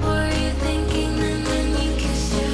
Were you thinking then when you kissed your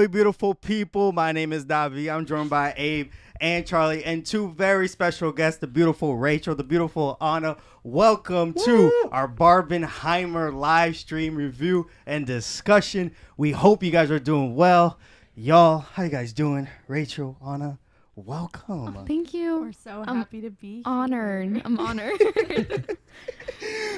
Hello, beautiful people. My name is Davi. I'm joined by Abe and Charlie and two very special guests, the beautiful Rachel, the beautiful Anna. Welcome to our Barbenheimer live stream review and discussion. We hope you guys are doing well. Y'all, how you guys doing? Rachel, Anna, welcome. Oh, thank you. We're so happy to be here. Honored. I'm honored.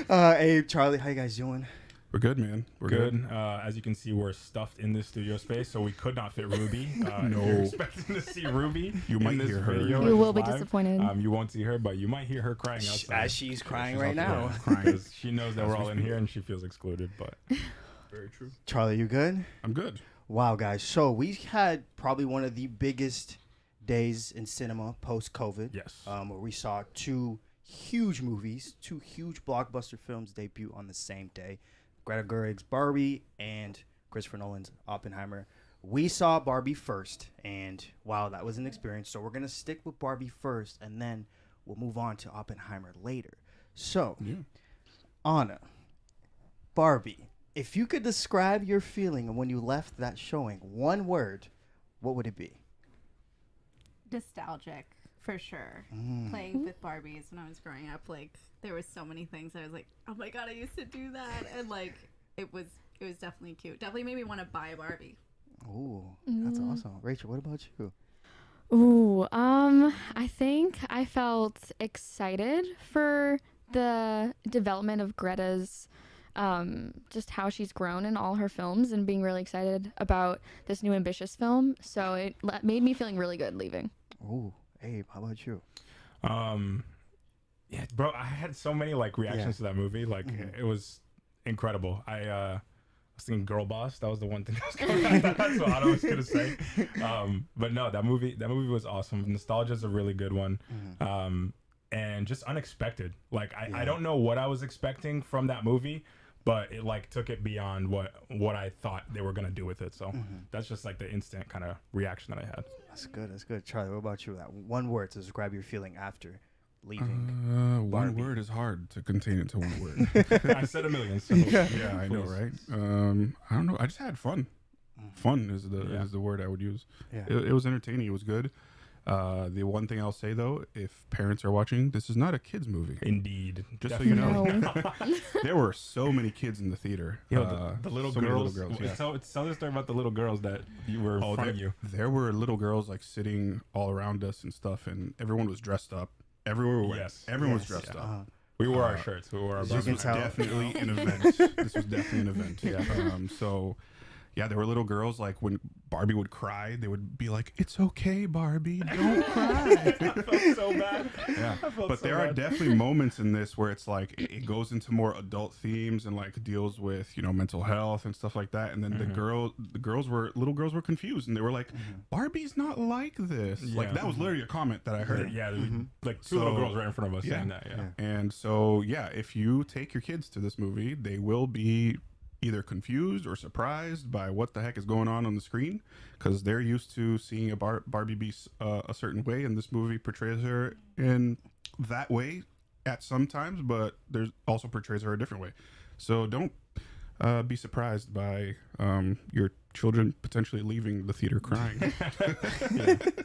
Abe, Charlie, how you guys doing? We're good, man. We're good. As you can see, we're stuffed in this studio space, so we could not fit Ruby. No. If you're expecting to see Ruby, You in might this hear her. video You or will be live, disappointed. You won't see her, but you might hear her crying outside. As she's crying She's right out there now. crying. Because she knows that As we're we all in speak. here and she feels excluded. But Very true. Charlie, you good? I'm good. Wow, guys. So we had probably one of the biggest days in cinema post-COVID. yes, Where we saw two huge movies, two huge blockbuster films debut on the same day. Greta Gerwig's Barbie and Christopher Nolan's Oppenheimer. We saw Barbie first, and wow, that was an experience. So we're going to stick with Barbie first, and then we'll move on to Oppenheimer later. So, Yeah. Anna, Barbie, if you could describe your feeling when you left that showing, one word, what would it be? Nostalgic, for sure. Playing with Barbies when I was growing up, like, there was so many things I was like, oh my god, I used to do that. And, like, it was definitely cute. Definitely made me want to buy a Barbie. Ooh, that's awesome. Rachel, what about you? Ooh, I think I felt excited for the development of Greta's, just how she's grown in all her films and being really excited about this new ambitious film. So it made me feeling really good leaving. Ooh, Abe, how about you? yeah, bro, I had so many like reactions to that movie. Like it was incredible. I was thinking girl boss. That was the one thing that was coming out. That's what I was gonna say. But no, that movie was awesome. Nostalgia is a really good one. And just unexpected. Like I don't know what I was expecting from that movie, but it like took it beyond what I thought they were gonna do with it. So that's just like the instant kind of reaction that I had. That's good. That's good. Charlie, what about you? That one word to describe your feeling after leaving. One Barbie. word is hard to contain it to one word. I said a million. So Yeah, I know, right? I don't know. I just had fun. Fun is the word I would use. Yeah. It was entertaining. It was good. The one thing I'll say though, if parents are watching, this is not a kids movie. Indeed. Just so you know, No. there were so many kids in the theater. The little so many girls. yeah. Tell the story about the little girls that you were in front of you. There were little girls like sitting all around us and stuff, and everyone was dressed up. Everywhere we went, Yes. everyone was Yes. dressed Yeah. up. We wore our shirts. We wore our As you This can was tell. definitely an event. This was definitely an event. Yeah. So, yeah, there were little girls like when Barbie would cry, they would be like, "It's okay, Barbie, don't cry." I felt so bad. Yeah, I felt but so there are bad. definitely moments in this where it's like it goes into more adult themes and like deals with mental health and stuff like that. And then little girls were confused and they were like, "Barbie's not like this." Like Yeah. that was literally a comment that I heard. Yeah, like two little girls right in front of us Yeah. saying that. Yeah. And so, yeah, if you take your kids to this movie, they will be either confused or surprised by what the heck is going on the screen because they're used to seeing a Barbie be a certain way, and this movie portrays her in that way at some times, but there's also portrays her a different way. So don't be surprised by your children potentially leaving the theater crying.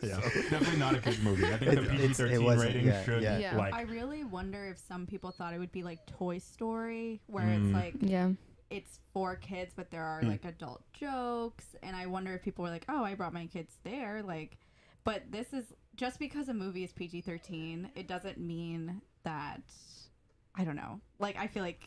Yeah. Definitely not a kids movie. I think the PG-13 wasn't, rating yeah, should yeah. Yeah. like. I really wonder if some people thought it would be like Toy Story, where it's like, Yeah. it's for kids, but there are like adult jokes. And I wonder if people were like, oh, I brought my kids there. Like, but this is just because a movie is PG-13, it doesn't mean that, I don't know. Like, I feel like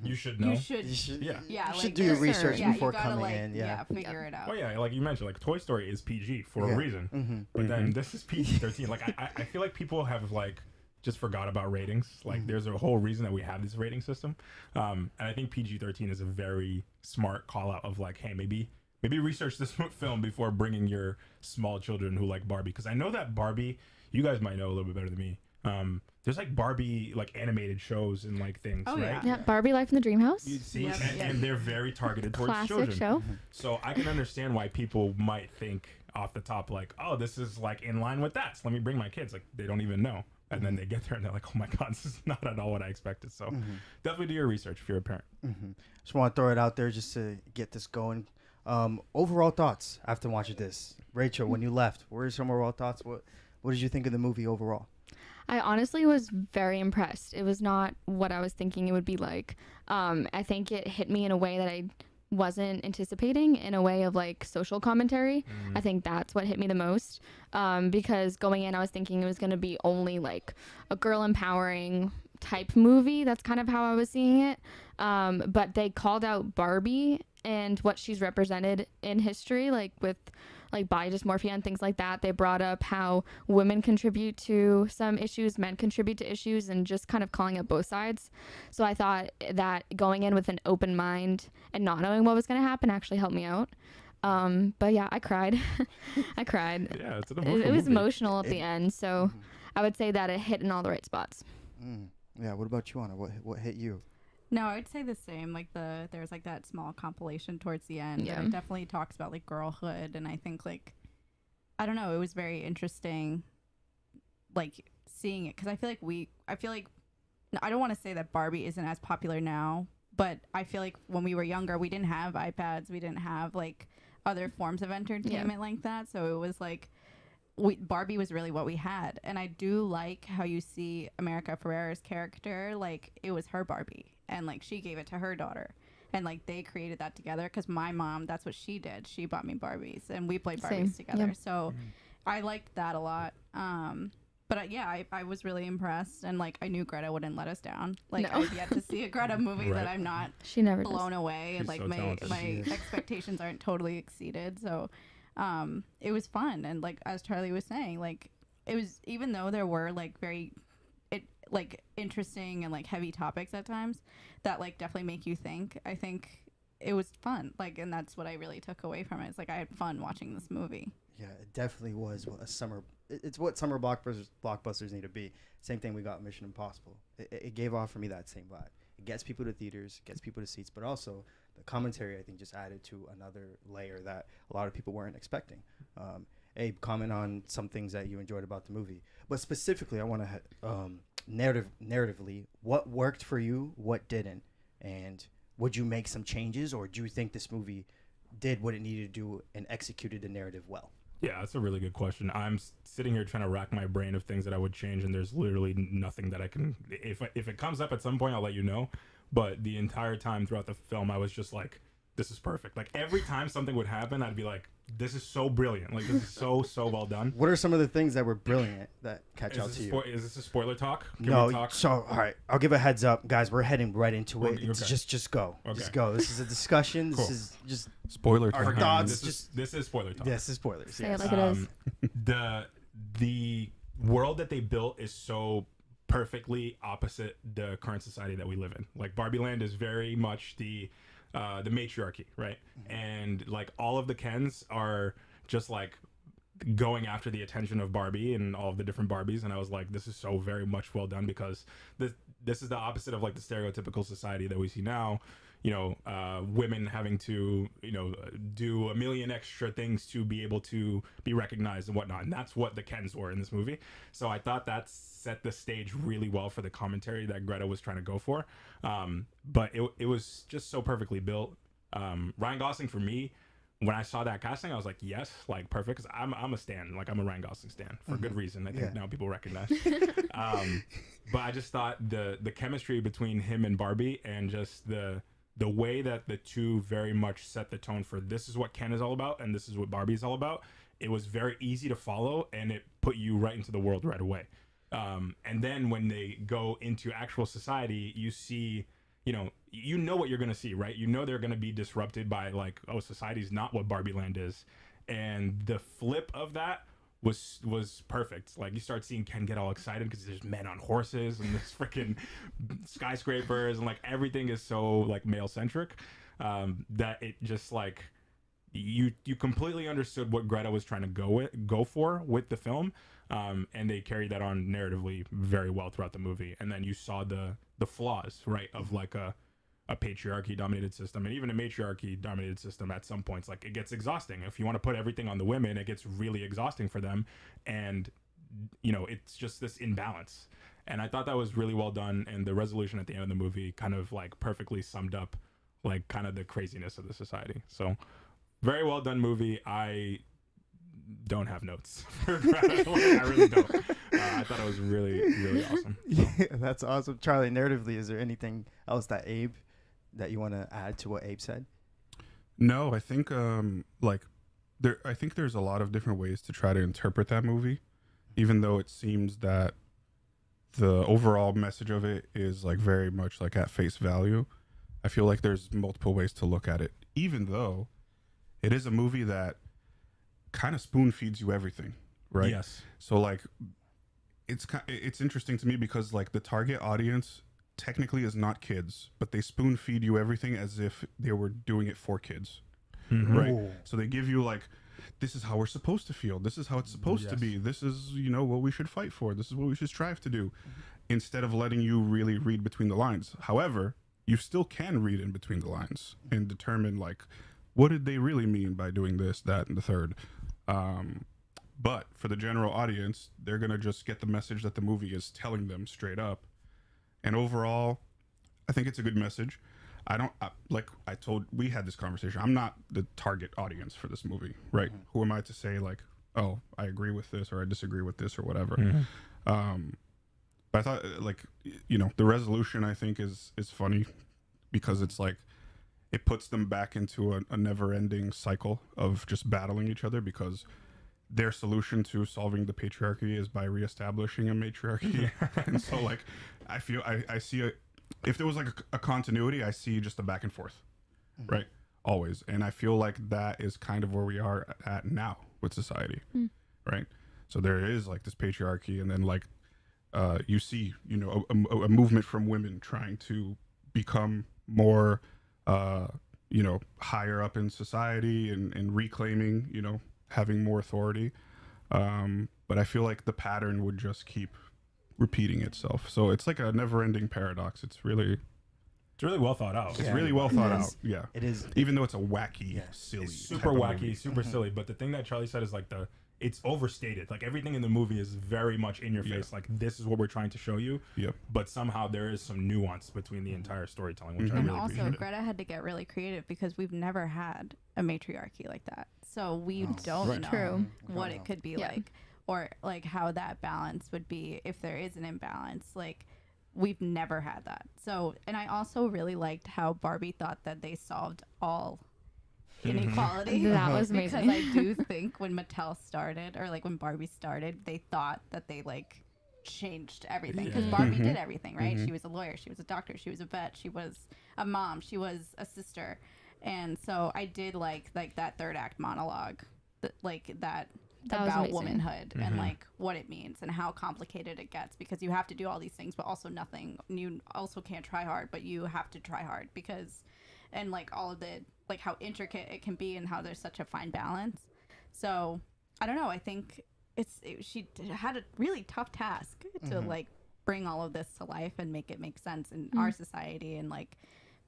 You should know. you should, You should, Yeah. yeah, you like, should do your sure. research yeah, before you gotta coming like, in. Yeah. figure it out. Oh yeah, like you mentioned, like Toy Story is PG for Yeah. a reason, Mhm. but then this is PG-13. Like I feel like people have like just forgot about ratings. Like there's a whole reason that we have this rating system, and I think PG-13 is a very smart call out of like, hey, maybe research this film before bringing your small children who like Barbie, because I know that Barbie, you guys might know a little bit better than me. There's like Barbie like animated shows and like things, Oh, right? Yeah. Barbie Life in the Dream House. You see, Yep. and they're very targeted towards Classic children. show. So I can understand why people might think off the top like, oh, this is like in line with that. So let me bring my kids. Like they don't even know. And then they get there and they're like, oh my God, this is not at all what I expected. So definitely do your research if you're a parent. Just want to throw it out there just to get this going. Overall thoughts after watching this, Rachel. When you left, what are some overall thoughts? What did you think of the movie overall? I honestly was very impressed. It was not what I was thinking it would be like. I think it hit me in a way that I wasn't anticipating, in a way of like social commentary. I think that's what hit me the most. Because going in, I was thinking it was going to be only like a girl empowering type movie. That's kind of how I was seeing it. But they called out Barbie and what she's represented in history, like with like body dysmorphia and things like that. They brought up how women contribute to some issues, men contribute to issues, and just kind of calling out both sides. So I thought that going in with an open mind and not knowing what was going to happen actually helped me out. But yeah, I cried. I cried. Yeah, it's an emotional It was movie. emotional at the end. So I would say that it hit in all the right spots. Yeah. What about you, Anna? What hit you? No, I would say the same. Like there's like that small compilation towards the end. Yeah. And it definitely talks about like girlhood, and I think like I don't know, it was very interesting, like seeing it, because I feel like I don't want to say that Barbie isn't as popular now, but I feel like when we were younger, we didn't have iPads, we didn't have like other forms of entertainment like that, so it was like Barbie was really what we had. And I do like how you see America Ferrera's character, like it was her Barbie, and like she gave it to her daughter, and like they created that together, because my mom, that's what she did, she bought me Barbies and we played Barbies Same. together. Yep. So I liked that a lot. But yeah, I was really impressed, and like I knew Greta wouldn't let us down. Like No. I've yet to see a Greta movie Right. that I'm not She never does. blown away, and She's like so talented. my She is. expectations aren't totally exceeded. So it was fun, and like as Charlie was saying, like it was, even though there were like like interesting and like heavy topics at times that like definitely make you think, I think it was fun, like, and that's what I really took away from it. It's like I had fun watching this movie. Yeah, it definitely was a summer. It's what summer blockbusters need to be. Same thing we got with Mission Impossible. It gave off for me that same vibe. It gets people to theaters, gets people to seats, but also the commentary, I think, just added to another layer that a lot of people weren't expecting. Abe, comment on some things that you enjoyed about the movie, but specifically, I want to narratively, what worked for you, what didn't, and would you make some changes, or do you think this movie did what it needed to do and executed the narrative well? Yeah, that's a really good question. I'm sitting here trying to rack my brain of things that I would change, and there's literally nothing that I can. If it comes up at some point, I'll let you know. But the entire time throughout the film, I was just like, "This is perfect." Like every time something would happen, I'd be like, "This is so brilliant! Like this is so well done." What are some of the things that were brilliant that catch out Is to this, you? is this a spoiler talk? Can No, we talk? so all right, I'll give a heads up, guys. We're heading right into it. Okay. It's just go, Okay. just go. This is a discussion. This Cool. is just Spoiler Our time. thoughts. This is spoiler talk. this is spoilers. Say it Yes. like it is. The world that they built is so perfectly opposite the current society that we live in. Like Barbie Land is very much the matriarchy, right? And like all of the Kens are just like going after the attention of Barbie and all of the different Barbies, and I was like, this is so very much well done, because this is the opposite of like the stereotypical society that we see now. You know, women having to, you know, do a million extra things to be able to be recognized and whatnot. And that's what the Kens were in this movie. So I thought that set the stage really well for the commentary that Greta was trying to go for. But it was just so perfectly built. Ryan Gosling, for me, when I saw that casting, I was like, yes, like perfect. Because I'm a stan. Like I'm a Ryan Gosling stan for good reason. I think now people recognize. But I just thought the chemistry between him and Barbie, and just the way that the two very much set the tone for this is what Ken is all about and this is what Barbie is all about. It was very easy to follow, and it put you right into the world right away. And then when they go into actual society, you see, you know what you're going to see, right? You know they're going to be disrupted by like, oh, society's not what Barbie Land is. And the flip of that was perfect. Like you start seeing Ken get all excited because there's men on horses and there's freaking skyscrapers, and like everything is so like male centric, that it just like you completely understood what Greta was trying to go for with the film, and they carried that on narratively very well throughout the movie. And then you saw the flaws, right, of like a patriarchy dominated system, and even a matriarchy dominated system at some points. Like it gets exhausting if you want to put everything on the women. It gets really exhausting for them, and you know it's just this imbalance. And I thought that was really well done, and the resolution at the end of the movie kind of like perfectly summed up like kind of the craziness of the society. So very well done movie. I don't have notes. I really don't. I thought it was really, really awesome. So. Yeah, that's awesome. Charlie, narratively, is there anything else that you want to add to what Abe said? No, I think I think there's a lot of different ways to try to interpret that movie, even though it seems that the overall message of it is like very much like at face value. I feel like there's multiple ways to look at it, even though it is a movie that kind of spoon feeds you everything, right? Yes. So like it's interesting to me because like the target audience technically is not kids, but they spoon feed you everything as if they were doing it for kids. Mm-hmm. Right. Ooh. So they give you like, this is how we're supposed to feel. This is how it's supposed to be. This is, what we should fight for. This is what we should strive to do, instead of letting you really read between the lines. However, you still can read in between the lines and determine like, what did they really mean by doing this, that, and the third. But for the general audience, they're going to just get the message that the movie is telling them straight up. And overall, I think it's a good message. We had this conversation. I'm not the target audience for this movie, right? Mm-hmm. Who am I to say like, oh, I agree with this or I disagree with this or whatever. Mm-hmm. But I thought like, the resolution I think is funny because it's like, it puts them back into a never ending cycle of just battling each other because their solution to solving the patriarchy is by reestablishing a matriarchy. And so like, I feel I see if there was like a continuity, I see just a back and forth, right? Always. And I feel like that is kind of where we are at now with society, right? So there is like this patriarchy, and then like you see, a movement from women trying to become more, higher up in society and reclaiming, having more authority. But I feel like the pattern would just keep repeating itself. So it's like a never-ending paradox. It's really well thought out. It's really well thought out. Yeah, it is. Even though it's a wacky, silly, it's super wacky, super silly. But the thing that Charlie said is like it's overstated. Like everything in the movie is very much in your face. Like this is what we're trying to show you. Yep. But somehow there is some nuance between the entire storytelling, which I really also, appreciate. Greta had to get really creative because we've never had a matriarchy like that. So we don't know what it could be like, or like how that balance would be if there is an imbalance. Like we've never had that. So, and I also really liked how Barbie thought that they solved all inequality. That was amazing. Because I do think when Mattel started, or like when Barbie started, they thought that they like changed everything because Barbie did everything, right? She was a lawyer, she was a doctor, she was a vet, she was a mom, she was a sister. And so I did like that third act monologue, that about amazing. Womanhood and like what it means and how complicated it gets, because you have to do all these things but also nothing. You also can't try hard, but you have to try hard because, and like all of the like how intricate it can be and how there's such a fine balance. So I don't know, I think she had a really tough task to like bring all of this to life and make it make sense in our society. And like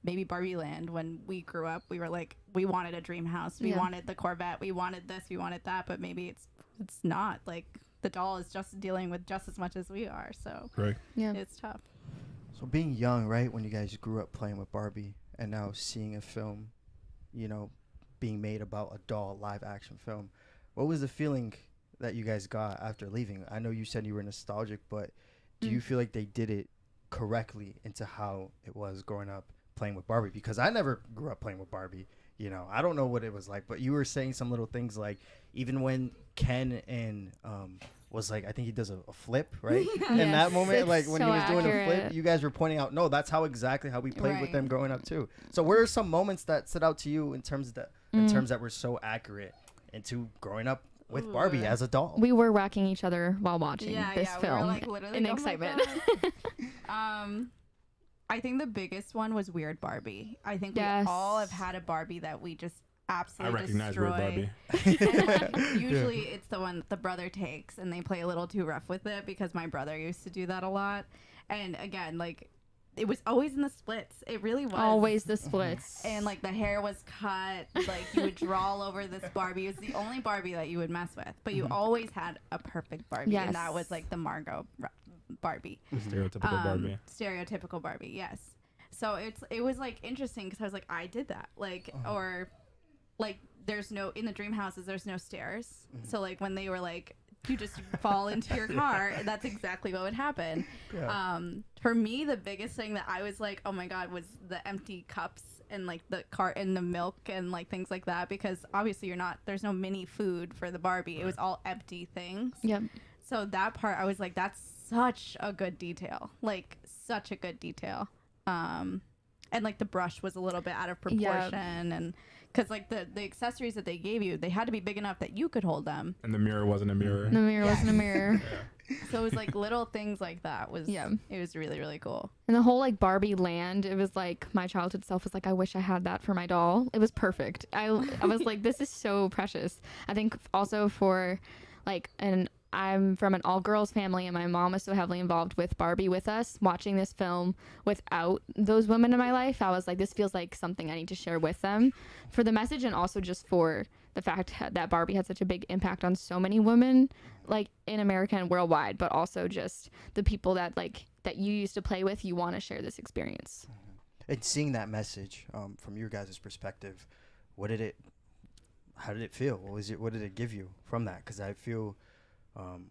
maybe Barbie Land, when we grew up, we were like, we wanted a dream house, we wanted the Corvette, we wanted this, we wanted that, but maybe it's not. Like the doll is just dealing with just as much as we are, so it's tough. So being young, right, when you guys grew up playing with Barbie and now seeing a film, being made about a doll live action film, what was the feeling that you guys got after leaving? I know you said you were nostalgic, but do you feel like they did it correctly into how it was growing up playing with Barbie? Because I never grew up playing with Barbie. I don't know what it was like, but you were saying some little things like even when Ken and was like, I think he does a flip, right? In that moment, like when he was doing a flip, you guys were pointing out, no, that's exactly how we played with them growing up too. So what are some moments that stood out to you in terms that were so accurate into growing up with Barbie as a doll? We were whacking each other while watching this film we were, like, literally, in excitement. I think the biggest one was Weird Barbie. I think we all have had a Barbie that we just absolutely I recognize Weird Barbie. And usually it's the one that the brother takes and they play a little too rough with it, because my brother used to do that a lot. And again, like it was always in the splits. It really was. Always the splits. And like the hair was cut. Like you would draw all over this Barbie. It was the only Barbie that you would mess with. But you always had a perfect Barbie. Yes. And that was like the Margot Barbie. Stereotypical Barbie. Stereotypical Barbie, yes. So it was like interesting because I was like, I did that. Like, or like there's no in the dream houses. There's no stairs. So like when they were like, you just fall into your car, that's exactly what would happen. Yeah. For me, the biggest thing that I was like, oh my god, was the empty cups and like the cart and the milk and like things like that, because obviously there's no mini food for the Barbie. It was all empty things. Yep. So that part, I was like, that's such a good detail. Like such a good detail. And like the brush was a little bit out of proportion, and because like the accessories that they gave you, they had to be big enough that you could hold them. And the mirror wasn't a mirror. The mirror wasn't a mirror. So it was like little things like that was, Yeah. it was really, really cool. And the whole like Barbie land, it was like my childhood self was like, I wish I had that for my doll. It was perfect. I was like, this is so precious. I think also for like, and I'm from an all girls family, and my mom was so heavily involved with Barbie with us. Watching this film without those women in my life, I was like, this feels like something I need to share with them for the message, and also just for the fact that Barbie had such a big impact on so many women, like in America and worldwide, but also just the people that like that you used to play with. You want to share this experience. And seeing that message from your guys' perspective, how did it feel? What did it give you from that? Because I feel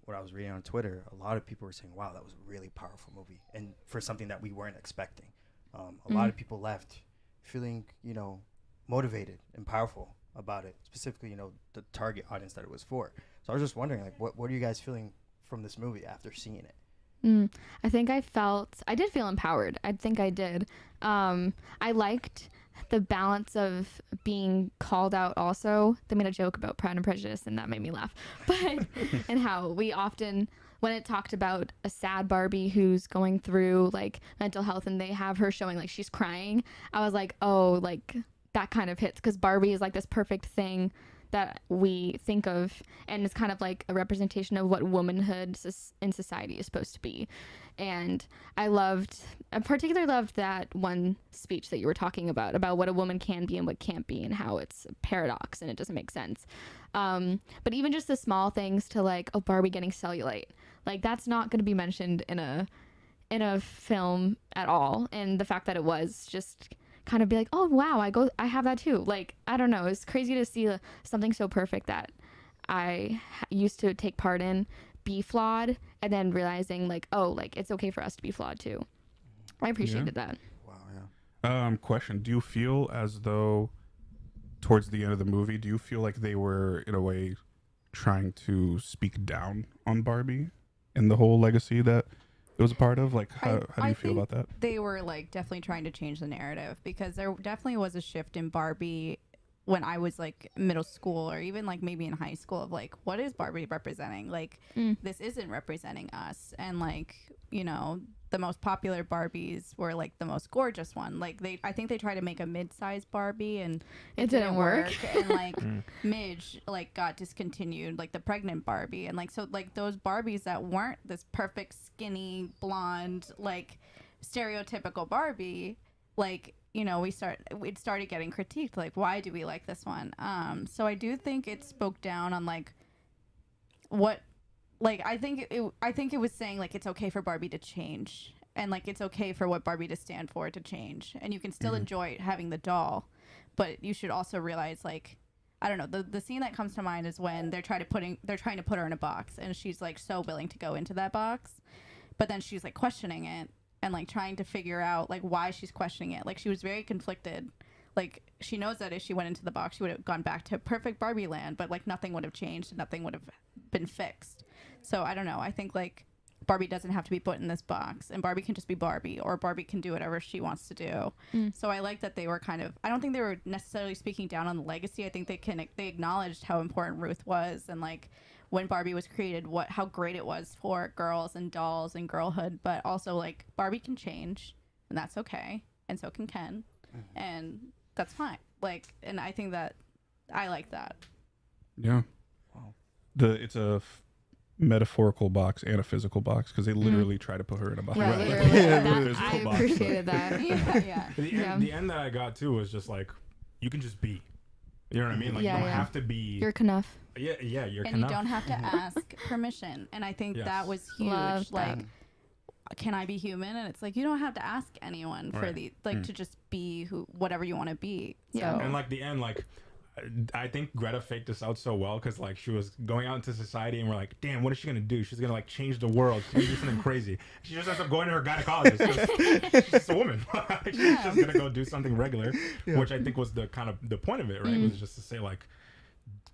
what I was reading on Twitter, a lot of people were saying, wow, that was a really powerful movie, and for something that we weren't expecting. A lot of people left feeling, motivated and powerful about it, specifically, the target audience that it was for. So I was just wondering, like, what are you guys feeling from this movie after seeing it? I think I did feel empowered. I think I did. I liked the balance of being called out also. They made a joke about Pride and Prejudice, and that made me laugh. But, and how we often, when it talked about a sad Barbie who's going through like mental health and they have her showing like she's crying, I was like, oh, like that kind of hits, because Barbie is like this perfect thing that we think of, and it's kind of like a representation of what womanhood in society is supposed to be. And I particularly loved that one speech that you were talking about what a woman can be and what can't be, and how it's a paradox and it doesn't make sense. But even just the small things to like, oh, Barbie getting cellulite, like that's not going to be mentioned in a film at all. And the fact that it was just kind of be like, oh wow, I have that too. Like, I don't know, it's crazy to see something so perfect that I used to take part in be flawed, and then realizing like, oh, like it's okay for us to be flawed too. I appreciated that. Wow, yeah. Question: do you feel as though towards the end of the movie, do you feel like they were in a way trying to speak down on Barbie and the whole legacy that it was a part of? Like, how do you feel about that? They were like definitely trying to change the narrative, because there definitely was a shift in Barbie when I was like middle school, or even like maybe in high school, of like, what is Barbie representing? Like, this isn't representing us. And like, the most popular Barbies were like the most gorgeous one. Like I think they tried to make a mid-sized Barbie, and it didn't work. And like Midge like got discontinued, like the pregnant Barbie. And like, so like those Barbies that weren't this perfect skinny blonde like stereotypical Barbie, like, it started getting critiqued, like, why do we like this one? So I do think it spoke down on like what, like, I think it was saying like it's okay for Barbie to change, and like it's okay for what Barbie to stand for to change, and you can still enjoy having the doll, but you should also realize, like, I don't know, the scene that comes to mind is when they're trying to put her in a box, and she's like so willing to go into that box, but then she's like questioning it and like trying to figure out like why she's questioning it. Like, she was very conflicted. Like, she knows that if she went into the box, she would have gone back to perfect Barbie land, but like nothing would have changed and nothing would have been fixed. So I don't know. I think like Barbie doesn't have to be put in this box, and Barbie can just be Barbie, or Barbie can do whatever she wants to do. So I like that they were kind of, I don't think they were necessarily speaking down on the legacy. I think they acknowledged how important Ruth was, and like when Barbie was created, how great it was for girls and dolls and girlhood, but also like Barbie can change, and that's okay, and so can Ken, and that's fine. Like, and I think that I like that. Yeah. Wow. It's a metaphorical box and a physical box, because they literally try to put her in a box. Right, Like, literally. a physical I box, appreciated that. Yeah. The end that I got too was just like, you can just be. You know what I mean? Like, Yeah, you don't yeah. have to be. You're enough. You're And you don't have to ask permission. And I think Yes. that was huge. Love like, that. can I be human? And it's like, you don't have to ask anyone for Right. the, like, to just be whatever you want to be. Yeah. So, And like the end, like, I think Greta faked this out so well because like she was going out into society and we're like, damn, what is she gonna do? She's gonna like change the world. She's gonna do something crazy. She just ends up going to her gynecologist. 'Cause she's just a woman. She's just gonna go do something regular, which I think was the kind of the point of it, right? Was just to say like,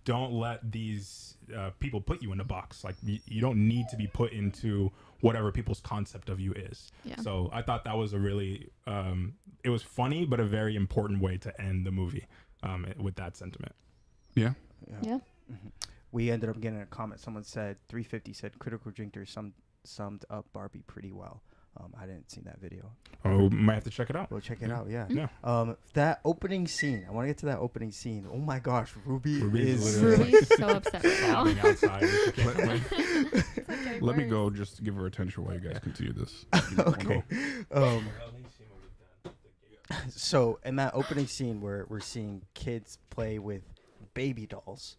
don't let these people put you in a box. Like you don't need to be put into whatever people's concept of you is. Yeah. So I thought that was a really, it was funny, but a very important way to end the movie with that sentiment. Yeah. We ended up getting a comment. Someone said 350 said critical drinker summed up Barbie pretty well. I didn't see that video. Oh, might have to check it out. We'll check it out. Yeah. Yeah. That opening scene. I want to get to that opening scene. Oh my gosh, Ruby's Ruby's so upset right now. Outside. Let me go just to give her attention while you guys continue this. Okay. So in that opening scene where we're seeing kids play with baby dolls,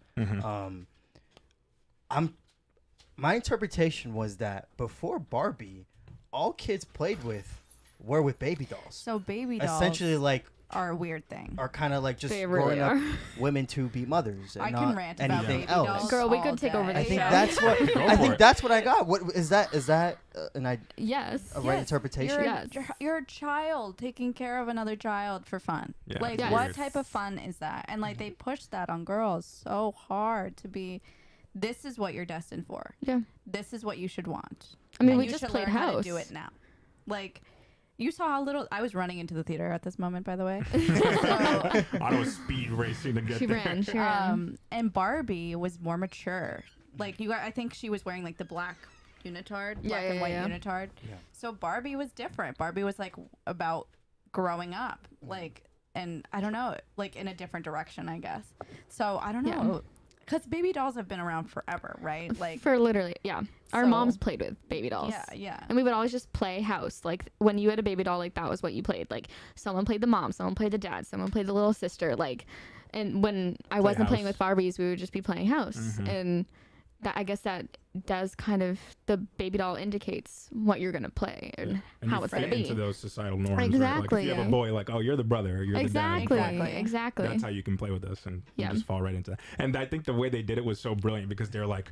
my interpretation was that before Barbie, all kids played with were with baby dolls. So baby dolls essentially like are a weird thing. Are kind of like just they growing really up are. women to be mothers and I not can rant about anything baby else. dolls Girl, we all could take over day. the I think show. that's what I think that's what I got. What is that? Is that Yes. a right interpretation? You're a child taking care of another child for fun. Yeah. Like, Yes. what type of fun is that? And like, they push that on girls so hard to be. This is what you're destined for. Yeah. This is what you should want. I mean, And we you just should played learn how to house. do it now. Like, you saw how little I was running into the theater at this moment, by the way. I was speed racing to get She there. ran. She ran. And Barbie was more mature. Like I think she was wearing like the black unitard, black and white unitard. Yeah. So Barbie was different. Barbie was like about growing up, like, and I don't know, like in a different direction, I guess. So I don't know. Because baby dolls have been around forever, right? Like For literally, yeah. Our So- moms played with baby dolls. yeah. And we would always just play house. Like when you had a baby doll, like that was what you played. Like someone played the mom, someone played the dad, someone played the little sister. Like, and when I wasn't playing house. with Barbies, we would just be playing house. And that, I guess that does kind of, the baby doll indicates what you're gonna play and And how you it's fit gonna be. into those societal norms. Right? Like Exactly. if you have a boy, like, oh, you're the brother, or you're Exactly. the dad. Exactly. That's how you can play with us and you Yeah. just fall right into that. And I think the way they did it was so brilliant because they're like,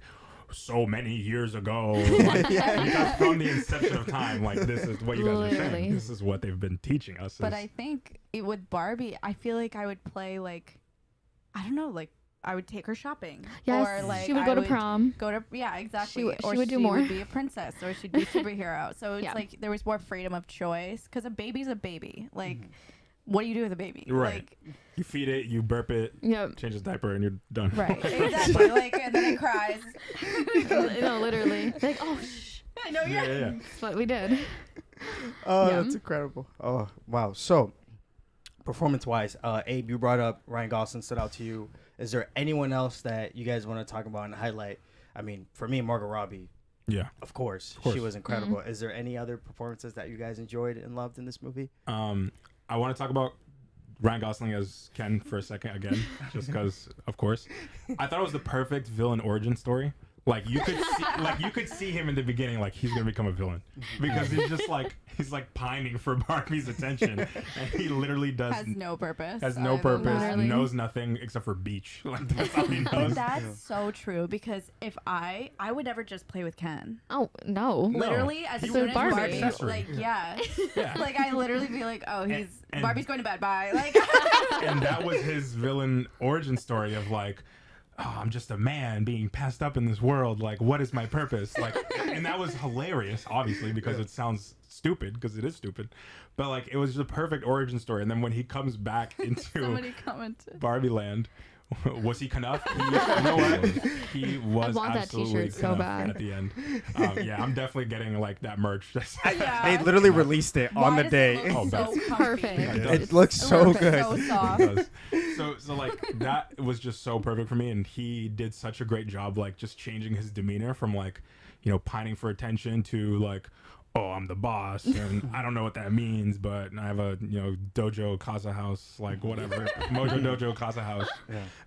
so many years ago, like, because from the inception of time, like this is what you guys are Literally. saying. This is what they've been teaching us. But I think with Barbie, I feel like I would play like, I don't know, like I would take her shopping. Yes, or like she would go to prom. Yeah, exactly. She would do more. She would be a princess, or she'd be a superhero. So it's Yeah. like there was more freedom of choice because a baby's a baby. Like, what do you do with a baby? Right. Like, you feed it, you burp it, Yep. change its diaper, and you're done. right. Exactly. Like, and then it cries. No, literally. Like, oh, shh. I know. Yeah. Yeah. That's what we did. Oh, Yeah. that's incredible. Oh, wow. So, performance-wise, Abe, you brought up Ryan Gosling stood out to you. Is there anyone else that you guys want to talk about and highlight? I mean, for me, Margot Robbie, Yeah. of course. course. She was incredible. Is there any other performances that you guys enjoyed and loved in this movie? I want to talk about Ryan Gosling as Ken for a second again, just because, of course. I thought it was the perfect villain origin story. Like you could see him in the beginning, like he's gonna become a villain because he's like pining for Barbie's attention, and he literally Has no purpose. has no other than purpose, that. Literally. knows nothing except for beach. Like that's all he But knows. that's so true because if I would never just play with Ken. Oh, no. Literally, as He soon was as Barbie. Barbie, Accessory. like, yeah. Yeah. Like, I literally be like, oh, And- Barbie's going to bed, bye. Like, And that was his villain origin story of like, oh, I'm just a man being passed up in this world. Like, what is my purpose? Like, and that was hilarious, obviously, because it sounds stupid, because it is stupid. But like, it was the perfect origin story. And then when he comes back into somebody commented. Barbie Land, was he Knuff? You know what? He was want that absolutely t-shirt so Knuff bad. at the end. Yeah, I'm definitely getting like that merch. Yeah. They literally released it on Why the does day. it look Oh, so that's comfy? perfect. It looks so good. So soft. It does. So like that was just so perfect for me, and he did such a great job, like just changing his demeanor from like, you know, pining for attention to like, oh, I'm the boss, and I don't know what that means, but I have a dojo casa house, like whatever, Mojo Dojo casa house,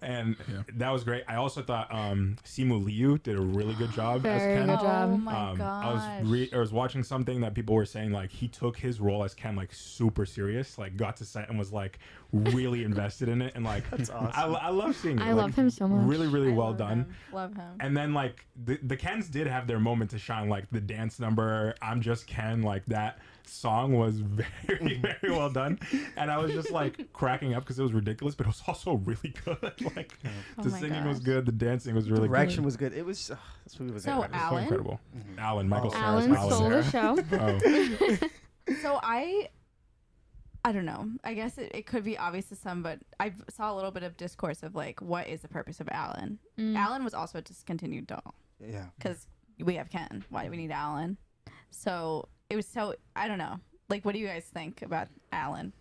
and that was great. I also thought Simu Liu did a really good job as Very Ken. good job. Oh my gosh. I was watching something that people were saying like he took his role as Ken like super serious, like got to set and was like really invested in it, and like That's awesome. I love seeing it. I Like, love him so much. Really, really I well love done. him. Love him. And then like the Kens did have their moment to shine, like the dance number "I'm Just Ken," like that song was very, very well done, and I was just like cracking up because it was ridiculous, but it was also really good. Like Oh the my singing was gosh. good, the dancing was really Direction good. was good. It was this movie was So incredible. So Alan? incredible. Alan, Michael Oh. Cera's Alan stole the Alan. show. Oh. So I don't know. I guess it could be obvious to some, but I saw a little bit of discourse of like, what is the purpose of Alan? Alan was also a discontinued doll Yeah. because we have Ken. Why do we need Alan? So it was so, I don't know. Like, what do you guys think about Alan?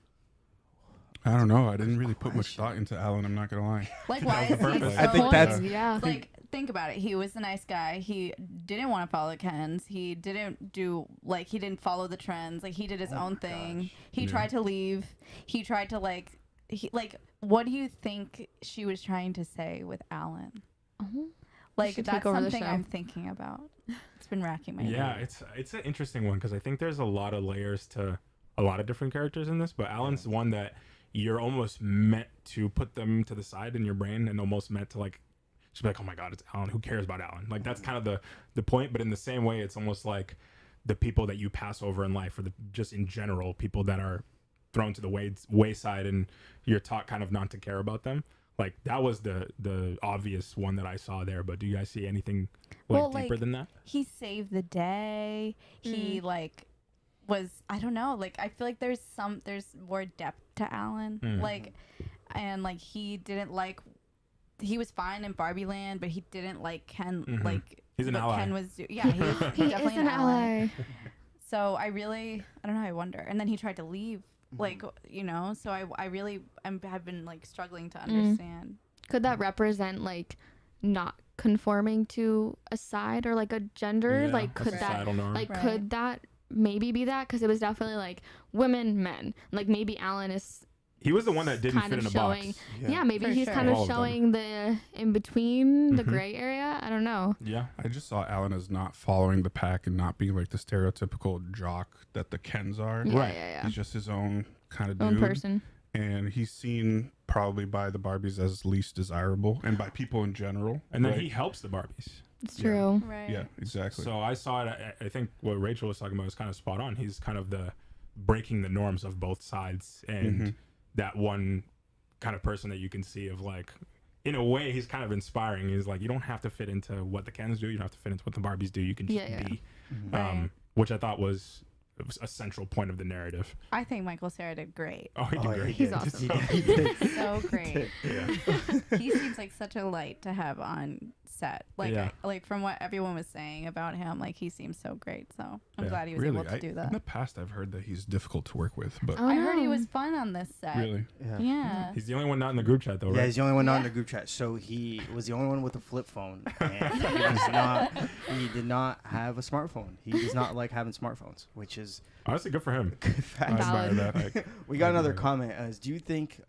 I don't know. I didn't really put much thought into Alan. I'm not gonna lie. Like, why was is the he purpose. so, I think that's- yeah. like, think about it. He was the nice guy. He didn't want to follow Ken's. He didn't do, like, he didn't follow the trends. Like, he did his own thing. gosh. He Yeah. tried to leave. He tried to, like, what do you think she was trying to say with Alan? Oh. Like, should that's take over the something show. I'm thinking about. It's been racking my Yeah, brain. it's an interesting one because I think there's a lot of layers to a lot of different characters in this, but Alan's one that you're almost meant to put them to the side in your brain and almost meant to like just be like, oh my god, it's Alan. Who cares about Alan? Like that's kind of the point. But in the same way, it's almost like the people that you pass over in life, or just in general, people that are thrown to the wayside, and you're taught kind of not to care about them. Like that was the obvious one that I saw there. But do you guys see anything Well, deeper like, than that? He saved the day. He like was, I don't know, like I feel like there's more depth to Alan. Like, and like he was fine in Barbie Land, but he didn't like Ken. Like He's an what ally. Ken was yeah, he was He definitely is an ally. So I don't know, I wonder. And then he tried to leave, like, so I really have been like struggling to understand. Could that represent like not conforming to a side or like a gender? Yeah, Like a could that societal norm. like Right. could that maybe be that? Because it was definitely like women, men. Like maybe Alan is He was the one that didn't kind fit of in a showing. box. Yeah, maybe For he's sure. kind All of of them. showing the in between, the Mhm. gray area. I don't know. Yeah. I just saw Alan as not following the pack and not being like the stereotypical jock that the Kens are. Yeah, Right. yeah, He's just his own kind of yeah. Own dude. person. And he's seen probably by the Barbies as least desirable and by people in general. And then right? he helps the Barbies. It's Yeah. true. Right. Yeah, exactly. So I saw it. I think what Rachel was talking about was kind of spot on. He's kind of the breaking the norms of both sides, and Mhm. that one kind of person that you can see of like, in a way, he's kind of inspiring. He's like, you don't have to fit into what the Kens do. You don't have to fit into what the Barbies do. You can just Yeah, yeah. be, Right. which I thought was a central point of the narrative. I think Michael Cera did great. Oh, he did Oh, great. He's did. awesome. He did. So great. Yeah. He seems like such a light to have on set. Like, Yeah. like from what everyone was saying about him, like he seems so great. So I'm Yeah. glad he was really, able to do in that. the past, I've heard that he's difficult to work with, but Oh, I heard he no. was fun on this set. really, Yeah. Yeah. He's the only one not in the group chat though, Yeah, right? he's the only one not in Yeah. the group chat. So he was the only one with a flip phone, and he did not have a smartphone. He does not like having smartphones, which is Honestly, good for him. good I fact. admire Valid. that. We got I another admire comment. Do you think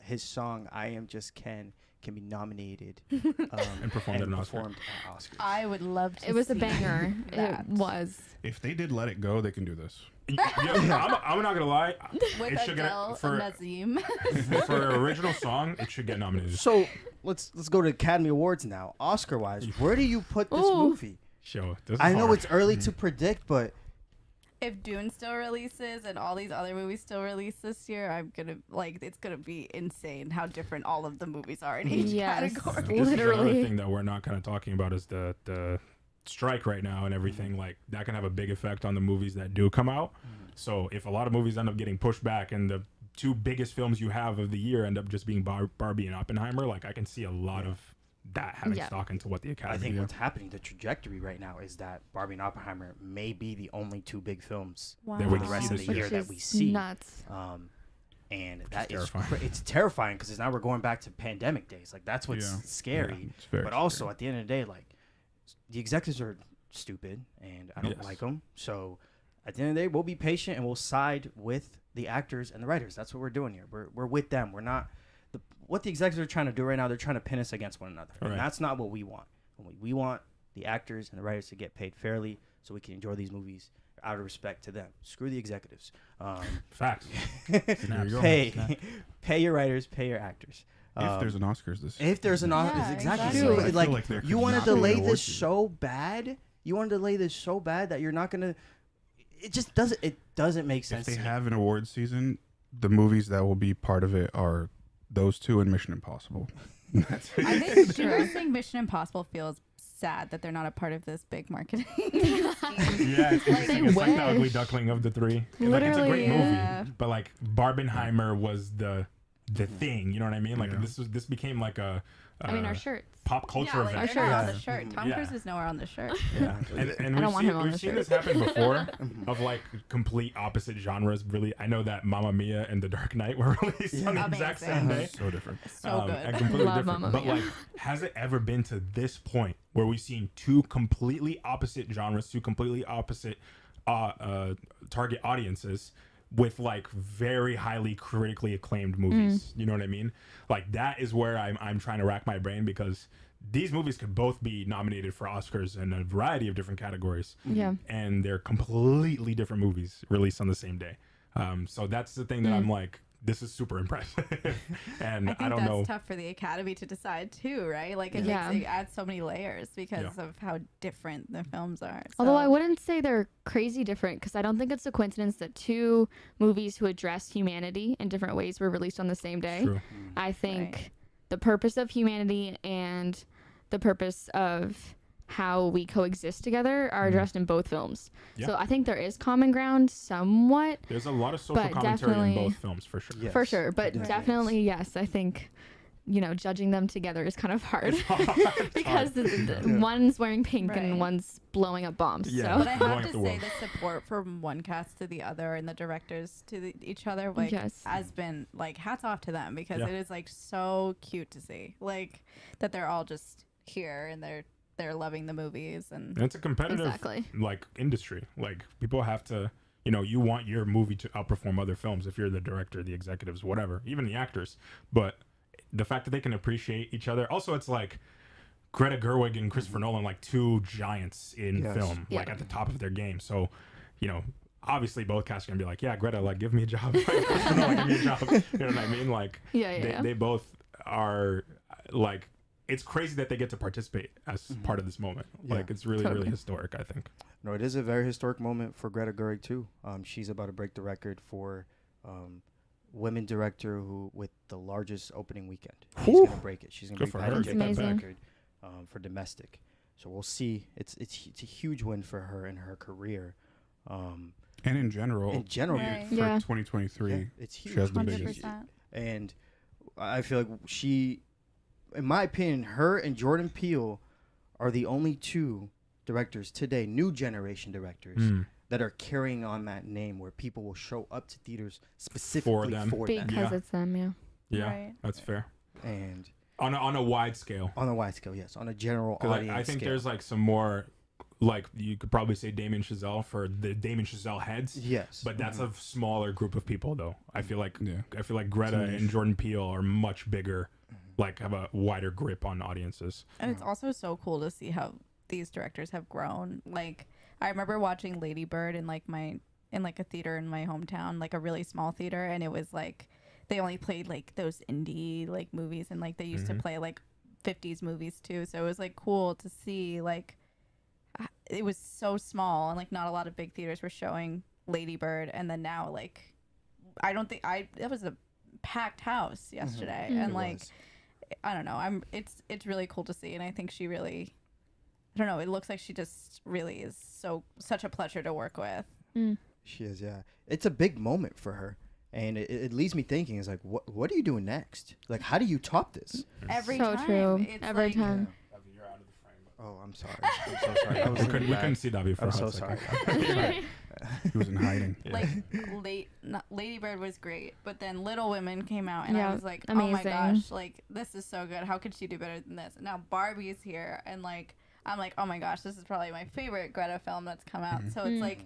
his song "I Am Just Ken" can be nominated And performed at an Oscar. performed at Oscars? I would love to. It was a see banger. that. It was. if they did let it go, they can do this. I'm not gonna lie. with It should get Adele for Nazim. for original song, it should get nominated. So let's go to Academy Awards now. Oscar wise, where do you put this Ooh. movie? Show. This is I know hard. it's early to predict, but If Dune still releases and all these other movies still release this year, I'm gonna it's gonna be insane how different all of the movies are in each Yes. category. This is another Literally. thing that we're not kind of talking about is the strike right now and everything. Like that can have a big effect on the movies that do come out. So if a lot of movies end up getting pushed back and the two biggest films you have of the year end up just being Barbie and Oppenheimer, like I can see a lot of that having Yeah. stock into what the I Academy. think what's happening, the trajectory right now is that Barbie and Oppenheimer may be the only two big films Wow. That for we the see rest of this the year. year Which that we is see. nuts. And that is terrifying. it's terrifying because now we're going back to pandemic days. Like that's what's Yeah. scary. Yeah, it's very But also scary. at the end of the day, like the executives are stupid, and I don't Yes. like them. So at the end of the day, we'll be patient and we'll side with the actors and the writers. That's what we're doing here. We're with them. We're not what the executives are trying to do right now. They're trying to pin us against one another, Right. and that's not what we want. We want the actors and the writers to get paid fairly, so we can enjoy these movies out of respect to them. Screw the executives. Facts. Pay your writers, pay your actors. If there's an Oscars this If there's an Oscars, Yeah, exactly. exactly. So, I feel like, like there you could want to not be an delay award this season. so bad. You want to delay this so bad that you're not gonna. It just doesn't. It doesn't make sense. If they to me. have an award season, the movies that will be part of it are those two and Mission Impossible. That's it. I think people think Mission Impossible feels sad that they're not a part of this big marketing scheme. Yeah, it's interesting. It's like the ugly wish. duckling of the three. Like, it's a Literally, great movie, yeah. but like Barbenheimer was the thing. You know what I mean? Like Yeah. this became like a I mean, our shirts. pop culture Yeah, like event. they're not on Yeah. the shirt. Tom Yeah. Cruise is nowhere on the shirt. Yeah. And I don't want him on we've the seen shirt. this happen before of like complete opposite genres. Really, I know that Mamma Mia and The Dark Knight were released on the exact Amazing. same day. So different. So good. And completely Love different. Mamma But Mia. like, has it ever been to this point where we've seen two completely opposite genres, two completely opposite target audiences with like very highly critically acclaimed movies? You know what I mean? Like that is where I'm trying to rack my brain, because these movies could both be nominated for Oscars in a variety of different categories, Yeah. and they're completely different movies released on the same day. So that's the thing that I'm like, this is super impressive. And I think I don't that's know. tough for the Academy to decide too, right? Like it Yeah. makes it adds so many layers because Yeah. of how different the films are. Although So- I wouldn't say they're crazy different, because I don't think it's a coincidence that two movies who address humanity in different ways were released on the same day. True. I think Right. the purpose of humanity and the purpose of how we coexist together are addressed in both films. Yeah. So I think there is common ground somewhat, There's a lot of social But commentary in definitely- both films, for sure. Yes. for sure. But Right. definitely, yes, I think, judging them together is kind of hard. It's hard. It's because hard. one's wearing pink Right. and one's blowing up bombs. Yeah. But So I Blowing have up to the say world. the support from one cast to the other and the directors to each other, like, Yes. has been like hats off to them, because Yeah. it is like so cute to see, like that they're all just here and they're loving the movies and And it's a competitive Exactly. like industry. Like people have to, you want your movie to outperform other films if you're the director, the executives, whatever, even the actors. But the fact that they can appreciate each other. Also, it's like Greta Gerwig and Christopher Nolan, like two giants in Yes. film, like Yeah. at the top of their game. So, obviously both casts are gonna be like, yeah, Greta, like give me a job. Like, Christopher Nolan, give me a job. You know what I mean? Like yeah. they both are like, it's crazy that they get to participate as part of this moment. Yeah. Like it's really, Totally. really historic, I think. No, it is a very historic moment for Greta Gerwig too. She's about to break the record for women director who with the largest opening weekend. She's Whew. gonna break it. She's gonna Good break for her. that That's amazing. record for domestic. So we'll see. It's a huge win for her in her career. And in general, In general, Right. for Yeah. 2023, yeah, it's huge. she has the 100%. biggest. And I feel like she, in my opinion, her and Jordan Peele are the only two directors today, new generation directors, that are carrying on that name, where people will show up to theaters specifically them. for them. Because Yeah. it's them, yeah. Yeah, Right. that's fair. And On a wide scale. on a wide scale, yes, on a general 'Cause audience I think scale. there's like some more, like you could probably say Damien Chazelle for the Damien Chazelle heads. yes, But that's a smaller group of people, though. I feel like Yeah. Greta It's niche. and Jordan Peele are much bigger, like have a wider grip on audiences. And it's also so cool to see how these directors have grown. Like I remember watching Lady Bird in like a theater in my hometown, like a really small theater, and it was like they only played like those indie like movies, and like they used to play like 50s movies too. So it was like cool to see, like it was so small and like not a lot of big theaters were showing Lady Bird, and then now like it was a packed house yesterday, and It like was. I don't know. It's really cool to see, and I think she really, I don't know. It looks like she just really is such a pleasure to work with. She is, yeah. It's a big moment for her, and it leaves me thinking, is like, what are you doing next? Like, how do you top this? Every So time, true. it's Every like, time. Oh, I'm sorry. I'm so sorry. I was We in couldn't, the we back. couldn't see Davi for I'm a so hot sorry. second. He was in hiding. Like Lady Bird was great, but then Little Women came out, and I Yeah, was like, oh my amazing. gosh, like this is so good. How could she do better than this? And now Barbie is here, and like I'm like, oh my gosh, this is probably my favorite Greta film that's come out. So it's like,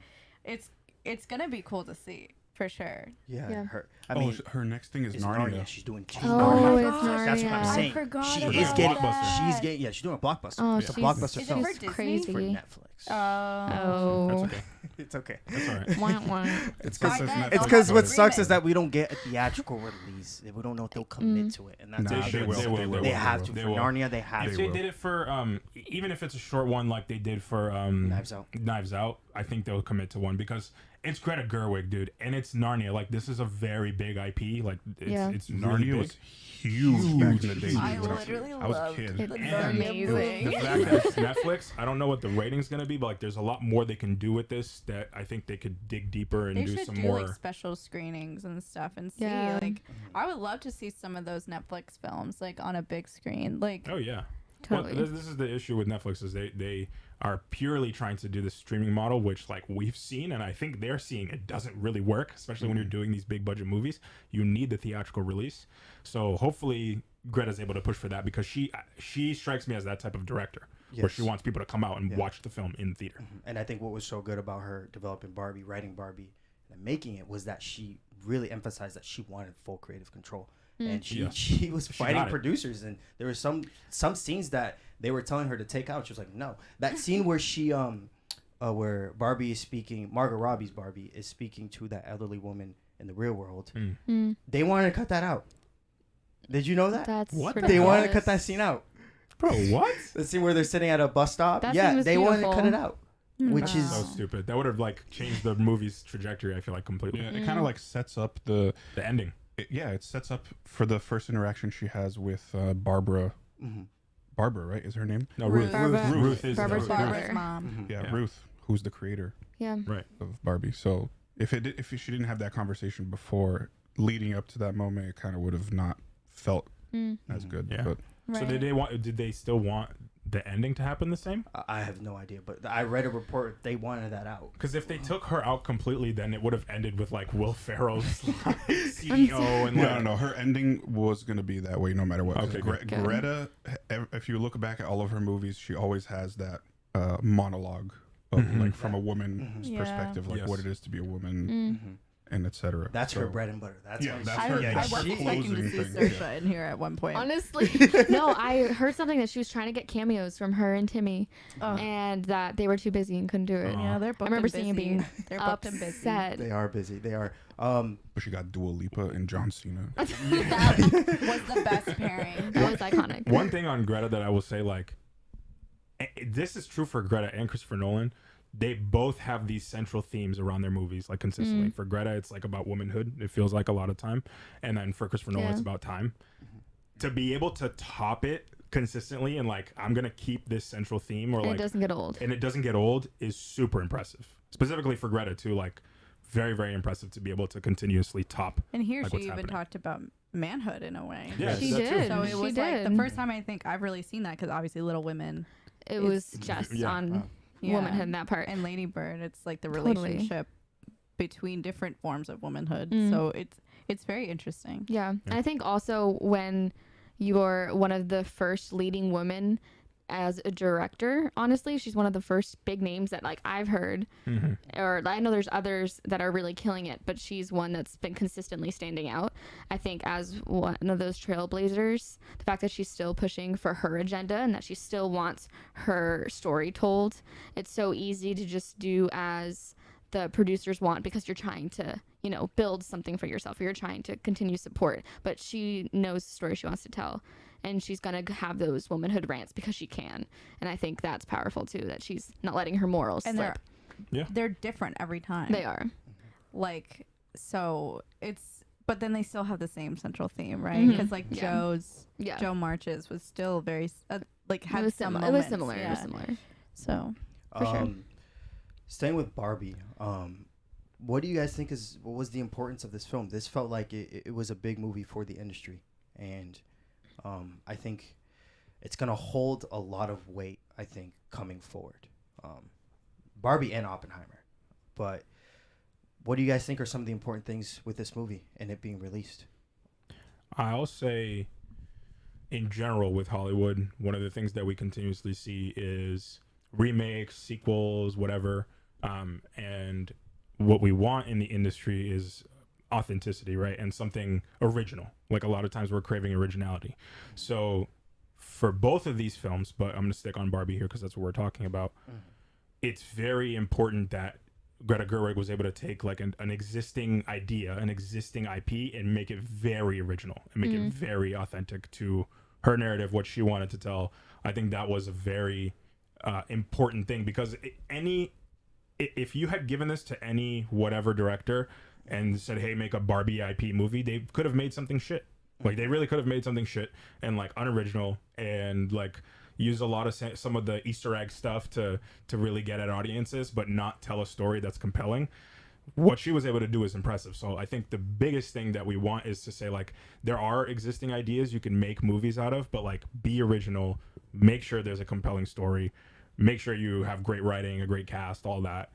it's gonna be cool to see for sure. Yeah, Yeah. I mean, her next thing is it's Narnia. She's doing. Oh, Narnia. it's That's what I'm Narnia. saying. I forgot She about is getting. that. She's getting. Yeah, she's doing a blockbuster. Oh, It's a she's, blockbuster Is it film for she's Disney? crazy. for Netflix. Oh. That's okay. It's okay. That's all right. Wah, wah. It's By because then, It's they'll because have what to sucks is remake. that we don't get a theatrical release. We don't know if they'll commit to it, and that's Nah, the they issue. will. They have to They for will. Narnia. They have If to. they did it for even if it's a short one like they did for Knives Out. Knives Out, I think they'll commit to one because it's Greta Gerwig, dude, and it's Narnia. Like this is a very big IP. Like it's really Narnia big. was huge back in the day. I when literally I was a loved kid. the It's Narnia amazing. The movie. fact that it's Netflix, I don't know what the rating's gonna be, but like there's a lot more they can do with this that I think they could dig deeper and They do should some do more. like special screenings and stuff and see. Yeah. Like, I would love to see some of those Netflix films like on a big screen. Like, Oh yeah. Totally. Well, this is the issue with Netflix is they are purely trying to do the streaming model, which like we've seen and I think they're seeing it doesn't really work, especially when you're doing these big budget movies. You need the theatrical release. So hopefully Greta's able to push for that because she strikes me as that type of director where she Yes. wants people to come out and watch the film in theater. And I think what was so good about her developing Barbie, writing Barbie, and making it was that she really emphasized that she wanted full creative control. And she Yes. she was She fighting got it. producers, and there were some scenes that they were telling her to take out. She was like, no. That scene where she where Barbie is speaking, Margot Robbie's Barbie is speaking to that elderly woman in the real world. Mm. They wanted to cut that out. Did you know that? That's What the They ridiculous. wanted to cut that scene out. Bro, what? The scene where they're sitting at a bus stop. That yeah, scene was they wanted to cut beautiful. it out, which is So stupid. That would have like changed the movie's trajectory, I feel like, completely. Yeah, it kind of like sets up the ending. it sets up for the first interaction she has with Barbara. Barbara, right? Is her name? No, Ruth. Ruth. Barbara- Ruth is Barbara's Ruth. daughter. Barbara's mom. Yeah, Yeah. Ruth, who's the creator Yeah. Right. of Barbie. So if she didn't have that conversation before, leading up to that moment, it kind of would have not felt as good. Yeah. But So did they still want the ending to happen the same? I have no idea, but I read a report they wanted that out. Because if they took her out completely, then it would have ended with like Will Ferrell's like, CEO and like no, her ending was gonna be that way no matter what. 'Cause Okay, good. Good. Greta, if you look back at all of her movies, she always has that monologue of like from a woman's Yeah. perspective, like Yes. what it is to be a woman, and etc. That's her bread and butter. That's Yeah, how that's she- her- I that's was her expecting to closing see thing, Saoirse in here at one point. Honestly, no, I heard something that she was trying to get cameos from her and Timmy, Oh. and that they were too busy and couldn't do it. Yeah, they're booked I remember and seeing busy. it being They're booked and busy. upset. They are busy. They are. But she got Dua Lipa and John Cena. That was the best pairing. That was iconic. One thing on Greta that I will say, like, this is true for Greta and Christopher Nolan. They both have these central themes around their movies, like consistently. For Greta, it's like about womanhood. It feels like a lot of time, and then for Christopher Nolan, Yeah. it's about time. To be able to top it consistently and like, I'm gonna keep this central theme, or And like, it doesn't get old. and it doesn't get old, is super impressive. Specifically for Greta too, like, very very impressive to be able to continuously top. And here Like, she what's even happening. talked about manhood in a way. Yeah, She that too. did. So it She was like the did. first time I think I've really seen that because obviously Little Women It was just Yeah. on Yeah. womanhood in that part. and Lady Bird. It's like the Totally. relationship between different forms of womanhood. Mm. So it's very interesting. Yeah. And I think also when you're one of the first leading women as a director, honestly, she's one of the first big names that like I've heard, or I know there's others that are really killing it, but she's one that's been consistently standing out. I think as one of those trailblazers, the fact that she's still pushing for her agenda and that she still wants her story told, it's so easy to just do as the producers want because you're trying to, you know, build something for yourself, or you're trying to continue support. But she knows the story she wants to tell, and she's gonna have those womanhood rants because she can. And I think that's powerful too, that she's not letting her morals And slip. they're different every time. They are. Like, so it's, but then they still have the same central theme, right? Mhm. Because like Yeah. Joe Marches was still very like had It was some similar. moments. It was similar. Yeah. It was similar. So For sure. Staying with Barbie, what do you guys think what was the importance of this film? This felt like it was a big movie for the industry, and I think it's gonna hold a lot of weight. I think coming forward, Barbie and Oppenheimer. But what do you guys think are some of the important things with this movie and it being released? I'll say, in general, with Hollywood, one of the things that we continuously see is remakes, sequels, whatever. And what we want in the industry is authenticity, right? And something original. Like a lot of times we're craving originality. So for both of these films, but I'm going to stick on Barbie here because that's what we're talking about. It's very important that Greta Gerwig was able to take like an existing idea, an existing IP, and make it very original and make it very authentic to her narrative, what she wanted to tell. I think that was a very important thing, because if you had given this to any whatever director and said, hey, make a Barbie IP movie, they could have made something shit. Like, they really could have made something shit and like unoriginal and like use a lot of some of the Easter egg stuff to really get at audiences, but not tell a story that's compelling. What she was able to do is impressive. So I think the biggest thing that we want is to say, like, there are existing ideas you can make movies out of, but like, be original, make sure there's a compelling story, make sure you have great writing, a great cast, all that.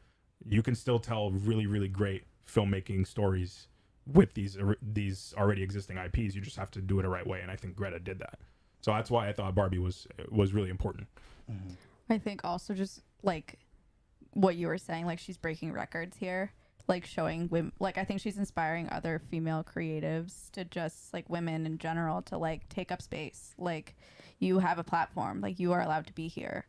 You can still tell really, really great filmmaking stories with these already existing IPs. You just have to do it the right way, and I think Greta did that. So that's why I thought Barbie was really important. I think also just like what you were saying, like she's breaking records here, like showing women, like I think she's inspiring other female creatives to just like women in general to like take up space. Like, you have a platform, like you are allowed to be here,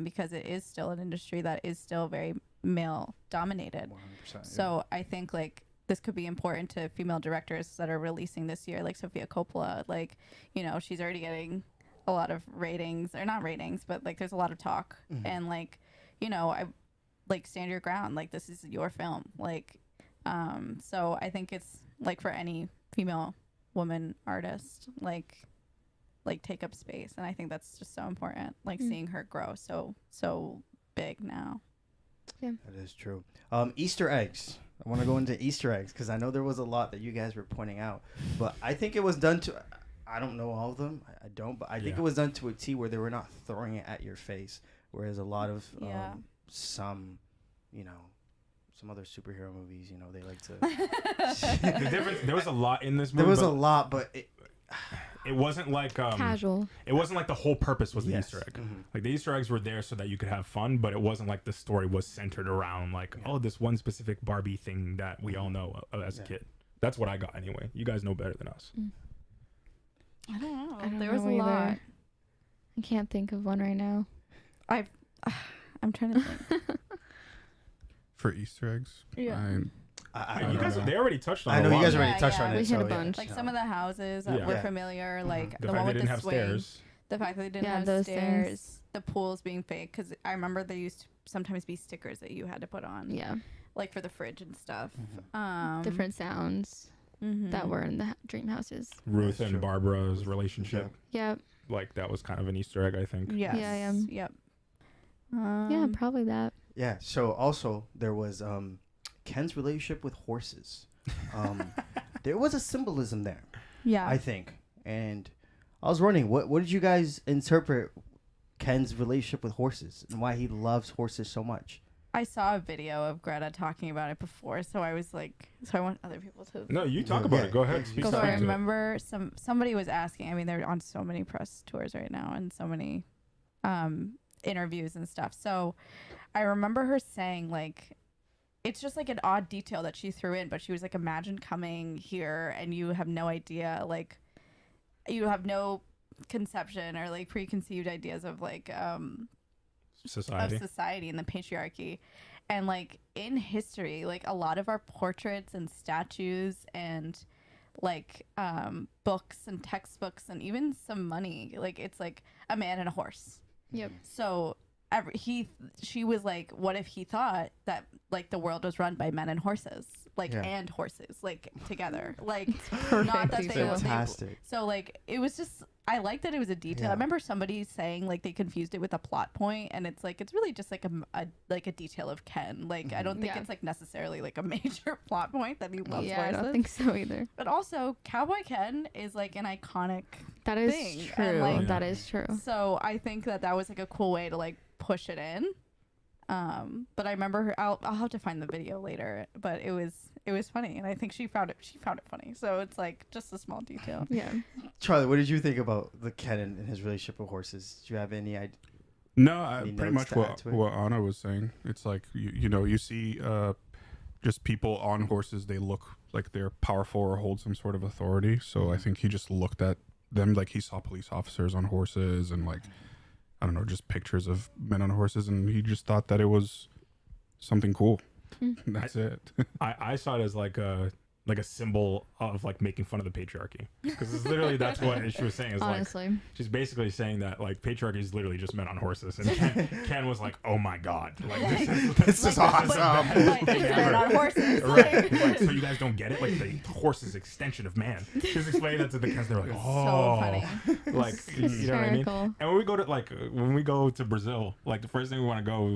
because it is still an industry that is still very male dominated. 100%, So I think like this could be important to female directors that are releasing this year, like Sofia Coppola. Like, you know, she's already getting a lot of ratings, or not ratings, but like there's a lot of talk. And like, you know, I like, stand your ground. Like, this is your film. Like, so I think it's like for any female woman artist, like take up space. And I think that's just so important. Like seeing her grow so big now. Yeah, that is true. Easter eggs. I want to go into Easter eggs because I know there was a lot that you guys were pointing out, but I think it was done to, I don't know all of them. I don't, but I think it was done to a T where they were not throwing it at your face. Whereas a lot of some, you know, some other superhero movies, you know, they like to. The difference, there was a lot in this movie. There was a lot, but it wasn't like casual. It wasn't like the whole purpose was the Easter egg. Like, the Easter eggs were there so that you could have fun, but it wasn't like the story was centered around like, oh, this one specific Barbie thing that we all know as a kid. That's what I got anyway. You guys know better than us. I don't know. I don't There was know a lot. either. I can't think of one right now. I'm trying to think. For Easter eggs, Yeah. You guys, they already touched on. I know a you lot. guys already Yeah, touched yeah. on it. We hit so, a bunch. Like some of the houses that were familiar, like The the fact one they with didn't the have swing, stairs. the fact that they didn't Yeah, have those stairs, things. the pools being fake. Because I remember there used to sometimes be stickers that you had to put on, Yeah, like for the fridge and stuff. different sounds that were in the dream houses. Ruth That's and true. Barbara's relationship, Yeah, like that was kind of an Easter egg, I think. Yes. Yeah, Yep. yeah, probably that. Yeah. So also there was Ken's relationship with horses. There was a symbolism there, Yeah. I think. And I was wondering, what did you guys interpret Ken's relationship with horses and why he loves horses so much? I saw a video of Greta talking about it before, so I was like, so I want other people to. No, you talk about it. Go ahead. Speak So to I it. remember somebody was asking. I mean, they're on so many press tours right now and so many interviews and stuff. So I remember her saying, like, it's just like an odd detail that she threw in, but she was like, imagine coming here and you have no idea, like, you have no conception or like preconceived ideas of like society and the patriarchy. And like in history, like a lot of our portraits and statues and like books and textbooks and even some money, like it's like a man and a horse. Yep. So she was like, what if he thought that like the world was run by men and horses, like and horses, like together, like not that they would. Fantastic. So like it was just, I like that it was a detail. Yeah. I remember somebody saying like they confused it with a plot point, and it's like it's really just like a detail of Ken. Like I don't think it's like necessarily like a major plot point that he loves Yeah, I horses. don't think so either. But also, Cowboy Ken is like an iconic That is thing, and, true. like, That is true. So I think that was like a cool way to like push it in. But I remember her. I'll have to find the video later. But it was funny, and I think she found it funny. So it's like just a small detail. Yeah. Charlie, what did you think about the Ken and his relationship with horses? Do you have any idea? No, Any pretty notes much to add to it? what Anna was saying. It's like you know, you see just people on horses, they look like they're powerful or hold some sort of authority. So I think he just looked at them like he saw police officers on horses and like, I don't know, just pictures of men on horses, and he just thought that it was something cool. That's it. I saw it as like a symbol of like making fun of the patriarchy, because it's literally that's what she was saying is Honestly. like she's basically saying that like patriarchy is literally just men on horses, and Ken was like, oh my god, like This is awesome. Men on horses. Right. Like, so you guys don't get it? Like the horse is extension of man. She's explaining that to the kids. They're like, oh, So funny. like you know what I mean? Hysterical. And when we go to Brazil, like the first thing we want to go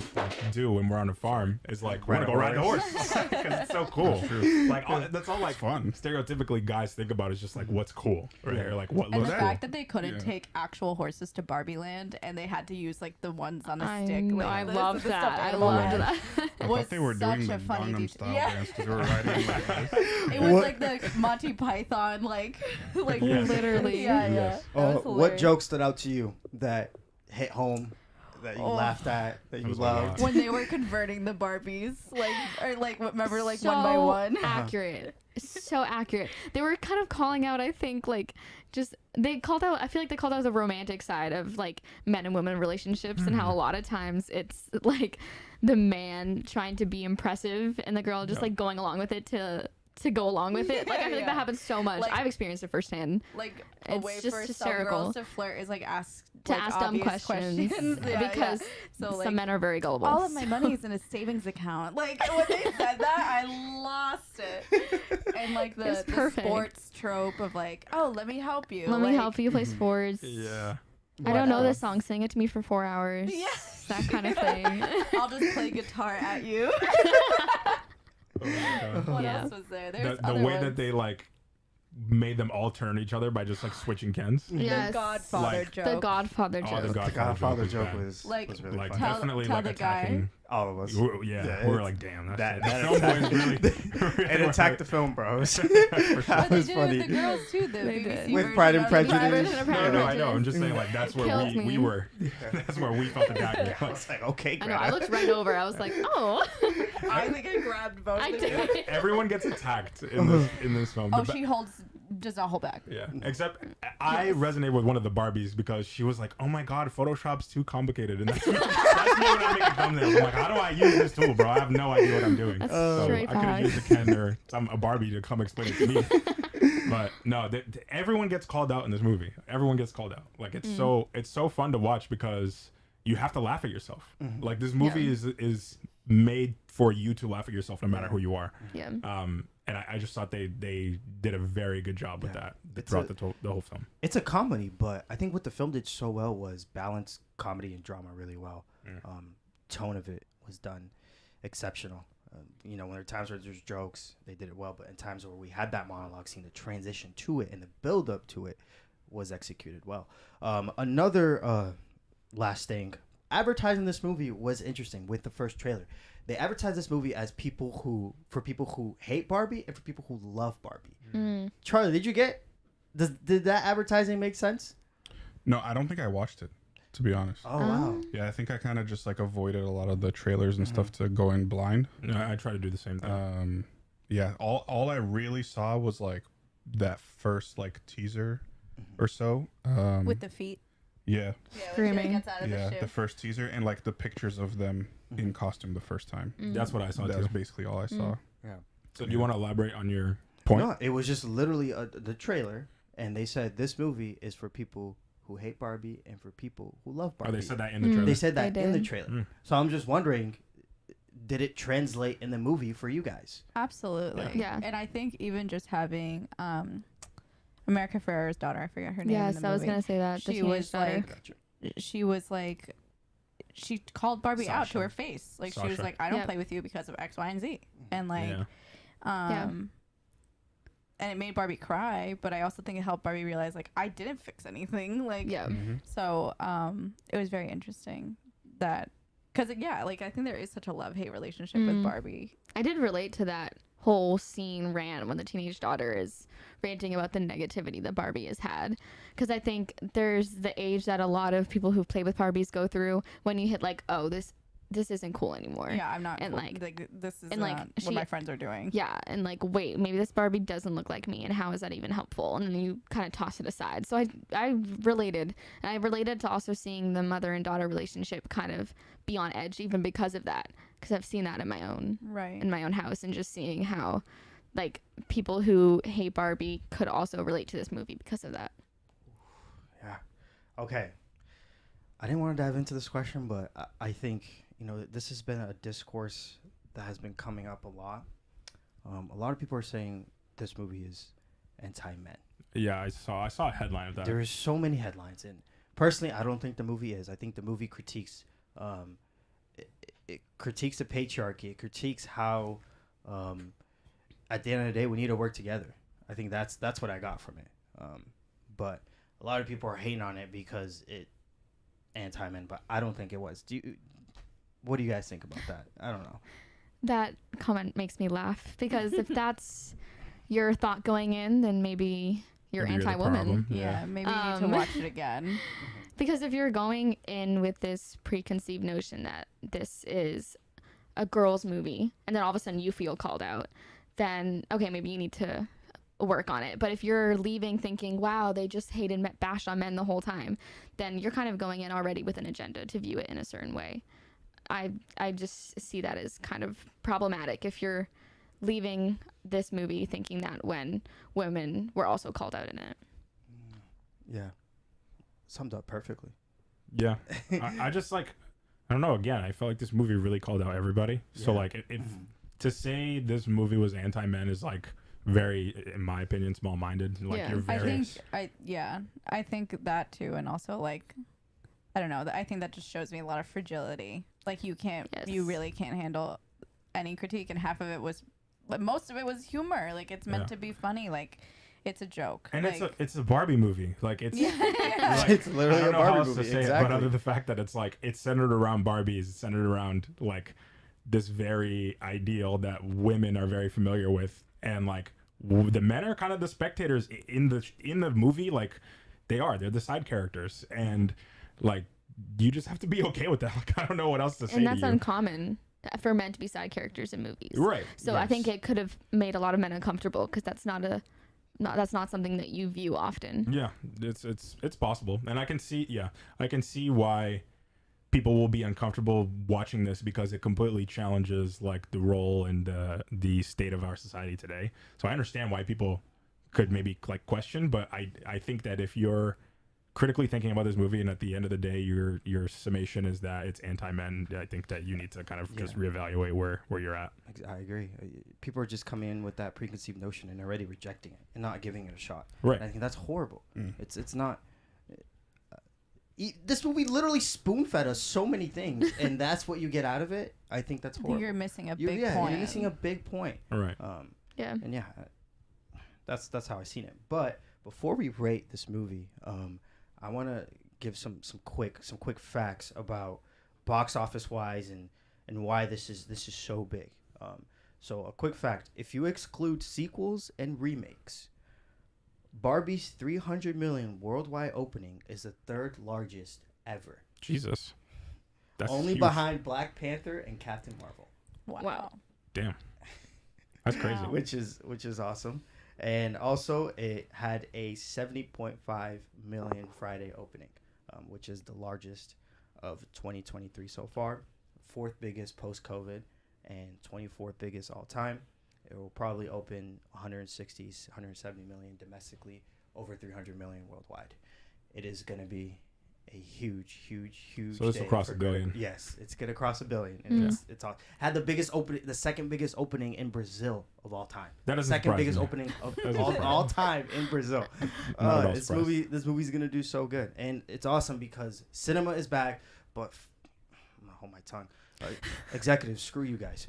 do when we're on a farm is like we're gonna go ride the horse because it's so cool. Like that's all like fun. Stereotypically guys think about is just like what's cool, right? Or like what And looks the cool. fact that they couldn't take actual horses to Barbie Land and they had to use like the ones on a I stick. know, like, I the love stuffed that. I animal loved ones. that. I was thought they were doing such the a funny Gangnam detail. Style Yeah. dance because they were riding like this. It was What- like the Monty Python, like Yes. Literally. Yeah, yeah. Yes. That was What hilarious. joke stood out to you that hit home, that you Oh. laughed at, that you was a loved? lot. When they were converting the Barbies, like, or like, remember, like So one by one. accurate. So accurate. They were kind of calling out, I think, like, just they called out. I feel like they called out the romantic side of like men and women relationships, and how a lot of times it's like the man trying to be impressive and the girl just like going along with it to go along with it. Like I feel like that happens so much. Like- I've experienced it firsthand. Like a It's way just for hysterical. some girls to flirt is like ask Dumb obvious questions Yeah, because yeah. So, like, some men are very gullible. all of my money's in a savings account. Like when they said that, I lost it. And like It's the perfect. sports trope of like, oh, let me help you. Let me like, help you play sports. Yeah. I don't know What this song. Sing it to me for 4 hours. Yeah. That kind of thing. I'll just play guitar at you. Oh my God. What Yeah. else was there? There's The other way ones. that they like made them all turn each other by just like switching Kens. Yes. The Godfather Like- joke. The Godfather Oh, joke. the The Godfather joke bad. was Like, really Like funny. Tell- definitely tell like the guy. attacking. All of us. Yeah, we were it's- like, damn, that's that it. that Film attacked- boys really, It attacked the film bros. But That they was did it funny. with the girls too. The They BBC did. With version Pride and of Prejudice. Pride Version of Pride and No, I know. I'm Prejudice. just saying, like, that's where Killed we me. were. That's where we felt the dagger. I was like, okay, I know. Greta. I looked right over. I was like, oh. I think I grabbed both I of you. did. Everyone gets attacked in this film. Oh, The she does not hold back. Yeah, except I resonate with one of the Barbies because she was like, "Oh my god, Photoshop's too complicated," and that's me when I make a thumbnail. I'm like, "How do I use this tool, bro? I have no idea what I'm doing." That's So straight I could have facts. used a Ken or a Barbie to come explain it to me. But no, everyone gets called out in this movie. Everyone gets called out. Like it's so fun to watch because you have to laugh at yourself. Like this movie is made for you to laugh at yourself no matter who you are. Yeah. And I just thought they did a very good job with that throughout the whole film. It's a comedy, but I think what the film did so well was balance comedy and drama really well. Tone of it was done exceptional. You know, when there are times where there's jokes, they did it well, but in times where we had that monologue scene, the transition to it and the build up to it was executed well. Another last thing, advertising this movie was interesting with the first trailer. They advertised this movie as for people who hate Barbie and for people who love Barbie. Charlie, did that advertising make sense? No, I don't think I watched it, to be honest. Oh wow. Yeah, I think I kind of just like avoided a lot of the trailers and stuff to go in blind. I try to do the same thing. Yeah, all I really saw was like that first like teaser or so. With the feet. Yeah, Screaming. Gets out of yeah, the the first teaser and like the pictures of them in costume the first time. That's what I saw That too. was basically all I saw. Yeah. So do you want to elaborate on your point? No, it was just literally the trailer, and they said this movie is for people who hate Barbie and for people who love Oh, Barbie. they said that in the trailer. They said that They in the did. trailer. So I'm just wondering, did it translate in the movie for you guys? Absolutely. Yeah. And I think even just having America Ferrera's daughter, I forget her name. in Yes, the I was movie. gonna say that. The She teenage was daughter. like, she was like, she called Barbie out to Sasha. her face. Like she was Sasha. like, I don't Yep. play with you because of X, Y, and Z. And like, Yeah. and it made Barbie cry, but I also think it helped Barbie realize like I didn't fix anything. Like, Yeah. so it was very interesting that because like I think there is such a love-hate relationship with Barbie. I did relate to that whole scene rant when the teenage daughter is ranting about the negativity that Barbie has had. Because I think there's the age that a lot of people who've played with Barbies go through when you hit like, oh, this this isn't cool anymore. Yeah, I'm not. And cool. like this is and, like, what my friends are doing. yeah, and like, wait, maybe this Barbie doesn't look like me, and how is that even helpful? And then you kind of toss it aside. So I related, and I related to also seeing the mother and daughter relationship kind of be on edge, even because of that, because I've seen that in my own house, and just seeing how like people who hate Barbie could also relate to this movie because of that. Yeah. Okay. I didn't want to dive into this question, but I think, this has been a discourse that has been coming up a lot. A lot of people are saying this movie is anti-men. Yeah, I saw a headline of that. There are so many headlines, and personally, I don't think the movie is. I think the movie critiques, it critiques the patriarchy. It critiques how, at the end of the day, we need to work together. I think that's what I got from it. But a lot of people are hating on it because it anti-men, but I don't think it was. What do you guys think about that? I don't know. That comment makes me laugh, because if that's your thought going in, then maybe you're Maybe the anti-woman. problem. Yeah, maybe you need to watch it again. Because if you're going in with this preconceived notion that this is a girl's movie, and then all of a sudden you feel called out, then okay, maybe you need to work on it. But if you're leaving thinking, wow, they just bashed on men the whole time, then you're kind of going in already with an agenda to view it in a certain way. I just see that as kind of problematic if you're leaving this movie thinking that when women were also called out in it. Yeah. Summed up perfectly. Yeah. I just like, I don't know, again, I felt like this movie really called out everybody. Yeah. So like if to say this movie was anti-men is like very, in my opinion, small-minded. Like, you're very... I think that too, and also like, I don't know. I think that just shows me a lot of fragility. Like you really can't handle any critique, and most of it was humor. Like it's meant to be funny. Like it's a joke. And like, it's a Barbie movie. Like it's like, it's literally a Barbie movie. Exactly. But other than the fact that it's like it's centered around Barbies, it's centered around like this very ideal that women are very familiar with, and like the men are kind of the spectators in the movie. Like they're the side characters, and like you just have to be okay with that. Like I don't know what else to say. And that's uncommon for men to be side characters in movies, right? So yes. I think it could have made a lot of men uncomfortable, because that's not something that you view often. Yeah, it's possible, and I can see why people will be uncomfortable watching this, because it completely challenges like the role and the state of our society today. So I understand why people could maybe like question, but I think that if you're critically thinking about this movie and at the end of the day your summation is that it's anti-men, I think that you need to kind of just reevaluate where you're at. I agree. People are just coming in with that preconceived notion and already rejecting it and not giving it a shot. Right. And I think that's horrible. It's not. This movie literally spoon-fed us so many things, and that's what you get out of it. I think that's horrible. You're missing a big point. You're missing a big point. All right. Yeah. And yeah, that's how I seen it. But before we rate this movie, I want to give some quick facts about box office wise and why this is so big. So a quick fact: if you exclude sequels and remakes, Barbie's 300 million worldwide opening is the third largest ever. Jesus, that's only huge. behind Black Panther and Captain Marvel. Wow. Damn, that's crazy. Which is awesome. And also, it had a 70.5 million Friday opening, which is the largest of 2023 so far. Fourth biggest post-COVID and 24th biggest all-time. It will probably open 170 million domestically, over 300 million worldwide. It is going to be a huge So it's across $1 billion. Yes, it's going to cross $1 billion. And it's all, had the second biggest opening in Brazil of all time. That is second biggest opening of all time in Brazil. This movie's going to do so good. And it's awesome because cinema is back, but I'm going to hold my tongue. Executives, screw you guys.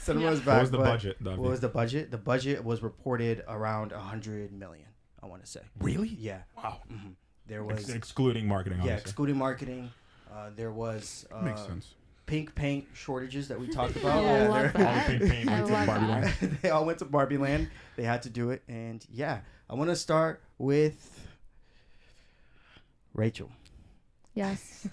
Cinema is back. What was the budget? What was the budget? The budget was reported around 100 million. I want to say. Really? Yeah. Wow. Mm-hmm. There was excluding marketing. Yeah, obviously. excluding marketing. There was makes sense. Pink paint shortages that we talked about. I love that. All the pink paint went to Barbie Land. They all went to Barbie Land. They had to do it, and yeah, I want to start with Rachel. Yes.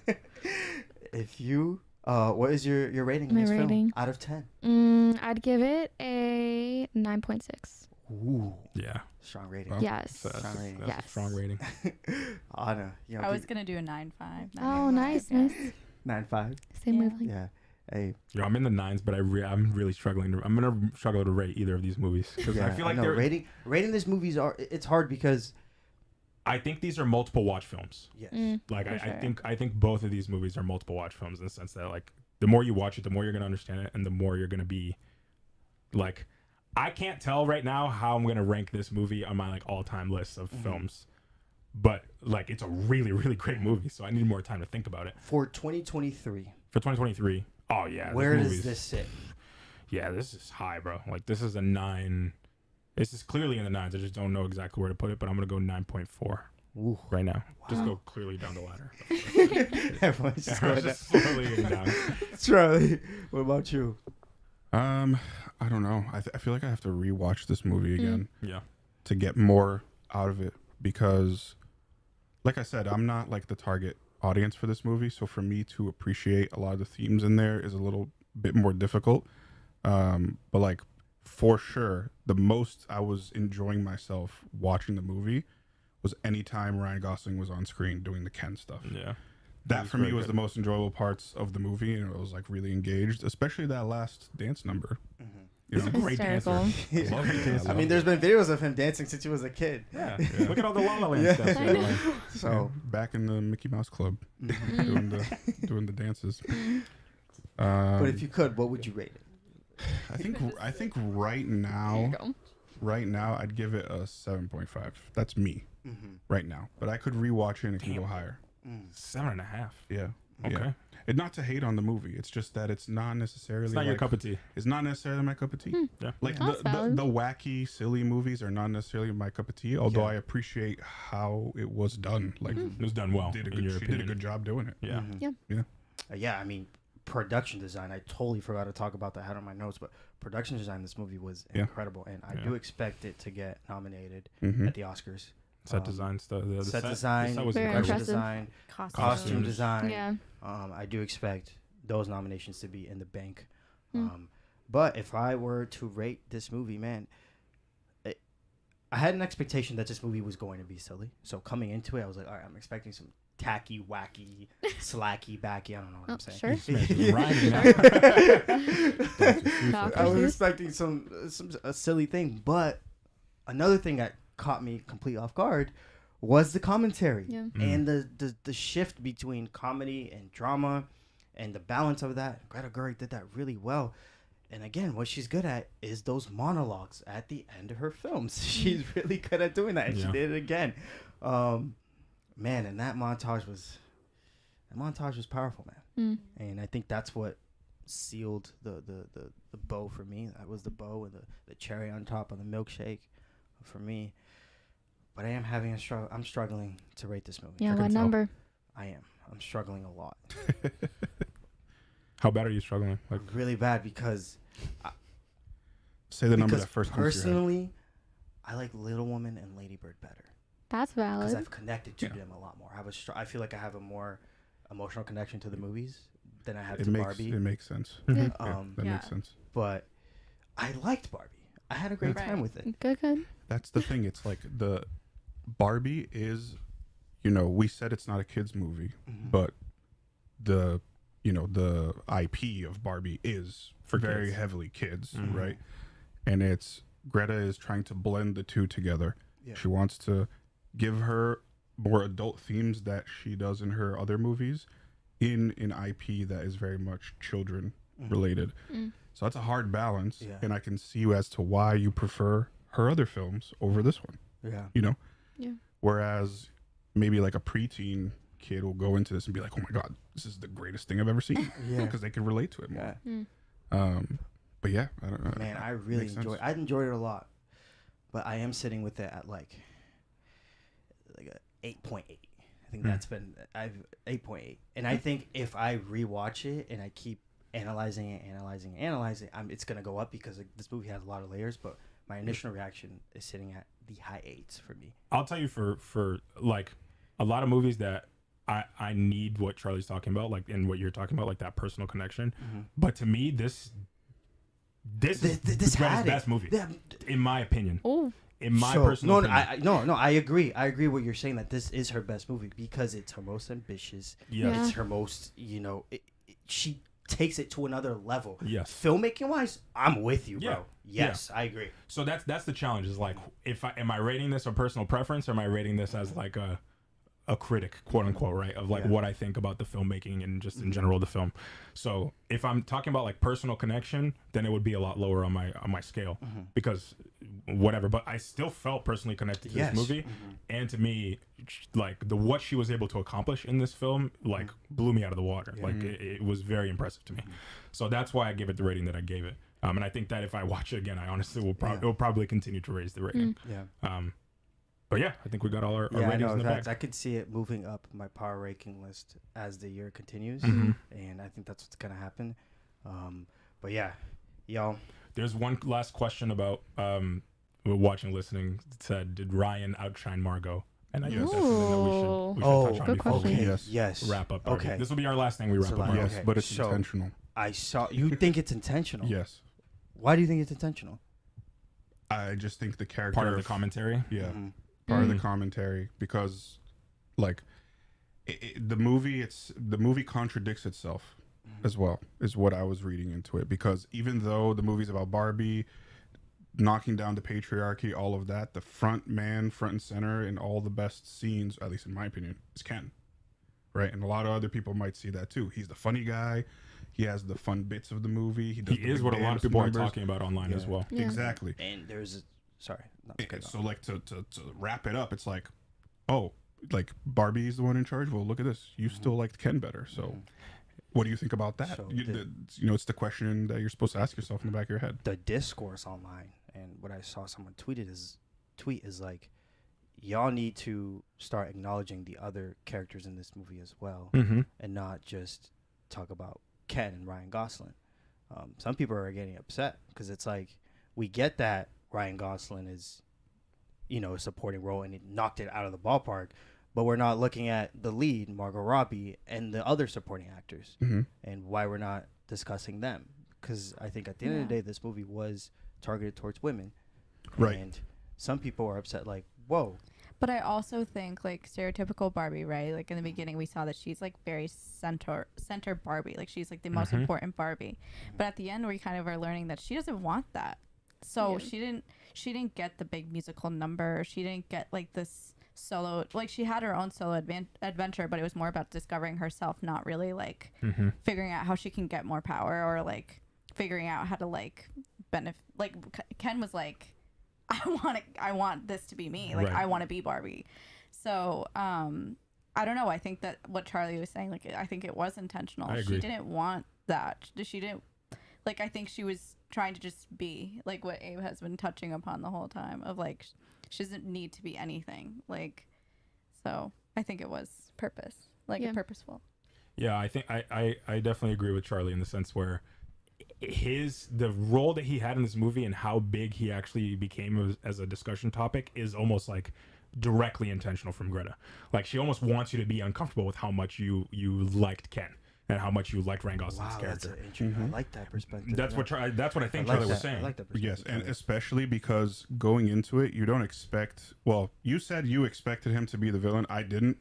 If you, what is your rating in My this film rating? out of 10? I'd give it a 9.6. Ooh, Yeah. strong rating. Well, Yes. So that's, Strong rating. that's Yes. a strong rating. Anna, you know, I was gonna do a 9.5. Oh, nice, nice. 9.5. Same Yeah. wavelength. Yeah. Hey, You know, I'm in the 9s, but I'm really struggling. I'm gonna struggle to rate either of these movies because yeah, I feel like know. they're. rating these movies it's hard because I think these are multiple watch films. yes. Like For I sure. think both of these movies are multiple watch films in the sense that like the more you watch it, the more you're gonna understand it, and the more you're gonna be like. I can't tell right now how I'm gonna rank this movie on my like all-time list of films, but like it's a really really great movie, so I need more time to think about it. For 2023, For 2023, oh yeah, where this does movie's- this sit? Yeah, this is high, bro. Like this is a 9. This is clearly in the 9s. I just don't know exactly where to put it, but I'm gonna go 9.4 Ooh. right now. Just go clearly down the ladder. Everyone's just going Just slowly getting down. Charlie, what about you? I don't know. I feel like I have to rewatch this movie again Yeah. to get more out of it because, like I said, I'm not like the target audience for this movie. So for me to appreciate a lot of the themes in there is a little bit more difficult. But like for sure, the most I was enjoying myself watching the movie was anytime Ryan Gosling was on screen doing the Ken stuff. Yeah. That was for me very was good. the most enjoyable parts of the movie, and I was like really engaged, especially that last dance number. You He's a know? great dancer. Hysterical. I love it. I mean, there's been videos of him dancing since he was a kid. Yeah. Look at all the La La Land Yeah. stuff. I know. So, back in the Mickey Mouse Club, Mm-hmm. doing the dances. but if you could, what would you rate it? I think right There you now, go. I'd give it a 7.5. That's me right now, but I could rewatch it and it can go higher. 7.5. Yeah. Okay. Yeah. And not to hate on the movie, it's just that it's not necessarily It's not your like- cup of tea. It's not necessarily my cup of tea. Yeah. Like That's the valid. wacky, silly movies are not necessarily my cup of tea. Although Yeah. I appreciate how it was done. Like, It was done well. she in your did a opinion. good job doing it. Yeah. Yeah, I mean, production design. I totally forgot to talk about that. I had on my notes, but production design in this movie was Yeah. incredible, and I Yeah. do expect it to get nominated Mhm. at the Oscars. Set design stuff. The set the design, set was Very production incredible. impressive. design, Costumes. costume design. Yeah. I do expect those nominations to be in the bank. Mm. But if I were to rate this movie, man, I had an expectation that this movie was going to be silly. So coming into it, I was like, all right, I'm expecting some tacky, wacky, slacky, backy. I don't know what Oh, I'm saying. sure. Rhyming now. Dr. I was Seuss. expecting some a silly thing, but another thing that caught me completely off guard was the commentary Yeah. and the shift between comedy and drama and the balance of that. Greta Gerwig did that really well. And again, what she's good at is those monologues at the end of her films. She's really good at doing that, and she Yeah. did it again. Man, and that montage was powerful, man. And I think that's what sealed the bow for me. That was the bow and the cherry on top of the milkshake for me. But I am having a struggle. I'm struggling to rate this movie. Yeah, can what tell. number? I am. I'm struggling a lot. How bad are you struggling? Like, Really bad because Say the number because that first comes to your head. personally, I like Little Woman and Lady Bird better That's because valid. I've connected to Yeah. them a lot more. I feel like I have a more emotional connection to the movies than I have It to makes Barbie. it makes sense. Mhm. Yeah, that Yeah. makes sense. But I liked Barbie. I had a great Right. time with it. Good, good. That's the thing. It's like the Barbie is, we said it's not a kids movie, but the IP of Barbie is For very kids. heavily kids, Mhm. right? And it's Greta is trying to blend the two together. Yeah. She wants to give her more adult themes that she does in her other movies in an IP that is very much children related. So that's a hard balance, Yeah. and I can see you as to why you prefer her other films over this one. Yeah. Yeah. Whereas maybe like a preteen kid will go into this and be like, "Oh my god, this is the greatest thing I've ever seen," Yeah. because they can relate to it more. Yeah. But yeah, I don't know. Man, I really Makes sense. enjoyed it a lot. But I am sitting with it at like a 8.8. I think that's been I've 8.8. And I think if I rewatch it and I keep analyzing it, it's gonna go up because this movie has a lot of layers. But my initial reaction is sitting at the high 8s for me. I'll tell you for like a lot of movies that I need what Charlie's talking about, like, and what you're talking about, like that personal connection. But to me, this is Greta's best movie, in my opinion. Oh, In my personal opinion. I agree. I agree what you're saying, that this is her best movie because it's her most ambitious. Yeah. It's her most, she takes it to another level. Yes. Filmmaking wise, I'm with you, bro. Yeah. Yes, I agree. So that's the challenge. Is like, am I rating this a personal preference, or am I rating this as like a critic, quote unquote, right, of like what I think about the filmmaking and just in general the film. So if I'm talking about like personal connection, then it would be a lot lower on my scale because whatever. But I still felt personally connected to this movie, and to me, like what she was able to accomplish in this film, like blew me out of the water. Like it was very impressive to me. So that's why I give it the rating that I gave it. And I think that if I watch it again, I honestly will it'll probably continue to raise the rating. But yeah, I think we got all our ratings in the bag. I could see it moving up my power ranking list as the year continues, and I think that's what's gonna happen. But yeah, y'all. There's one last question about watching, listening. It said, did Ryan outshine Margot? And I think that's something that we should touch on good before we question. Yes. wrap up. Barbie. Okay. This will be our last thing we wrap up. Okay. Yes, but it's So- intentional. I saw. You think it's intentional? Yes. Why do you think it's intentional? I just think the character Part of the commentary. Yeah. Part of the commentary, because like the movie contradicts itself as well, is what I was reading into it, because even though the movie's about Barbie knocking down the patriarchy, all of that, the front and center in all the best scenes, at least in my opinion, is Ken, right? And a lot of other people might see that too. He's the funny guy. He has the fun bits of the movie. He is what a lot of people are talking about online as well. Yeah. Exactly. And there's sorry. Not to cut So like to wrap it up, it's like, oh, like Barbie is the one in charge. Well, look at this. You still liked Ken better. So what do you think about that? So it's the question that you're supposed to ask yourself in the back of your head. the discourse online, and what I saw someone tweet is like, y'all need to start acknowledging the other characters in this movie as well, and not just talk about Ken and Ryan Gosling. Some people are getting upset because it's like, we get that Ryan Gosling is, a supporting role and it knocked it out of the ballpark, but we're not looking at the lead, Margot Robbie, and the other supporting actors, and why we're not discussing them. Because I think at the end of the day, this movie was targeted towards women, Right. And some people are upset, like, whoa. But I also think, like, stereotypical Barbie, right? Like, in the beginning, we saw that she's, like, very center Barbie. Like, she's, like, the most important Barbie. But at the end, we kind of are learning that she doesn't want that. So she didn't get the big musical number. She didn't get, like, this solo. Like, she had her own solo adventure, but it was more about discovering herself, not really, like, figuring out how she can get more power or, like, figuring out how to, like, benefit. Like, Ken was, like, I want this to be me. Like, Right. I want to be Barbie. So, I don't know. I think that what Charlie was saying, like, I think it was intentional. I agree. She didn't want that. She didn't, like, I think she was trying to just be, like, what Abe has been touching upon the whole time of, like, she doesn't need to be anything. Like, so I think it was purpose, like, purposeful. Yeah, I think I definitely agree with Charlie in the sense where the role that he had in this movie and how big he actually became as a discussion topic is almost like directly intentional from Greta. Like, she almost wants you to be uncomfortable with how much you liked Ken and how much you liked Ryan Gosling's character. That's interesting. I like that perspective. That's what I think like Charlie was that. saying. I like that perspective. Yes, and especially because going into it, you don't expect. Well, you said you expected him to be the villain. I didn't,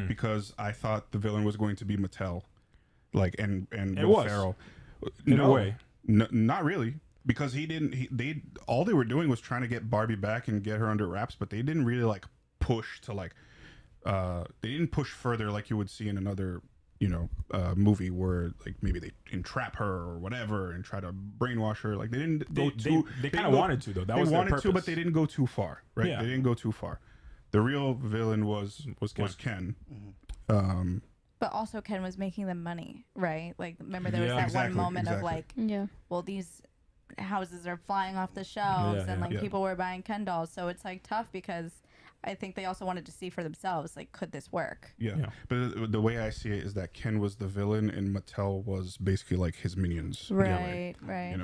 because I thought the villain was going to be Mattel, like and Will Ferrell. In a way. Not really, because they all they were doing was trying to get Barbie back and get her under wraps, but they didn't really like push to like they didn't push further like you would see in another movie where like maybe they entrap her or whatever and try to brainwash her. Like, they didn't go too. They kind of wanted to, though. That was their purpose. But they didn't go too far, right? Yeah. They didn't go too far. The real villain was Ken. But also Ken was making them money, right? Like, remember there was that Exactly, one moment of, exactly. like, well, these houses are flying off the shelves and, like, yeah. people were buying Ken dolls. So it's, like, tough because I think they also wanted to see for themselves, like, could this work? Yeah. But the way I see it is that Ken was the villain and Mattel was basically like his minions. Right, right.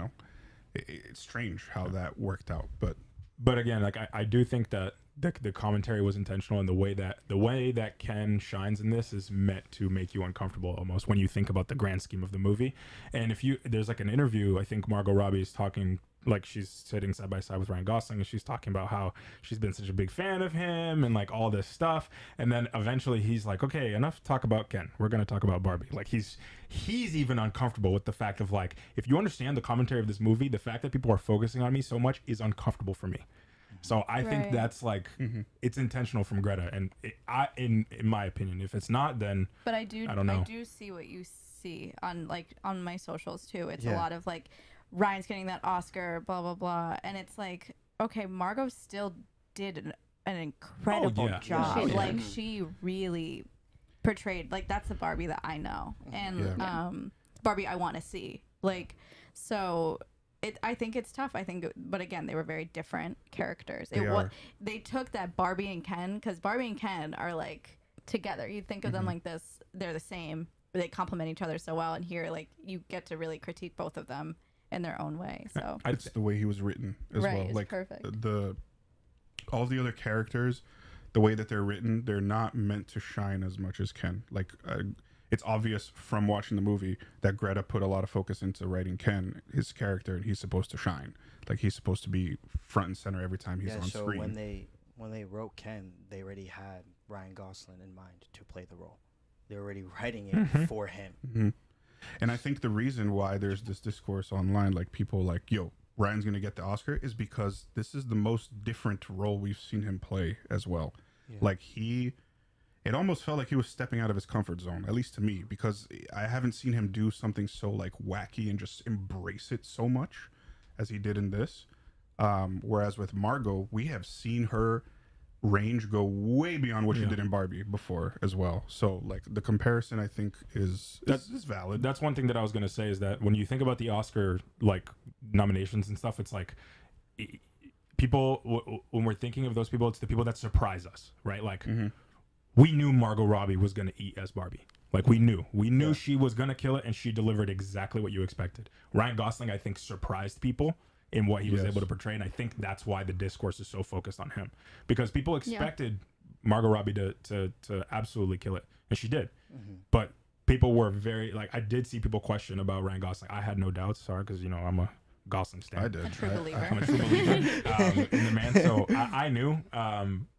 It's strange how that worked out, but but again, like I do think that the commentary was intentional, and the way that Ken shines in this is meant to make you uncomfortable almost when you think about the grand scheme of the movie. And there's like an interview, I think Margot Robbie is talking, like she's sitting side by side with Ryan Gosling, and she's talking about how she's been such a big fan of him and like all this stuff. And then eventually he's like, okay, enough talk about Ken. We're going to talk about Barbie. Like he's even uncomfortable with the fact of like, if you understand the commentary of this movie, the fact that people are focusing on me so much is uncomfortable for me. So I think that's like, it's intentional from Greta. And in my opinion, if it's not, then but I don't know. I do see what you see on my socials too. It's a lot of like, Ryan's getting that Oscar, blah, blah, blah. And it's like, okay, Margot still did an incredible job. Yeah, like, she really portrayed, like, that's the Barbie that I know. And Barbie I want to see. Like, so I think it's tough. But again, they were very different characters. They took that Barbie and Ken, because Barbie and Ken are, like, together. You think of them like this, they're the same. They complement each other so well. And here, like, you get to really critique both of them in their own way. So it's the way he was written as well. It's like perfect. All of the other characters, the way that they're written, they're not meant to shine as much as Ken. Like it's obvious from watching the movie that Greta put a lot of focus into writing Ken, his character, and he's supposed to shine. Like he's supposed to be front and center every time he's on so screen. when they wrote Ken, they already had Ryan Gosling in mind to play the role. They're already writing it for him. And I think the reason why there's this discourse online, like people like, yo, Ryan's going to get the Oscar, is because this is the most different role we've seen him play as well. Yeah. Like it almost felt like he was stepping out of his comfort zone, at least to me, because I haven't seen him do something so like wacky and just embrace it so much as he did in this. Whereas with Margot, we have seen her range go way beyond what she did in Barbie before as well. So like the comparison I think is valid. That's one thing that I was going to say, is that when you think about the Oscar like nominations and stuff, it's like people, when we're thinking of those people, it's the people that surprise us, right? Like we knew Margot Robbie was going to eat as Barbie. Like we knew she was going to kill it, and she delivered exactly what you expected. Ryan Gosling, I think, surprised people in what he was able to portray, and I think that's why the discourse is so focused on him, because people expected Margot Robbie to absolutely kill it, and she did. But people were very like, I did see people question about Ryan Gosling. I had no doubts, sorry, because I'm a Gosling stan. I did. A true believer. I'm a true believer in the man, so I knew.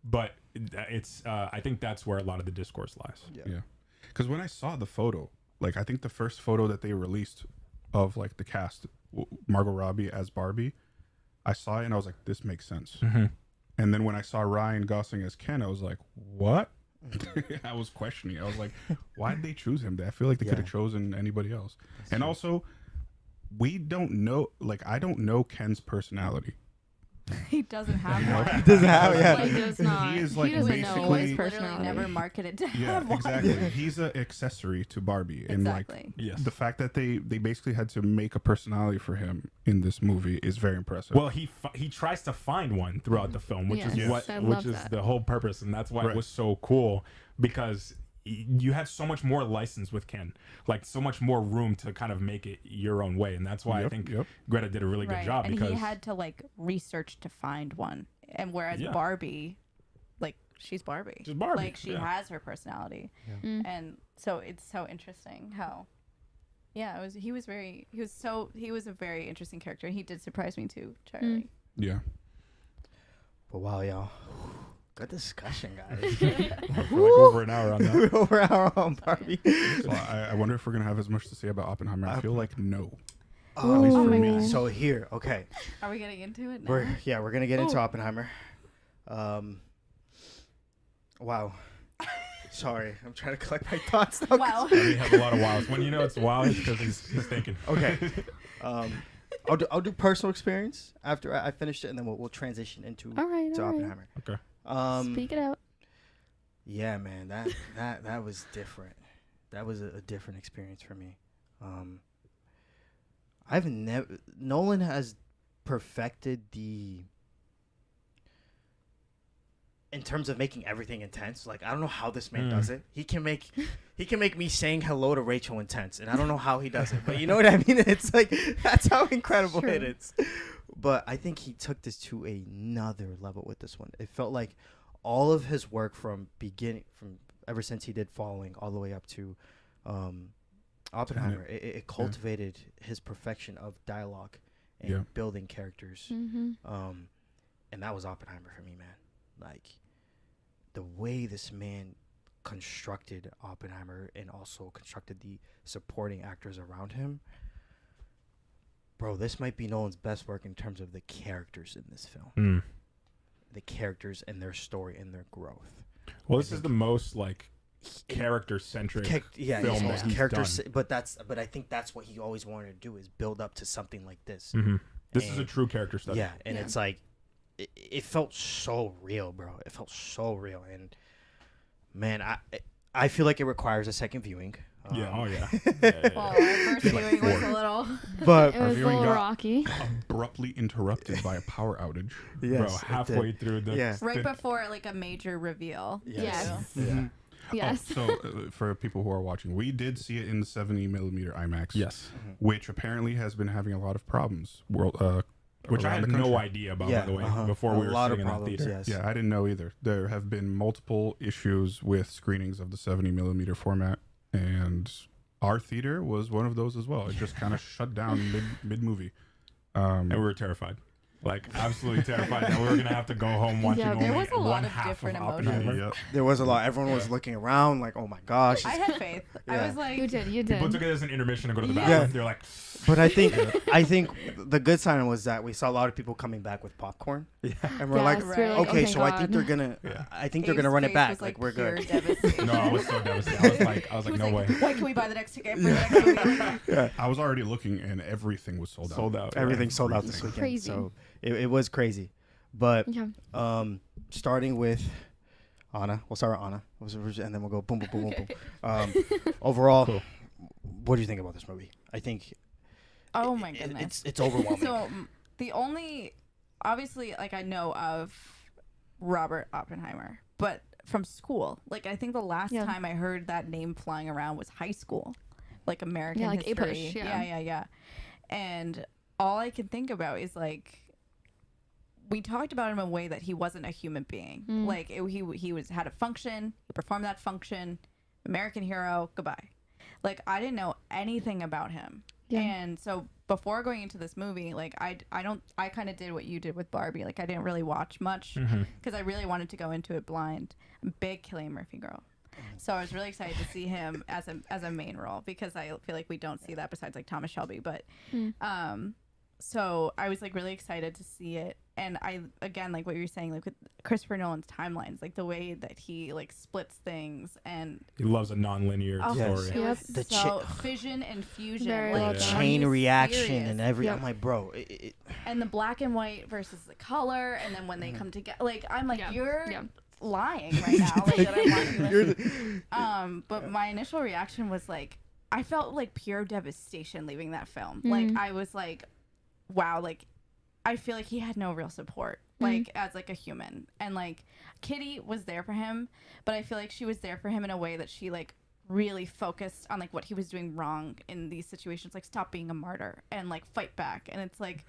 But it's I think that's where a lot of the discourse lies. Yeah, because when I saw the photo, like I think the first photo that they released of like the cast, Margot Robbie as Barbie, I saw it and I was like, this makes sense. And then when I saw Ryan Gosling as Ken, I was like, what? I was questioning. I was like, why did they choose him? I feel like they could have chosen anybody else. That's and true. Also, we don't know, like I don't know Ken's personality. He doesn't have one. He doesn't have it. Like, he does not. He is like he doesn't basically know his literally personality. never marketed to yeah, have one. exactly. He's an accessory to Barbie, and Exactly. like the fact that they basically had to make a personality for him in this movie is very impressive. Well, he tries to find one throughout the film, which is the whole purpose, and that's why it was so cool, because you had so much more license with Ken, like so much more room to kind of make it your own way, and that's why I think Greta did a really good job. And because he had to like research to find one, and whereas Barbie, like she's Barbie, like she has her personality, and so it's so interesting how, he was a very interesting character, and he did surprise me too, Charlie. Yeah. But wow, y'all. Good discussion, guys. We're like over an hour on that. Over an hour on Barbie. So I wonder if we're gonna have as much to say about Oppenheimer. I feel like no. At least for me. God. So here, okay. Are we getting into it now? We're gonna get into Oppenheimer. Wow. Sorry, I'm trying to collect my thoughts now. Wow. We have a lot of wows. When it's wild, it's because he's thinking. Okay. I'll do personal experience after I finish it, and then we'll transition into Oppenheimer. Okay. Speak it out. Yeah, man, that was different. That was a different experience for me. Nolan has perfected in terms of making everything intense. Like, I don't know how this man does it. He can make me saying hello to Rachel intense, and I don't know how he does it. But you know what I mean? It's like, that's how incredible it is. But I think he took this to another level with this one. It felt like all of his work from ever since he did Following all the way up to Oppenheimer, it cultivated his perfection of dialogue and building characters. Mm-hmm. And that was Oppenheimer for me, man. Like, the way this man constructed Oppenheimer and also constructed the supporting actors around him. Bro, this might be Nolan's best work in terms of the characters in this film. The characters and their story and their growth. Well, this is the most like character-centric film that he's done. But I think that's what he always wanted to do, is build up to something like this. This is a true character study. Yeah, and it's like it felt so real, bro. It felt so real, and man, I feel like it requires a second viewing. Yeah. Oh yeah. Well, our first viewing was a little. But It was a little rocky. Abruptly interrupted by a power outage. yes, Bro, halfway through the Right before like a major reveal. Yes. Yeah. Yes. So for people who are watching, we did see it in the 70mm IMAX. Yes. Which apparently has been having a lot of problems. Which I around had the country. no idea about, by the way, before we were sitting in that theater. Yes. Yeah, I didn't know either. There have been multiple issues with screenings of the 70mm format, and our theater was one of those as well. It just kind of shut down mid movie, And we were terrified. Like, absolutely terrified that we were going to have to go home watching Yeah, only there was a lot one of half different of emotions. Oppenheimer. Yep. There was a lot. Everyone was looking around like, oh my gosh. I had faith. I Yeah. was like, You did. People took it as an intermission to go to the Yeah. bathroom. Yeah. They're like, But I think the good sign was that we saw a lot of people coming back with popcorn. yeah. And we're like, Yes, we're like, okay, oh, so I thank think they're God. gonna Yeah. I think they're Abe's gonna run it face back. was, Like we're pure good. devastation. No, I was so devastated. I was He like, was no way. When can we buy the next ticket for the next movie? Yeah. I was already looking, and everything was sold out. Sold out. Everything sold out this weekend. Crazy. So it was crazy. But Yeah. starting with Anna. We'll start with Anna. And then we'll go boom, boom, boom, boom, boom. Overall, Cool. what do you think about this movie? I think Oh my goodness. it's overwhelming. So the only, obviously, like I know of Robert Oppenheimer, but from school, like I think the last Yeah. time I heard that name flying around was high school, like American Yeah, like history. A-push, yeah. Yeah. And all I can think about is like, we talked about him in a way that he wasn't a human being. Like he had a function, he performed that function, American hero, goodbye. Like I didn't know anything about him. Yeah. And so before going into this movie, like I kind of did what you did with Barbie. Like I didn't really watch much because I really wanted to go into it blind. I'm a big Cillian Murphy girl. So I was really excited to see him as a main role because I feel like we don't see that besides like Thomas Shelby. But so I was like really excited to see it. And I, again, like what you were saying, like with Christopher Nolan's timelines, like the way that he like splits things and He loves a non-linear Yes. story. it was Yep. The so fission and fusion, Very like well are done. chain you reaction serious? and every. Yep. I'm like, bro. And the black and white versus the color, and then when they come together, like I'm like, Yeah. you're Yeah. lying right now. Like that I'm watching this. But my initial reaction was like, I felt like pure devastation leaving that film. Like I was like, wow, like I feel like he had no real support, like as like a human. And like Kitty was there for him, but I feel like she was there for him in a way that she like really focused on like what he was doing wrong in these situations, like stop being a martyr and like fight back. And it's like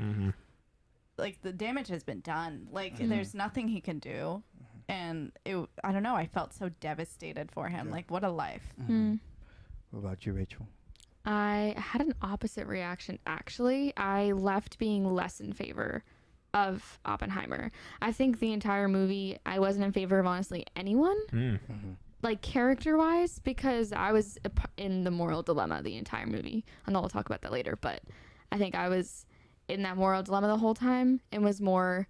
like the damage has been done. Like there's nothing he can do. And I don't know, I felt so devastated for him. Like what a life. What about you, Rachel? I had an opposite reaction, actually. I left being less in favor of Oppenheimer. I think the entire movie, I wasn't in favor of, honestly, anyone. Like, character-wise, because I was in the moral dilemma the entire movie. I know we'll talk about that later, but I think I was in that moral dilemma the whole time. It was more...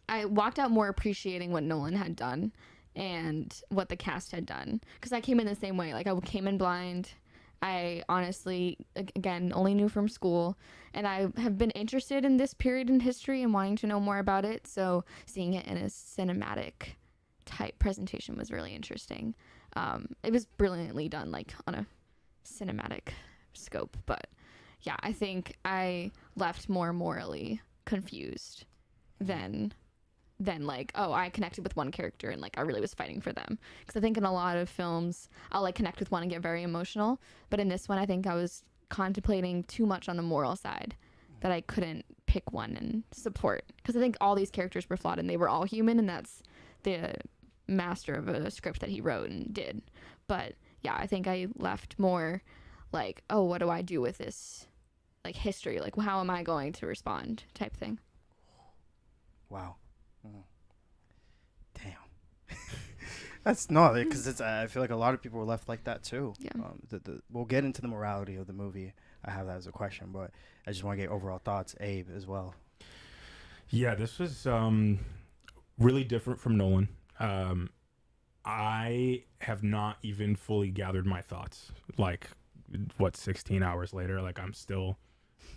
I walked out more appreciating what Nolan had done and what the cast had done. Because I came in the same way. Like, I came in blind... I honestly, again, only knew from school, and I have been interested in this period in history and wanting to know more about it, so seeing it in a cinematic type presentation was really interesting. It was brilliantly done, like, on a cinematic scope, but yeah, I think I left more morally confused than like, oh, I connected with one character and like I really was fighting for them. Because I think in a lot of films I'll like connect with one and get very emotional, but in this one I think I was contemplating too much on the moral side that I couldn't pick one and support, because I think all these characters were flawed and they were all human, and that's the master of a script that he wrote and did. But yeah, I think I left more like, oh, what do I do with this like history? Like, how am I going to respond type thing. Wow. Damn. That's no, because it's. I feel like a lot of people were left like that too. Yeah. We'll get into the morality of the movie. I have that as a question, but I just want to get overall thoughts, Abe, as well. Yeah, this was really different from Nolan. I have not even fully gathered my thoughts. Like, 16 hours later? Like, I'm still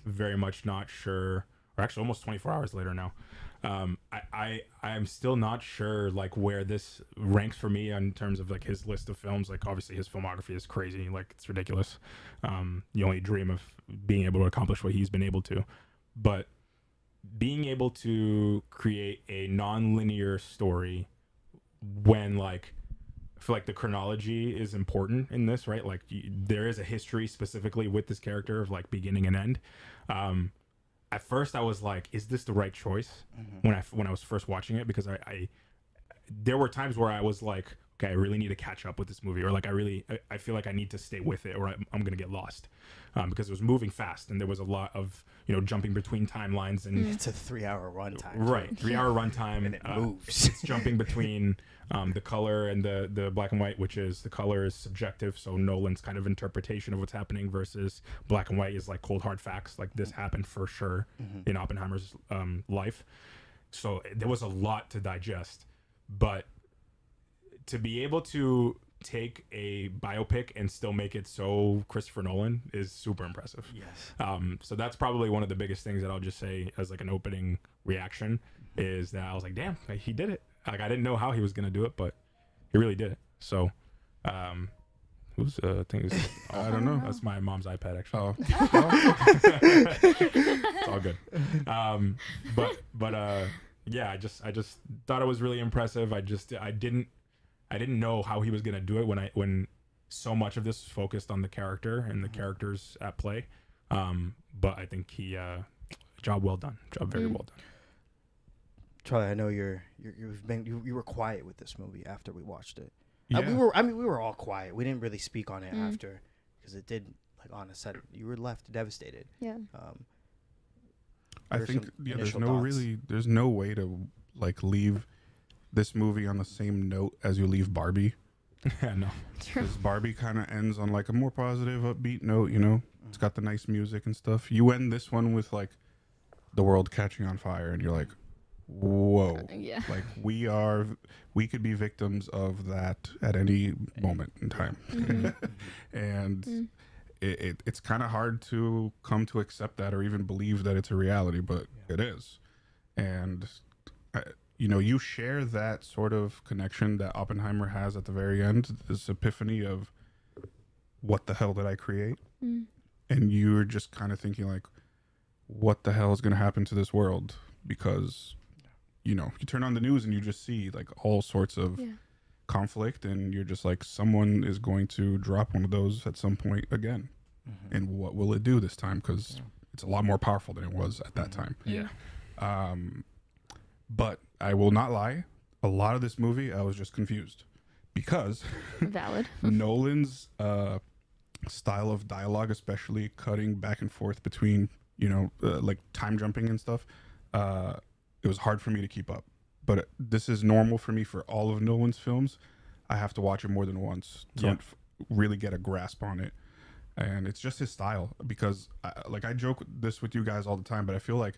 very much not sure. Or actually, almost 24 hours later now. I'm still not sure like where this ranks for me in terms of like his list of films. Like, obviously his filmography is crazy, like it's ridiculous. You only dream of being able to accomplish what he's been able to, but being able to create a non-linear story when like I feel like the chronology is important in this, right? Like there is a history specifically with this character of like beginning and end. At first I was like, is this the right choice? When I was first watching it, because I there were times where I was like, okay, I really need to catch up with this movie, or like I feel like I need to stay with it, or I'm gonna get lost, because it was moving fast and there was a lot of jumping between timelines, and It's a 3-hour runtime. right, 3-hour runtime, And it moves. It's jumping between the color and the black and white, which is the color is subjective, so Nolan's kind of interpretation of what's happening, versus black and white is like cold hard facts, like this happened for sure in Oppenheimer's life. So there was a lot to digest, but to be able to take a biopic and still make it so Christopher Nolan is super impressive. Yes. So that's probably one of the biggest things that I'll just say as like an opening reaction, is that I was like, damn, like, he did it. Like, I didn't know how he was going to do it, but he really did it. So, who's thing is I don't know. That's my mom's iPad, actually. Oh. It's all good. But yeah, I just thought it was really impressive. I didn't know how he was gonna do it when so much of this was focused on the character and the characters at play. But I think he job well done. Job very well done. Charlie, I know you were quiet with this movie after we watched it. Yeah. We were all quiet. We didn't really speak on it after, because it did, like Anna said, you were left devastated. Yeah. I What are think some there's initial no thoughts? there's no way to like leave this movie on the same note as you leave Barbie. Yeah, no. True. Because Barbie kind of ends on like a more positive, upbeat note, It's got the nice music and stuff. You end this one with like the world catching on fire, and you're like, whoa. Yeah. Like we could be victims of that at any moment in time. And it's kind of hard to come to accept that or even believe that it's a reality, but it is. And you share that sort of connection that Oppenheimer has at the very end, this epiphany of what the hell did I create? And you're just kind of thinking like, what the hell is going to happen to this world? Because you turn on the news and you just see like all sorts of conflict, and you're just like, someone is going to drop one of those at some point again. And what will it do this time? Because it's a lot more powerful than it was at that time. Yeah. But I will not lie, a lot of this movie I was just confused, because Valid. Nolan's style of dialogue, especially cutting back and forth between like time jumping and stuff, it was hard for me to keep up. But this is normal for me for all of Nolan's films. I have to watch it more than once to really get a grasp on it. And it's just his style, because I joke this with you guys all the time, but I feel like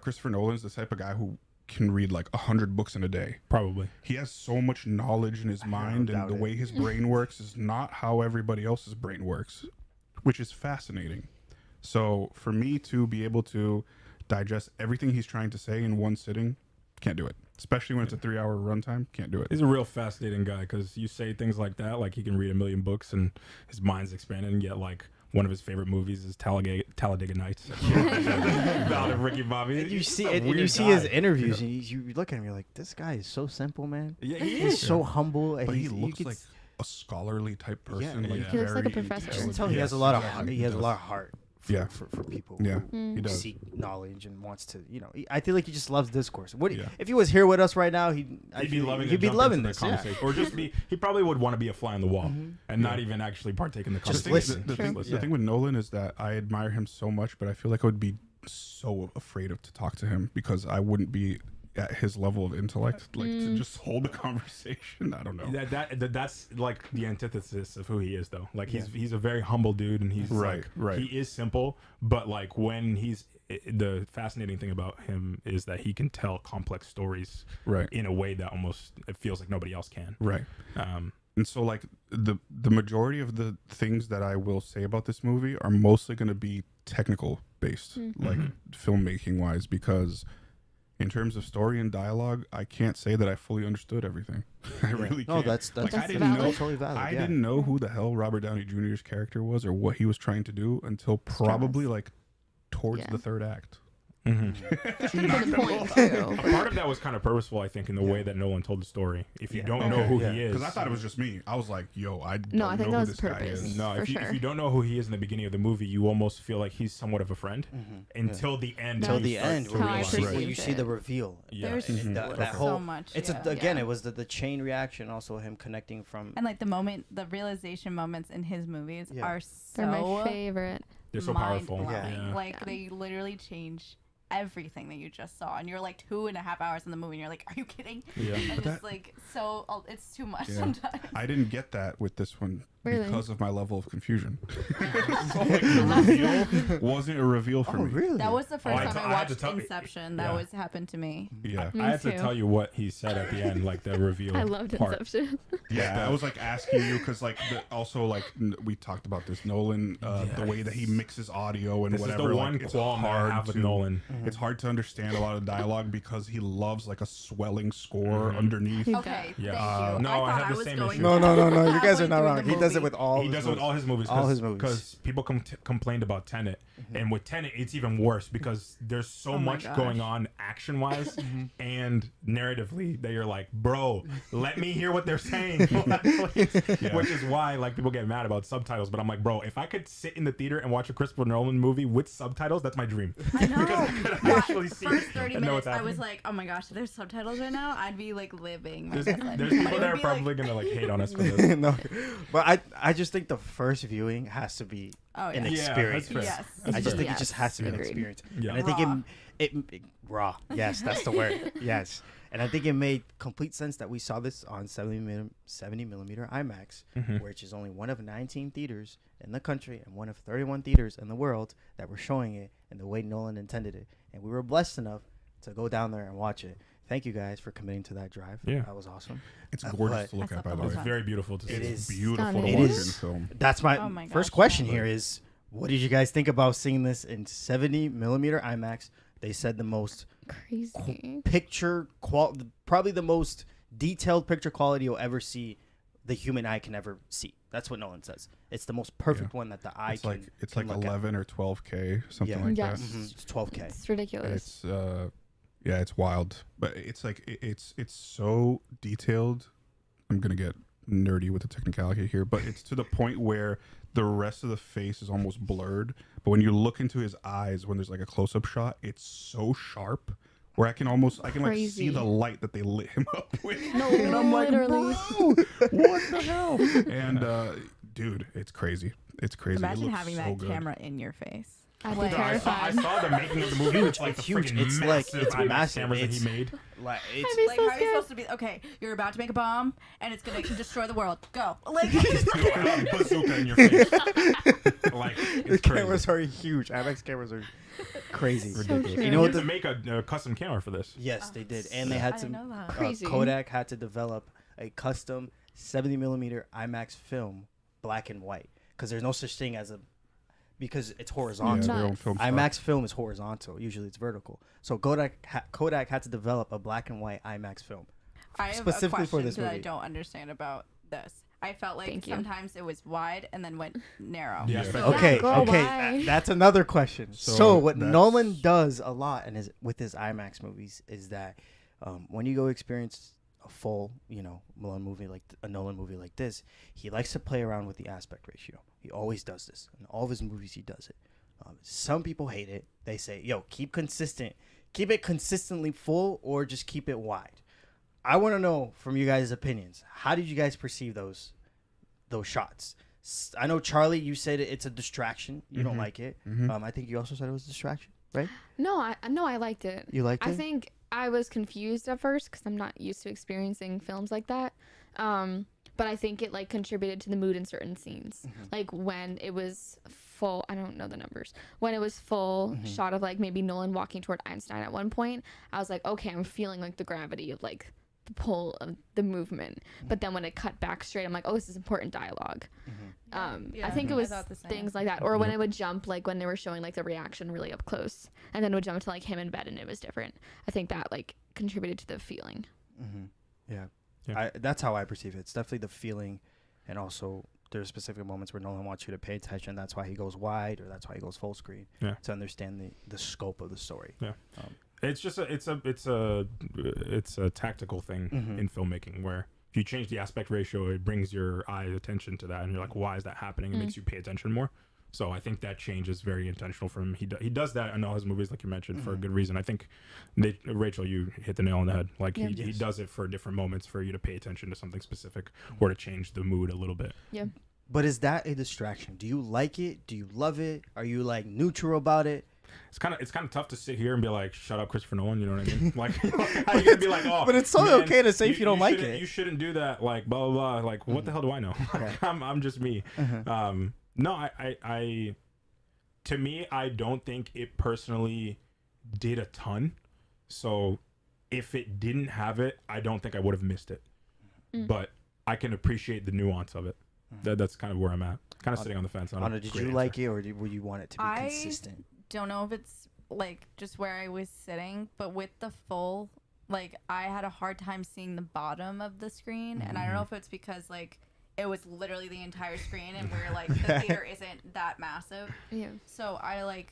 Christopher Nolan's the type of guy who can read like 100 books in a day. Probably. He has so much knowledge in his mind, and the way his brain works is not how everybody else's brain works, which is fascinating. So for me to be able to digest everything he's trying to say in one sitting, can't do it. Especially when it's a 3-hour runtime, can't do it. He's a real fascinating guy, because you say things like that, like he can read 1,000,000 books and his mind's expanded, and yet like one of his favorite movies is Talladega Nights. About Ricky Bobby. And you see He's a it, and you weird see guy. his interviews, and you look at him, you're like, this guy is so simple, man. Yeah, he He's is. so humble, and But he you looks could like a scholarly type person. Yeah. like Yeah. He looks like a very professor. You can intelligent. tell he has Yes, a lot of exactly. he has a He lot of heart. for people Yeah, who he does. seek knowledge and wants to, I feel like he just loves discourse. Yeah. If he was here with us right now, He'd be loving this. the conversation, or just be. He probably would want to be a fly on the wall and not even actually partake in the Just conversation. listen. The thing with Nolan is that I admire him so much, but I feel like I would be so afraid to talk to him because I wouldn't be at his level of intellect, like to just hold a conversation. I don't know. That's like the antithesis of who he is, though. Like he's a very humble dude, and he's right. He is simple, but like when the fascinating thing about him is that he can tell complex stories in a way that almost it feels like nobody else can. Right. And so like the majority of the things that I will say about this movie are mostly going to be technical based, like filmmaking wise, because in terms of story and dialogue, I can't say that I fully understood everything. I really can't. No, that's like, I didn't valid. know. Totally valid. I didn't know who the hell Robert Downey Jr.'s character was or what he was trying to do until probably like towards the third act. To the point too. A part of that was kind of purposeful, I think, in the way that Nolan told the story. If you don't know who he is, Because I thought it was just me. I was like, yo, I don't I think know that who was this guy purpose. is. No, For if sure. you don't know who he is in the beginning of the movie, you almost feel like he's somewhat of a friend until the end. Until when you the start end, to where how I realize. perceived when you see the it. reveal. Yeah. There's That so whole much. It's yeah. it was the chain reaction, also him connecting from. And like the realization moments in his movies are They're my so favorite. They're so powerful. mind-blowing. Yeah. Like they literally change everything that you just saw, and you're like 2.5 hours in the movie, and you're like, are you kidding? Yeah. And But it's like so it's too much Yeah. sometimes. I didn't get that with this one Really? because of my level of confusion. So, like, the reveal wasn't a reveal for me. Really? That was the first I time had I to watched tell- Inception. That was happened to me. Yeah. Me I had too. to tell you what he said at the end, like the reveal. I loved part. Inception. Yeah, I was like asking you because like also like we talked about this Nolan, the way that he mixes audio and This whatever. is the like, one it's qualm that I hard have with to- Nolan. It's hard to understand a lot of dialogue because he loves like a swelling score underneath. He Okay, Yeah. thank you. No, I thought had the was same going issue. No. You guys halfway are not through wrong. the He does it movie. with all. He does it with all his movies. All his movies. Because people complained about Tenet, and with Tenet, it's even worse because there's so Oh my much gosh. going on action-wise and narratively that you're like, bro, let me hear what they're saying. Which is why like people get mad about subtitles. But I'm like, bro, if I could sit in the theater and watch a Christopher Nolan movie with subtitles, that's my dream. I know. Because I could actually see First 30 and know minutes, what's I was happening. like, oh my gosh, if there's subtitles right now, I'd be like living. my There's best life. people But it that would are be, probably like, gonna like hate on us for this. No, but I just think the first viewing has to be oh an yeah. experience. that's fair. Yes. I just think Yes. it just has to be an Agreed. experience. Yeah. And I think Raw. it raw. Yes, that's the word. Yes. And I think it made complete sense that we saw this on 70 millimeter IMAX, which is only one of 19 theaters in the country and one of 31 theaters in the world that were showing it in the way Nolan intended it. And we were blessed enough to go down there and watch it. Thank you guys for committing to that drive. Yeah. That was awesome. It's gorgeous but- to look I at, by thought the that way. It's very beautiful to see. It It's is beautiful stunning. to It watch is. in film. That's my, Oh my first gosh, question yeah. here is, what did you guys think about seeing this in 70 millimeter IMAX? They said the most Crazy. probably the most detailed picture quality you'll ever see the human eye can ever see. That's what Nolan says. It's the most perfect one that the eye It's can like it's can like look at. 11 or 12K, something Yeah. like Yes. that. It's 12K. It's ridiculous. It's yeah, it's wild, but it's like it's so detailed. I'm gonna get nerdy with the technicality here, but it's to the point where the rest of the face is almost blurred. But when you look into his eyes, when there's like a close-up shot, it's so sharp where I can like see Crazy. the light that they lit him up with. No, and I'm like, literally. bro, what the hell? And dude, it's crazy. It's crazy. It Imagine looks having so that good. camera in your face. I'd be Like, I terrified. saw the making of the movie. It's like the Huge. freaking It's like- massive it's IMAX massive. cameras that It's- he made. Like I'd be Like, so how are you scared. supposed to be? Okay, you're about to make a bomb, and it's gonna destroy the world. Go. Like, Bazooka in your face. Like the it's cameras crazy. are huge. IMAX cameras are crazy. So Ridiculous. true. You You know know what to the- make a custom camera for this. Yes, they did, and they had I to. didn't know that. Crazy. Kodak had to develop a custom 70 millimeter IMAX film, black and white, because there's no such thing as because it's Yeah, horizontal. their own Nuts. film stock. IMAX film is horizontal. Usually it's vertical. So Kodak had to develop a black and white IMAX film. I have Specifically a for question this that I movie. don't understand about this. I felt like Thank you. sometimes it was wide and then went narrow. Yeah. So Okay, girl, okay, why? that's another question. So, So what that's- Nolan does a lot with his IMAX movies is that when you go experience a full, Nolan movie like this, he likes to play around with the aspect ratio. He always does this. In all of his movies, he does it. Some people hate it. They say, yo, keep it consistently full, or just keep it wide. I want to know from you guys' opinions. How did you guys perceive those shots? I know, Charlie, you said it's a distraction. You don't like it. I think you also said it was a distraction, right? No, I liked it. You liked it? I think I was confused at first because I'm not used to experiencing films like that. But I think it like contributed to the mood in certain scenes. Like when it was full, I don't know the numbers. When it was full shot of like maybe Nolan walking toward Einstein at one point, I was like, okay, I'm feeling like the gravity of like the pull of the movement. But then when it cut back straight, I'm like, oh, this is important dialogue. I think it was things like that. Or when it would jump, like when they were showing like the reaction really up close, and then it would jump to like him in bed and it was different. I think that like contributed to the feeling. Yeah. That's how I perceive it. It's definitely the feeling, and also there's specific moments where Nolan wants you to pay attention. That's why he goes wide, or that's why he goes full screen, to understand the scope of the story. It's just it's a tactical thing in filmmaking, where if you change the aspect ratio, it brings your eye attention to that, and you're like, why is that happening? It makes you pay attention more. So I think that change is very intentional from him. He does that in all his movies, like you mentioned, for a good reason. I think, Rachel, you hit the nail on the head. Like he does it for different moments for you to pay attention to something specific or to change the mood a little bit. Yeah. But is that a distraction? Do you like it? Do you love it? Are you like neutral about it? It's kind of tough to sit here and be like, shut up, Christopher Nolan. You know what I mean? Like, how you gonna be like, oh? But it's totally okay to say if you don't like it. You shouldn't do that. Like, blah blah blah. Like, what the hell do I know? I'm just me. No, I to me, I don't think it personally did a ton. So if it didn't have it, I don't think I would have missed it. But I can appreciate the nuance of it. That's kind of where I'm at. Kind of sitting on the fence. Anna, did you like it, or would you want it to be consistent? I don't know if it's like just where I was sitting, but with the full, like I had a hard time seeing the bottom of the screen, and I don't know if it's because like it was literally the entire screen, and we're like the theater isn't that massive. Yeah. So I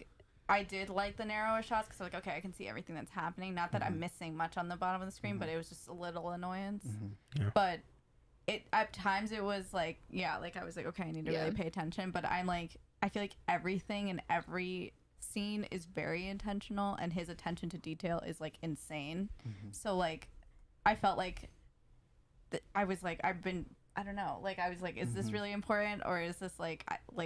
did like the narrower shots because like, okay, I can see everything that's happening. Not that I'm missing much on the bottom of the screen, but it was just a little annoyance. But it at times it was like, like I was like, okay, I need to really pay attention. But I'm like, I feel like everything in every scene is very intentional, and his attention to detail is like insane. So like, I felt like I was like, I don't know. Like, I was like, is this really important, or is this like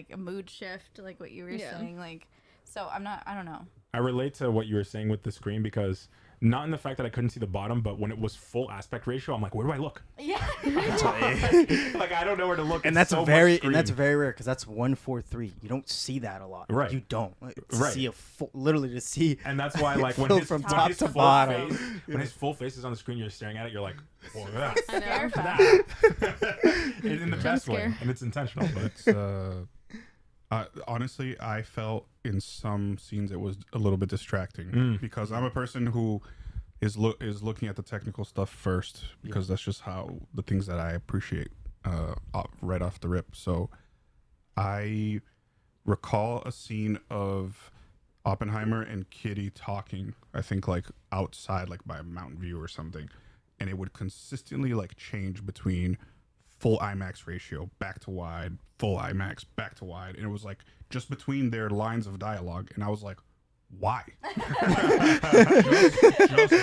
a mood shift, like what you were saying? Like, so I don't know. I relate to what you were saying with the screen, because not in the fact that I couldn't see the bottom, but when it was full aspect ratio, I'm like, where do I look? Yeah. Like, I don't know where to look. And that's very rare, because that's 1:4:3. You don't see that a lot. Right. You don't. See literally to see. And that's why, like, when his full face is on the screen, you're staring at it. You're like, oh, that's that. In the best way, and it's intentional. But honestly, I felt in some scenes it was a little bit distracting because I'm a person who is looking at the technical stuff first, because that's just how the things that I appreciate right off the rip. So I recall a scene of Oppenheimer and Kitty talking, I think like outside, like by Mountain View or something, and it would consistently like change between full IMAX ratio, back to wide, full IMAX, back to wide. And it was like just between their lines of dialogue. And I was like, why? just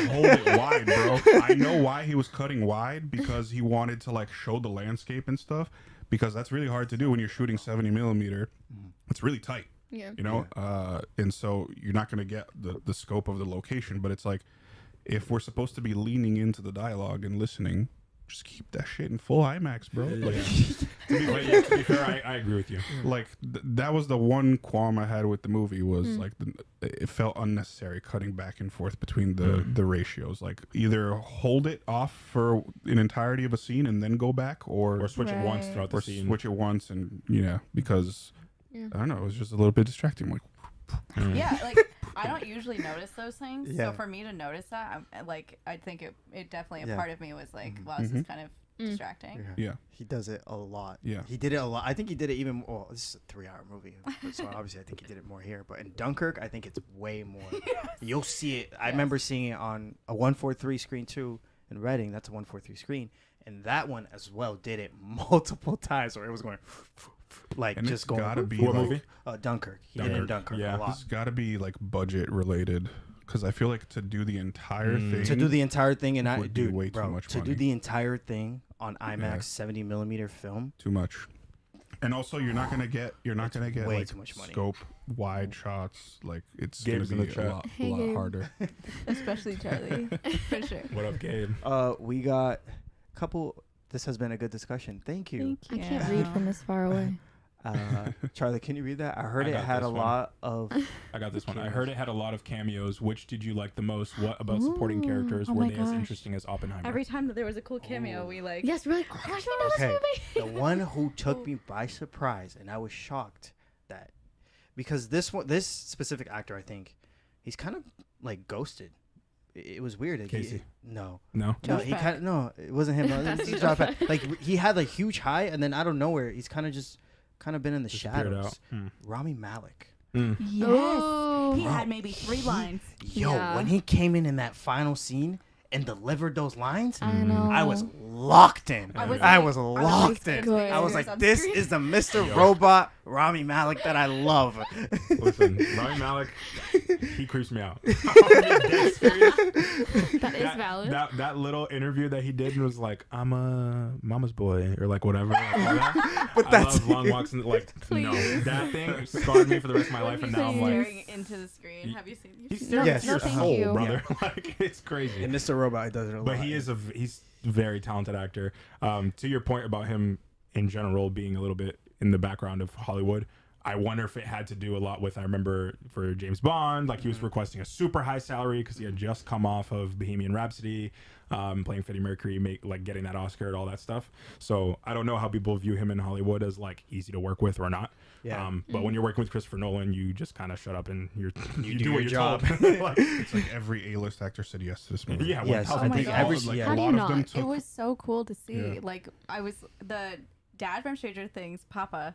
hold it wide, bro. I know why he was cutting wide, because he wanted to like show the landscape and stuff, because that's really hard to do when you're shooting 70 millimeter. It's really tight. You know? And so you're not going to get the scope of the location. But it's like, if we're supposed to be leaning into the dialogue and listening, just keep that shit in full IMAX, bro. Like, to be fair, I agree with you. Like that was the one qualm I had with the movie, was like it felt unnecessary cutting back and forth between the ratios. Like, either hold it off for an entirety of a scene and then go back, or switch it once throughout the scene. Switch it once, and because I don't know, it was just a little bit distracting. Like, like I don't usually notice those things. So for me to notice that, I think it definitely a part of me was like, wow, this is kind of distracting. Yeah. He does it a lot. Yeah. He did it a lot. I think he did it even more. This is a 3-hour movie, so obviously I think he did it more here. But in Dunkirk, I think it's way more. You'll see it. I remember seeing it on a 1:4:3 screen too in Reading. That's a 1:4:3 screen. And that one as well did it multiple times, where it was going like And just it's going. gotta be What like, movie? Dunkirk. He did it in Dunkirk Yeah. a lot. This got to be like budget related because I feel like to do the entire thing, To do the entire thing, and would be way too bro, much to do money. the entire thing on IMAX Yeah. 70mm film. too much. And also, you're not gonna get way like too much money. scope wide shots. Like it's Gabe's in gonna the be a chat. lot, Hey, a lot Gabe. harder. Especially Charlie, for sure. What up, Gabe? We got a couple. This has been a good discussion. Thank you. I can't read from this far away. Charlie, can you read that? I heard I it got had this a one. lot of. I got this one. I Cameos. heard it had a lot of cameos. Which did you like the most? What about supporting Ooh, characters oh were my they as gosh. interesting as Oppenheimer? Every time that there was a cool cameo, we like. Yes, we're like, oh my gosh, we know Okay, this movie. the one who took me by surprise, and I was shocked that because this specific actor, I think, he's kind of like ghosted. It was weird. Like, Casey. No, No. no, Josh he Peck. kind of no. It wasn't him. No, That's this is Josh Josh Peck. Like he had like huge high, and then out of nowhere, he's kind of been in the Disappeared shadows. out. Rami Malek. Yes. Oh. He had maybe 3 lines. Yo, Yeah. when he came in that final scene and delivered those lines, I know. I was locked in. I was I like- was I was locked like, in. good. I was Fingers like, on this screen. is the Mr. Yo. Robot Rami Malek that I love. Listen, Rami Malek, he creeps me out. I'm dead serious. That is valid. That little interview that he did and was like, I'm a mama's boy or like whatever. Like all that. But I that's love long walks and like no, Please. that thing scarred me for the rest of my life, and now I'm like, staring into the screen. Have you seen? he's seen staring Yes. into your No, thank soul, you. brother. Like it's crazy. and Mr. Robot does it a lot. But he is he's a very talented actor. To your point about him in general being a little bit in the background of Hollywood, I wonder if it had to do a lot with, I remember for James Bond, like he was requesting a super high salary because he had just come off of Bohemian Rhapsody, playing Freddie Mercury, getting that Oscar and all that stuff. So I don't know how people view him in Hollywood as like easy to work with or not. Yeah. But when you're working with Christopher Nolan, you just kind of shut up and you do do your what you're job. told. Like, It's like every A-list actor said yes to this movie. yeah, Yes, 1000%. I think every- Like, yeah. a How do lot you of them not? took It was so cool to see. Yeah. Like I was the dad from Stranger Things, Papa,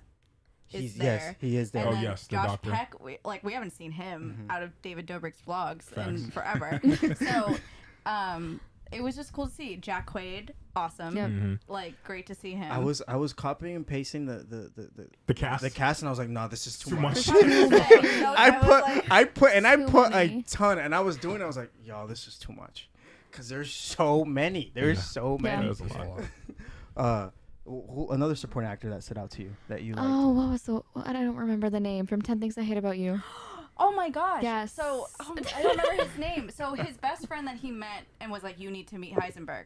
is He's there. yes, he is there. And Oh, then yes, the Josh doctor. Peck, we haven't seen him out of David Dobrik's vlogs in Facts. forever. So, it was just cool to see. Jack Quaid, awesome. Yep. Like great to see him. I was copying and pasting the the cast. and I was like, no, this is too Too much. much. I put Too a many. ton, and I was doing it. I was like, yo, this is too much, because there's so many. There's so Yeah. many. That was a lot. Another supporting actor that stood out to you that you liked. Oh, what was the? I don't remember the name from 10 Things I Hate About You. Oh my gosh. Yes. So I don't remember his name. So his best friend that he met and was like, you need to meet Heisenberg.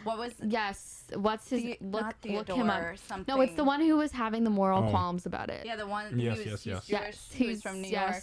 What was Yes. What's his? not Look Theodore him up. or something. No, it's the one who was having the moral Oh. qualms about it. Yeah, the one. Yes, he was, yes, he's yes. Jewish. Yes, He was from New York.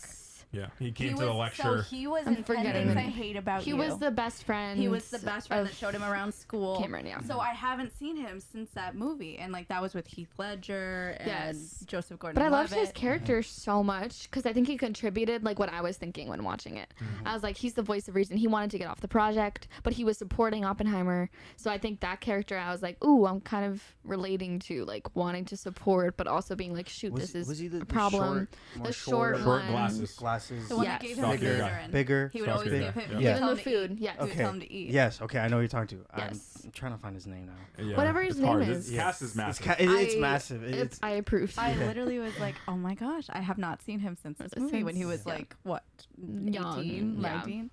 Yeah, he came He to the was- lecture. So he was I'm in 10 forgetting Things the I name. Hate About He You. was the best friend. He was the best friend that of showed him around school. Cameron, yeah. So I haven't seen him since that movie, and like that was with Heath Ledger and Yes. Joseph Gordon. But I loved his character so much because I think he contributed like what I was thinking when watching it. I was like, he's the voice of reason. He wanted to get off the project, but he was supporting Oppenheimer. So I think that character, I was like, ooh, I'm kind of relating to like wanting to support, but also being like, shoot, this is he the a problem. more The short Short one. glasses. glasses? The one Yes. that gave him the Stalker guy. Mandarin. Bigger. He would Stalker always guy. give him. Yeah. He Yeah. would tell him Give to him the food, eat. yes. He would Okay. tell him to eat. Yes. Okay, I know who you're talking to. Yes. I'm trying to find his name now. Yeah. Whatever his It's hard. name This is. cast is massive. It's I- massive. It's I approved. I literally was like, oh my gosh, I have not seen him since this movie when he was Since- like, what, Young, 18, yeah. 19?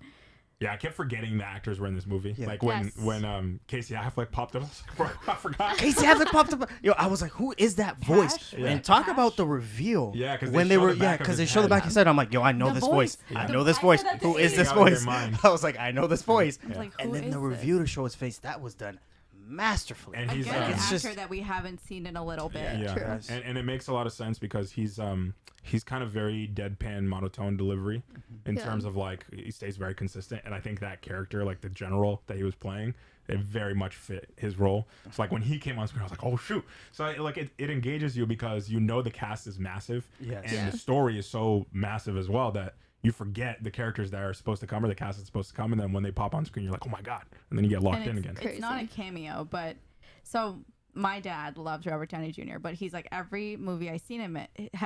Yeah, I kept forgetting the actors were in this movie. Yeah. Like Yes. when Casey Affleck popped up, I was like, bro, I forgot. Casey Affleck popped up. Yo, I was like, who is that voice? Cash? Yeah. And talk Cash? about the reveal. Yeah, 'cause they when they show were the back of because they his show the head. back of his head. I'm like, yo, I know The this voice. voice. I The- know this I voice. said that to Who is Abe. this Out of your voice? mind. I was like, I know this voice. I was like, And who then the is review this? to show his face, that was done masterfully. And he's Again, an it's actor just- that we haven't seen in a little bit. Yeah, Yes. and it makes a lot of sense because he's kind of very deadpan, monotone delivery in Yeah. terms of like he stays very consistent, and I think that character, like the general that he was playing, it very much fit his role. So like when he came on screen, I was like, oh shoot! So it engages you because you know the cast is massive, Yes. and Yeah. the story is so massive as well that you forget the characters that are supposed to come or the cast that's supposed to come, and then when they pop on screen, you're like, oh my god, and then you get locked And in it's, again. it's not a Crazy. cameo, but so my dad loves Robert Downey Jr., but he's like every movie have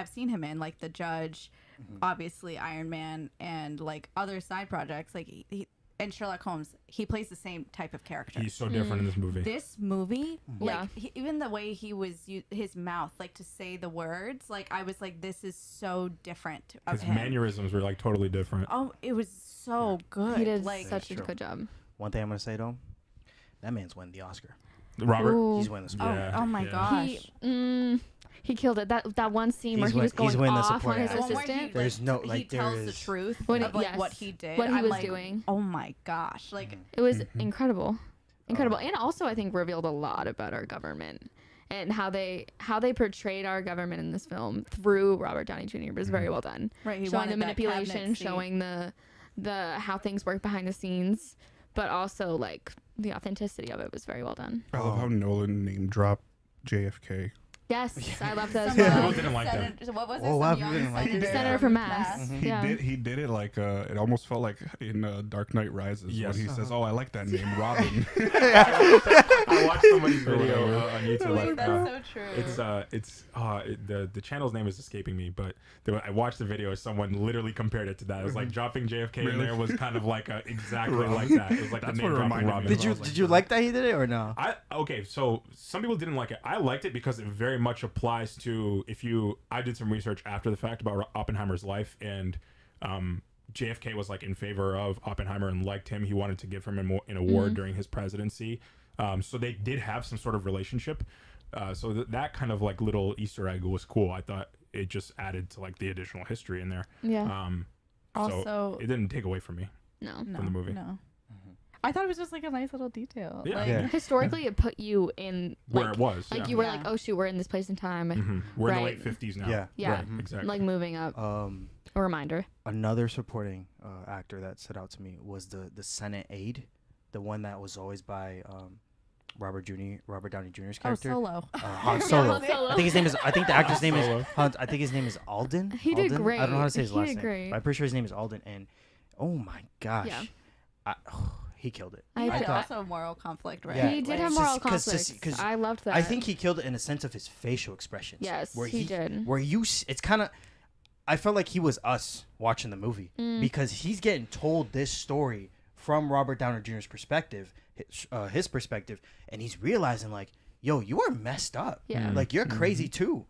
seen him in, like The Judge, obviously Iron Man, and like other side projects. Like and Sherlock Holmes, he plays the same type of character. He's so different in this movie. This movie, like Yeah. even the way he was, his mouth, like to say the words, like I was like, this is so different of His him. mannerisms were like totally different. Oh, it was so good. He did like such a true. good job. One thing I'm gonna say though, that man's winning the Oscar. Robert. Ooh. He's winning the oh, Oscar. Yeah, oh my yeah. gosh. He killed it. That one scene where He's he was win- he's going winning the off on supporting his The one where assistant. There's no, he like, there tells the is- truth When of it- like yes, what he did. what he I'm was like, doing. oh my gosh, like It was incredible, and also I think revealed a lot about our government and how they portrayed our government in this film through Robert Downey Jr. was very well done. right, he Showing the wanted that manipulation, cabinet seat. showing the how things work behind the scenes, but also like the authenticity of it was very well done. I love how Nolan name dropped JFK. Yes, I love that as Some well. People didn't like that. senator- What was it? Oh, Some wow, young people didn't like it. Senator from Mass. He Yeah. he did it like it almost felt like in Dark Knight Rises Yes. when he says, "Oh, I like that name, Robin." I watched somebody's video on YouTube. Like, That's so true. the channel's name is escaping me, but I watched the video. Someone literally compared it to that. It was like dropping JFK in Really? there was kind of like exactly like that. It was like That's the what name it dropping reminded me Robin. of. Did you I was like, did you like that he did it or no? Okay, so some people didn't like it. I liked it because it very much applies to I did some research after the fact about Oppenheimer's life, and JFK was like in favor of Oppenheimer and liked him. He wanted to give him an award during his presidency. So they did have some sort of relationship. So that kind of like little Easter egg was cool. I thought it just added to like the additional history in there. Yeah. So Also, it didn't take away from me. No. no, from the movie. No. I thought it was just like a nice little detail. Yeah. Like, Yeah. Historically, it put you in Where like, it was. like yeah. you were Yeah. like, oh shoot, we're in this place in time. We're in the Right. late 50s now. Yeah. Yeah. Right, exactly. Like moving up. A reminder. Another supporting actor that stood out to me was the Senate aide, the one that was always by Robert Downey Jr.'s oh, character. Solo. Han Solo. Han Solo. I think his name is. I think the actor's name Solo. is. Hans, I think his name is Alden. He did Alden? great. I don't know how to say his He last did name. great. But I'm pretty sure his name is Alden, and oh my gosh, Yeah. he killed it. He I had thought- also a moral conflict, right? Yeah. He did Like, have It's moral just- 'cause- conflicts. 'cause I loved that. I think he killed it in a sense of his facial expressions. Yes, where he did. Where it's kind of, I felt like he was us watching the movie Mm. because he's getting told this story from Robert Downey Jr.'s perspective, his perspective, and he's realizing like, yo, you are messed up. Yeah. Like you're crazy too.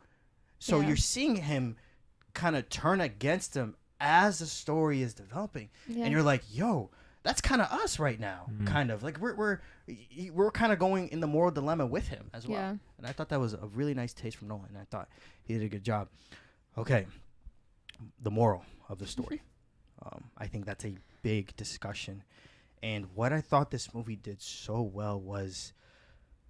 So Yeah. you're seeing him kind of turn against him as the story is developing, Yeah. and you're like, yo, that's kind of us right now. Kind of like we're kind of going in the moral dilemma with him as well. Yeah. And I thought that was a really nice taste from Nolan. And I thought he did a good job. Okay, the moral of the story. I think that's a big discussion. And what I thought this movie did so well was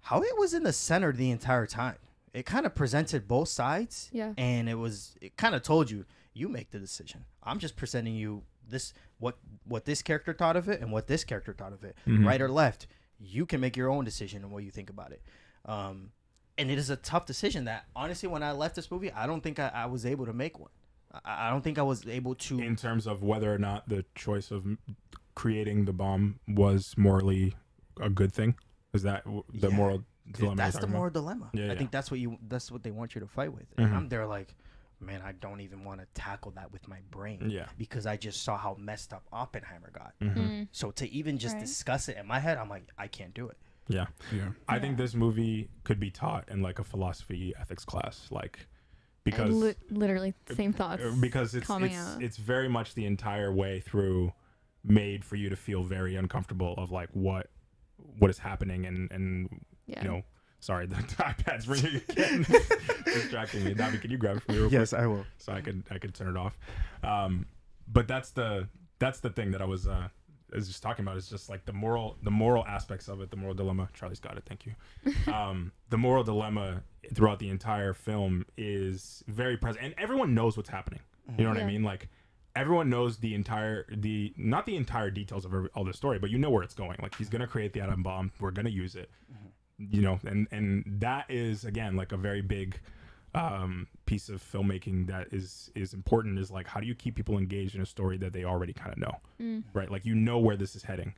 how it was in the center the entire time. It kind of presented both sides. Yeah. And it kind of told you, you make the decision. I'm just presenting you this what this character thought of it and what this character thought of it. Right or left. You can make your own decision on what you think about it. And it is a tough decision that honestly when I left this movie, I don't think I was able to make one. I don't think I was able to In terms of whether or not the choice of creating the bomb was morally a good thing, is that the Yeah. moral dilemma? That's you're the talking moral about? dilemma. Yeah, I yeah. think that's what they want you to fight with. And Mhm. I'm there like, man, I don't even want to tackle that with my brain. Yeah. Because I just saw how messed up Oppenheimer got. Mm. So to even just Right. discuss it in my head, I'm like, I can't do it. Yeah. Yeah. I think this movie could be taught in like a philosophy ethics class, like because literally same thoughts. because coming out. it's very much the entire way through made for you to feel very uncomfortable of like what is happening and Yeah. you know, sorry, the iPad's ringing again, distracting me. Navi, can you grab it for me real quick? I will. So I could turn it off. But that's the thing that I was just talking about, is just like the moral aspects of it, the moral dilemma. Charlie's got it, thank you. The moral dilemma throughout the entire film is very present, and everyone knows what's happening. You know what I Yeah. mean? Like everyone knows not the entire details of all the story, but you know where it's going. Like he's gonna create the atom bomb, we're gonna use it. You know, and that is again like a very big piece of filmmaking that is important, is like, how do you keep people engaged in a story that they already kind of know, right? Like, you know where this is heading.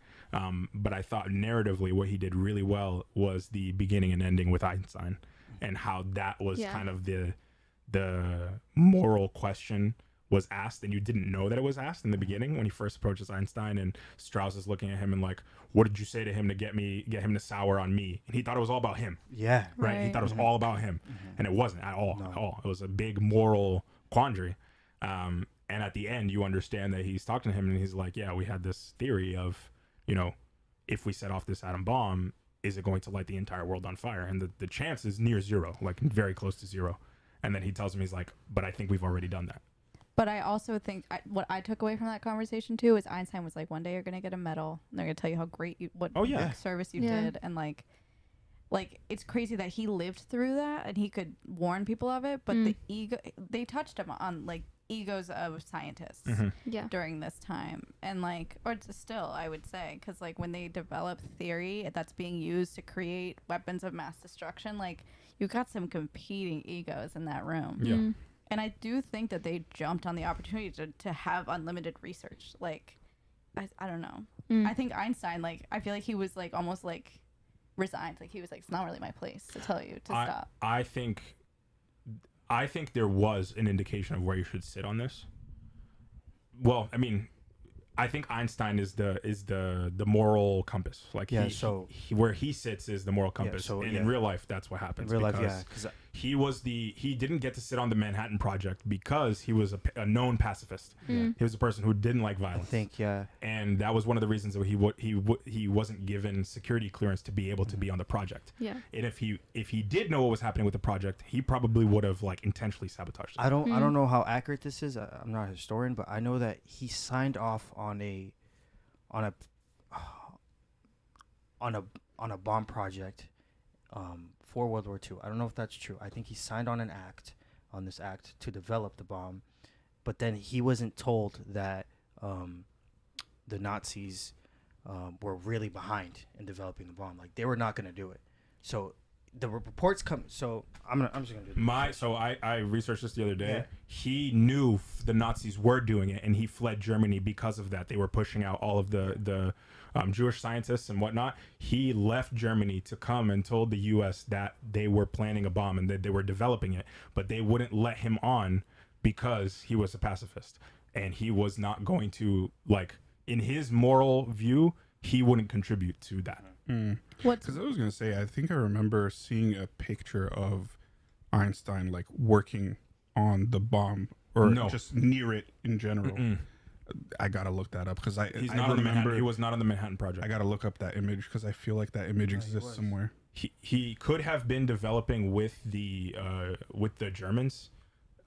But I thought narratively what he did really well was the beginning and ending with Einstein, and how that was Yeah. kind of the moral question was asked, and you didn't know that it was asked in the beginning when he first approaches Einstein, and Strauss is looking at him and like, what did you say to him to get him to sour on me? And he thought it was all about him. Yeah. Right. He thought it was all about him, and it wasn't at all. No. At all. It was a big moral quandary. And at the end, you understand that he's talking to him, and he's like, yeah, we had this theory of, you know, if we set off this atom bomb, is it going to light the entire world on fire? And the chance is near zero, like very close to zero. And then he tells him, he's like, but I think we've already done that. But I also think what I took away from that conversation too is Einstein was like, one day you're gonna get a medal, and they're gonna tell you how great what service you did, and like it's crazy that he lived through that and he could warn people of it. But the ego, they touched him on like egos of scientists during this time, and like, or it's still, I would say, because like when they develop theory that's being used to create weapons of mass destruction, like you got some competing egos in that room. Yeah. And I do think that they jumped on the opportunity to have unlimited research. Like, I don't know. I think Einstein, like, I feel like he was like almost like resigned. Like he was like, it's not really my place to tell you to stop. I think there was an indication of where you should sit on this. Well, I mean, I think Einstein is the moral compass. Like he where he sits is the moral compass. And in real life, that's what happens. In real life, yeah. Because he didn't get to sit on the Manhattan Project because he was a known pacifist. He was a person who didn't like violence. I think, yeah. And that was one of the reasons that he wasn't given security clearance to be able to be on the project. Yeah. And if he did know what was happening with the project, he probably would have like intentionally sabotaged it. I don't know how accurate this is. I'm not a historian, but I know that he signed off on a bomb project for World War II. I don't know if that's true. I think he signed on this act to develop the bomb, but then he wasn't told that the Nazis were really behind in developing the bomb. Like they were not going to do it. So the reports come. So I'm just gonna do this. So I researched this the other day. Yeah. He knew the Nazis were doing it, and he fled Germany because of that. They were pushing out all of the Jewish scientists and whatnot. He left Germany to come and told the U.S. that they were planning a bomb and that they were developing it, but they wouldn't let him on because he was a pacifist, and he was not going to, like, in his moral view, he wouldn't contribute to that. Because I was going to say, I think I remember seeing a picture of Einstein like working on the bomb or just near it in general. I gotta look that up because He's not on the Manhattan. He was not on the Manhattan Project. I gotta look up that image because I feel like that image exists somewhere. He could have been developing with the Germans.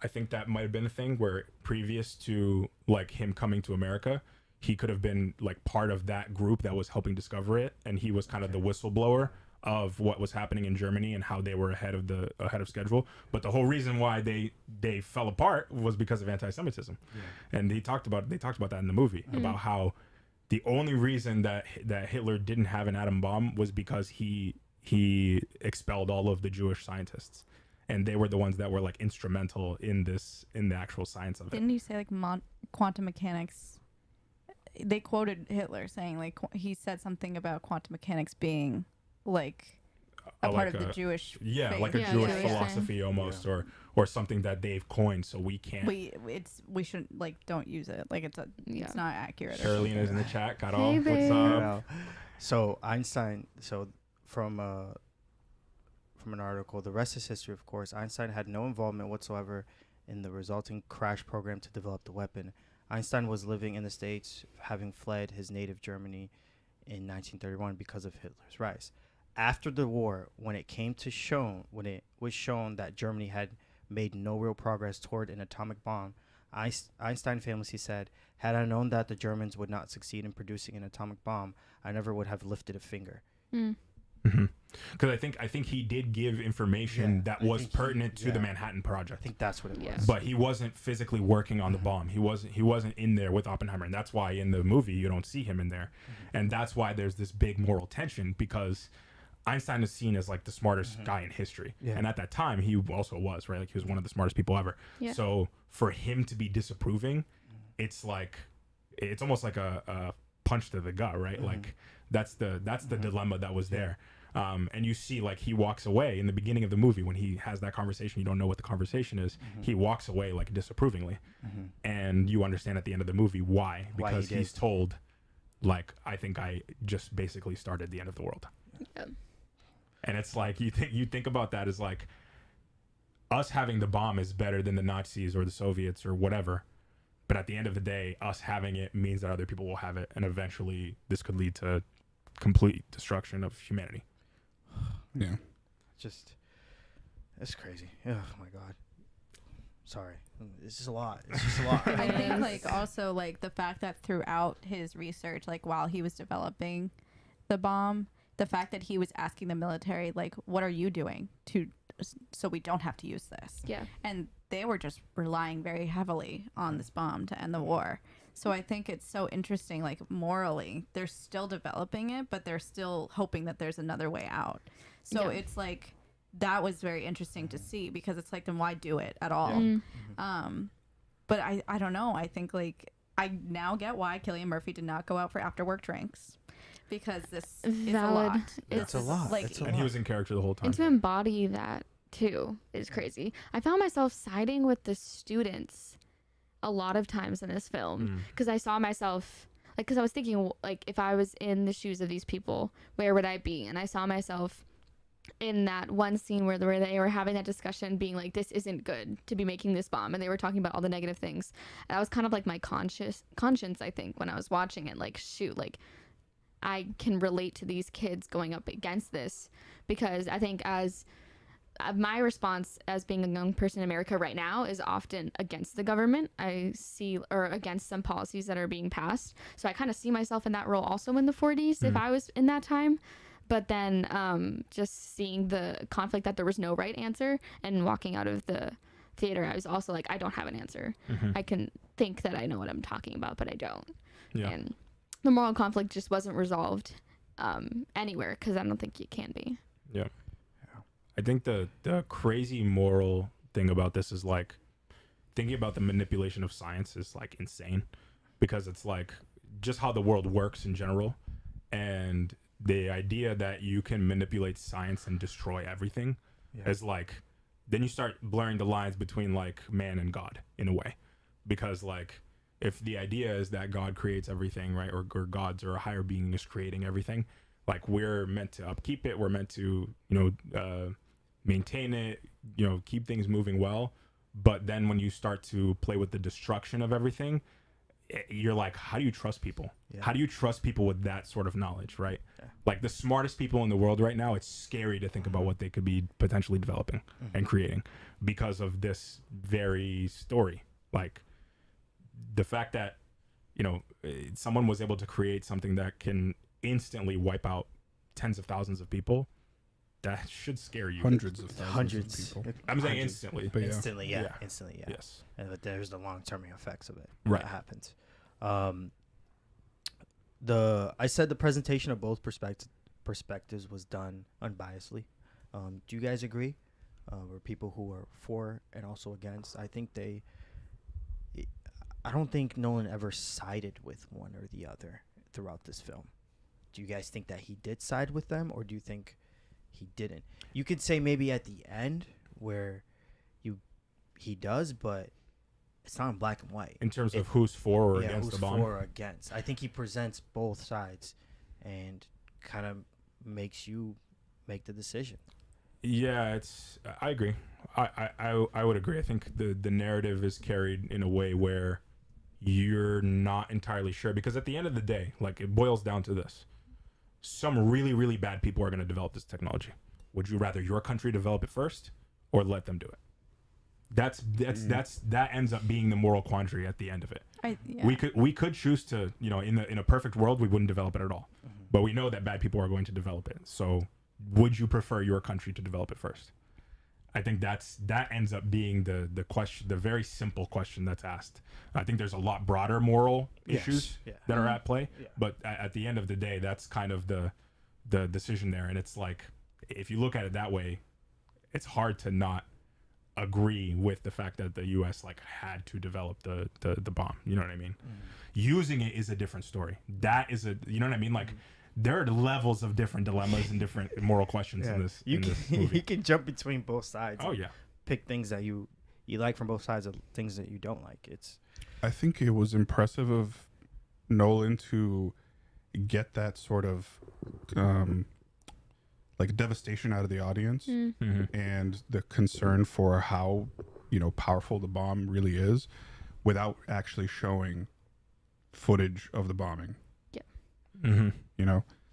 I think that might have been a thing where previous to like him coming to America, he could have been like part of that group that was helping discover it, and he was kind of the whistleblower of what was happening in Germany and how they were ahead of schedule. But the whole reason why they fell apart was because of anti-Semitism, and they talked about that in the movie about how the only reason that Hitler didn't have an atom bomb was because he expelled all of the Jewish scientists, and they were the ones that were like instrumental in the actual science of it. Didn't you say like quantum mechanics? They quoted Hitler saying like he said something about quantum mechanics being like a part of the Jewish faith. Like a Jewish philosophy almost, or something that they've coined, so we can't. We shouldn't like don't use it. Like it's not accurate. Charlene is in the chat. Got all. Hey, What's up? So Einstein. So from an article, the rest is history. Of course, Einstein had no involvement whatsoever in the resulting crash program to develop the weapon. Einstein was living in the States, having fled his native Germany in 1931 because of Hitler's rise. After the war, when it was shown that Germany had made no real progress toward an atomic bomb, Einstein famously said, "Had I known that the Germans would not succeed in producing an atomic bomb, I never would have lifted a finger." Because I think he did give information that was pertinent to the Manhattan Project. I think that's what it was. But he wasn't physically working on the bomb. He wasn't in there with Oppenheimer, and that's why in the movie you don't see him in there. And that's why there's this big moral tension, because Einstein is seen as like the smartest guy in history. And at that time he also was, right? Like he was one of the smartest people ever. So for him to be disapproving, it's almost like a punch to the gut, right? Like that's the dilemma that was there. And you see like he walks away in the beginning of the movie when he has that conversation. You don't know what the conversation is. He walks away like disapprovingly, and you understand at the end of the movie why, because he's told, like, I think I just basically started the end of the world. Yeah. And it's like you think about that as like us having the bomb is better than the Nazis or the Soviets or whatever. But at the end of the day, us having it means that other people will have it, and eventually this could lead to complete destruction of humanity. Yeah. That's crazy. Oh my God. Sorry. It's just a lot. It's just a lot. I think like also like the fact that throughout his research, like while he was developing the bomb, the fact that he was asking the military, like, what are you doing so we don't have to use this? Yeah. And they were just relying very heavily on this bomb to end the war. So I think it's so interesting, like morally, they're still developing it, but they're still hoping that there's another way out. So it's like, that was very interesting to see, because it's like, then why do it at all? But I don't know. I think like, I now get why Cillian Murphy did not go out for after work drinks, because this is a lot. It's a lot. Like, It's a And he was in character the whole time. And to embody that too is crazy. I found myself siding with the students a lot of times in this film, because I saw myself, like, because I was thinking, like, if I was in the shoes of these people, where would I be? And I saw myself in that one scene where they were having that discussion, being like, this isn't good to be making this bomb, and they were talking about all the negative things. And that was kind of like my conscience, I think, when I was watching it, like, shoot, like, I can relate to these kids going up against this, because I think as my response as being a young person in America right now is often against the government. I see, or against some policies that are being passed. So I kind of see myself in that role also in the 40s if I was in that time. But then just seeing the conflict, that there was no right answer, and walking out of the theater, I was also like, I don't have an answer. I can think that I know what I'm talking about, but I don't. Yeah. And the moral conflict just wasn't resolved anywhere, because I don't think it can be. Yeah. I think the crazy moral thing about this is like thinking about the manipulation of science is like insane, because it's like just how the world works in general, and the idea that you can manipulate science and destroy everything is like, then you start blurring the lines between like man and God in a way, because like if the idea is that God creates everything, right, or gods or a higher being is creating everything, like we're meant to upkeep it, we're meant to, maintain it, keep things moving well. But then when you start to play with the destruction of everything, you're like, how do you trust people? How do you trust people with that sort of knowledge, right? Like the smartest people in the world right now, it's scary to think about what they could be potentially developing and creating because of this very story. Like the fact that, someone was able to create something that can instantly wipe out tens of thousands of people, that should scare you. Hundreds of thousands of people. I'm saying instantly. But Instantly, yeah. Yes. And but there's the long-term effects of it. Right. That happens. I said the presentation of both perspectives was done unbiasedly. Do you guys agree? Were people who are for and also against? I don't think Nolan ever sided with one or the other throughout this film. Do you guys think that he did side with them, or do you think he didn't? You could say maybe at the end where he does, but it's not in black and white. In terms of who's for or against the bomb? Who's for or against. I think he presents both sides and kind of makes you make the decision. Yeah, I agree. I would agree. I think the narrative is carried in a way where you're not entirely sure, because at the end of the day, like, it boils down to this. Some really, really bad people are going to develop this technology. Would you rather your country develop it first or let them do it? That ends up being the moral quandary at the end of it. We could choose to, in a perfect world, we wouldn't develop it at all. But we know that bad people are going to develop it. So would you prefer your country to develop it first? I think that ends up being the question, the very simple question that's asked. I think there's a lot broader moral issues that are at play, but at the end of the day, that's kind of the decision there. And it's like, if you look at it that way, it's hard to not agree with the fact that the U.S. like had to develop the bomb. You know what I mean? Using it is a different story. That is you know what I mean? Like there are levels of different dilemmas and different moral questions in this movie. You can jump between both sides. Oh yeah. Pick things that you like from both sides of things that you don't like. I think it was impressive of Nolan to get that sort of like devastation out of the audience and the concern for how powerful the bomb really is without actually showing footage of the bombing.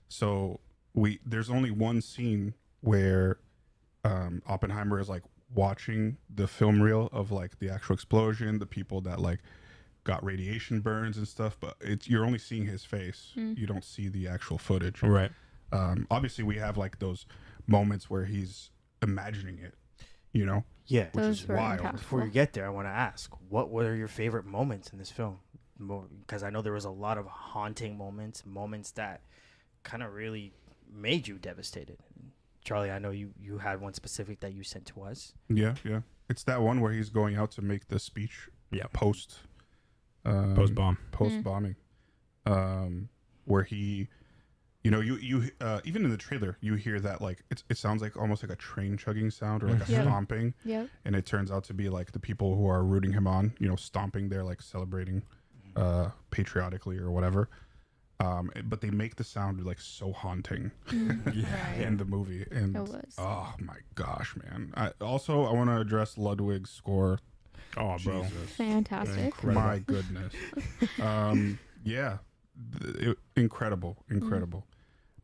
So there's only one scene where Oppenheimer is like watching the film reel of like the actual explosion, the people that like got radiation burns and stuff, but you're only seeing his face. You don't see the actual footage. Right. Obviously we have like those moments where he's imagining it, Yeah, which Those is were wild. impactful. Before you get there, I want to ask, what were your favorite moments in this film? Because I know there was a lot of haunting moments that kind of really made you devastated. Charlie, I know you had one specific that you sent to us. Yeah. It's that one where he's going out to make the speech. Yeah. Post bombing, where he, you even in the trailer you hear that like it sounds like almost like a train chugging sound or like a stomping, and it turns out to be like the people who are rooting him on, stomping there, like celebrating patriotically or whatever. But they make the sound like so haunting in the movie, and It was. oh my gosh, man! I want to address Ludwig's score. Oh, bro. Jesus. Fantastic. Incredible. My goodness. Incredible.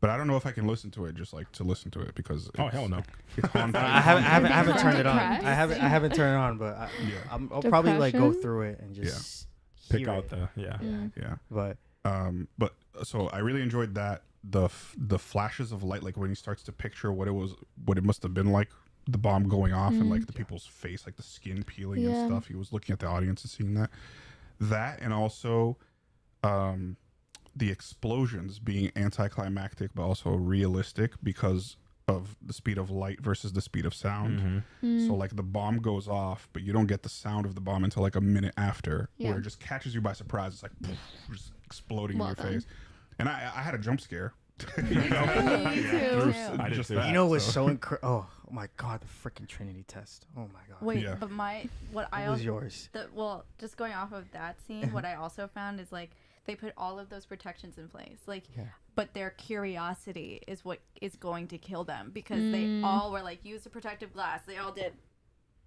But I don't know if I can listen to it just like to listen to it because Hell no. it's haunting. I haven't turned it on. Depressed? I haven't turned it on, but I'll probably like go Depression? through it and just Pick hear out it. Yeah. But So I really enjoyed that the flashes of light, like when he starts to picture what it must have been like, the bomb going off and like the people's face, like the skin peeling and stuff. He was looking at the audience and seeing that, and also the explosions being anticlimactic but also realistic because of the speed of light versus the speed of sound. So like the bomb goes off, but you don't get the sound of the bomb until like a minute after, where it just catches you by surprise. It's like poof, just exploding in your face. And I had a jump scare. Me too. I did too. that, you know what's so incredible? Oh my God, the freaking Trinity test. Oh my God. Wait, Yeah. but what I What was also, yours? just going off of that scene, what I also found is like they put all of those protections in place, like, but their curiosity is what is going to kill them because they all were like, use the protective glass. They all did.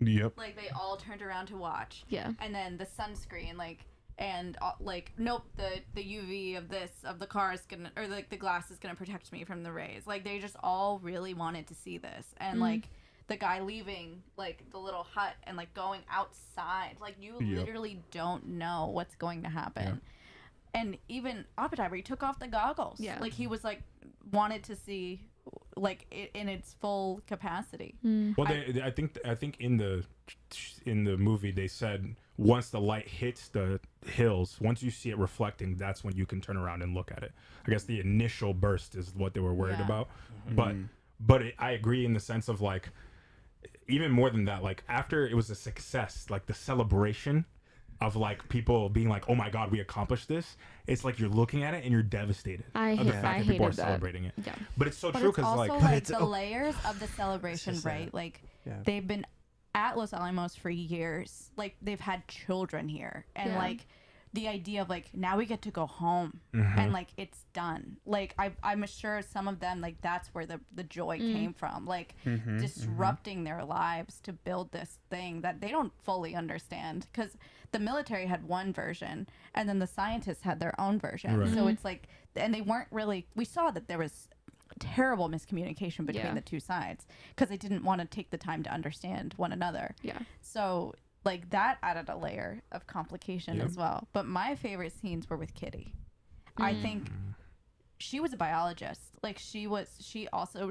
Yep. Like they all turned around to watch. Yeah. And then the sunscreen, like. And like, nope, the UV of the car is gonna, or like the glass is gonna protect me from the rays. Like they just all really wanted to see this, and like the guy leaving like the little hut and like going outside, like you literally don't know what's going to happen. And even Oppenheimer, he took off the goggles. Yeah. Like he was like wanted to see like it in its full capacity. Well, I think in the movie they said once the light hits the hills, once you see it reflecting, that's when you can turn around and look at it. I guess the initial burst is what they were worried about. But I agree in the sense of like, even more than that, like after it was a success, like the celebration of like people being like, oh my God, we accomplished this. It's like you're looking at it and you're devastated of the fact that people are hated that. celebrating it. Yeah. But it's so But true it's because also like, like it's the okay. layers of the celebration, just right? that. Like Yeah. they've been at Los Alamos for years. Like they've had children here, and like the idea of like now we get to go home and like it's done. Like I'm sure some of them like that's where the joy came from. Like disrupting their lives to build this thing that they don't fully understand because the military had one version and then the scientists had their own version. Right. So it's like, and they weren't really. We saw that there was terrible miscommunication between the two sides because they didn't want to take the time to understand one another. Yeah. So like that added a layer of complication as well. But my favorite scenes were with Kitty. I think she was a biologist. Like she also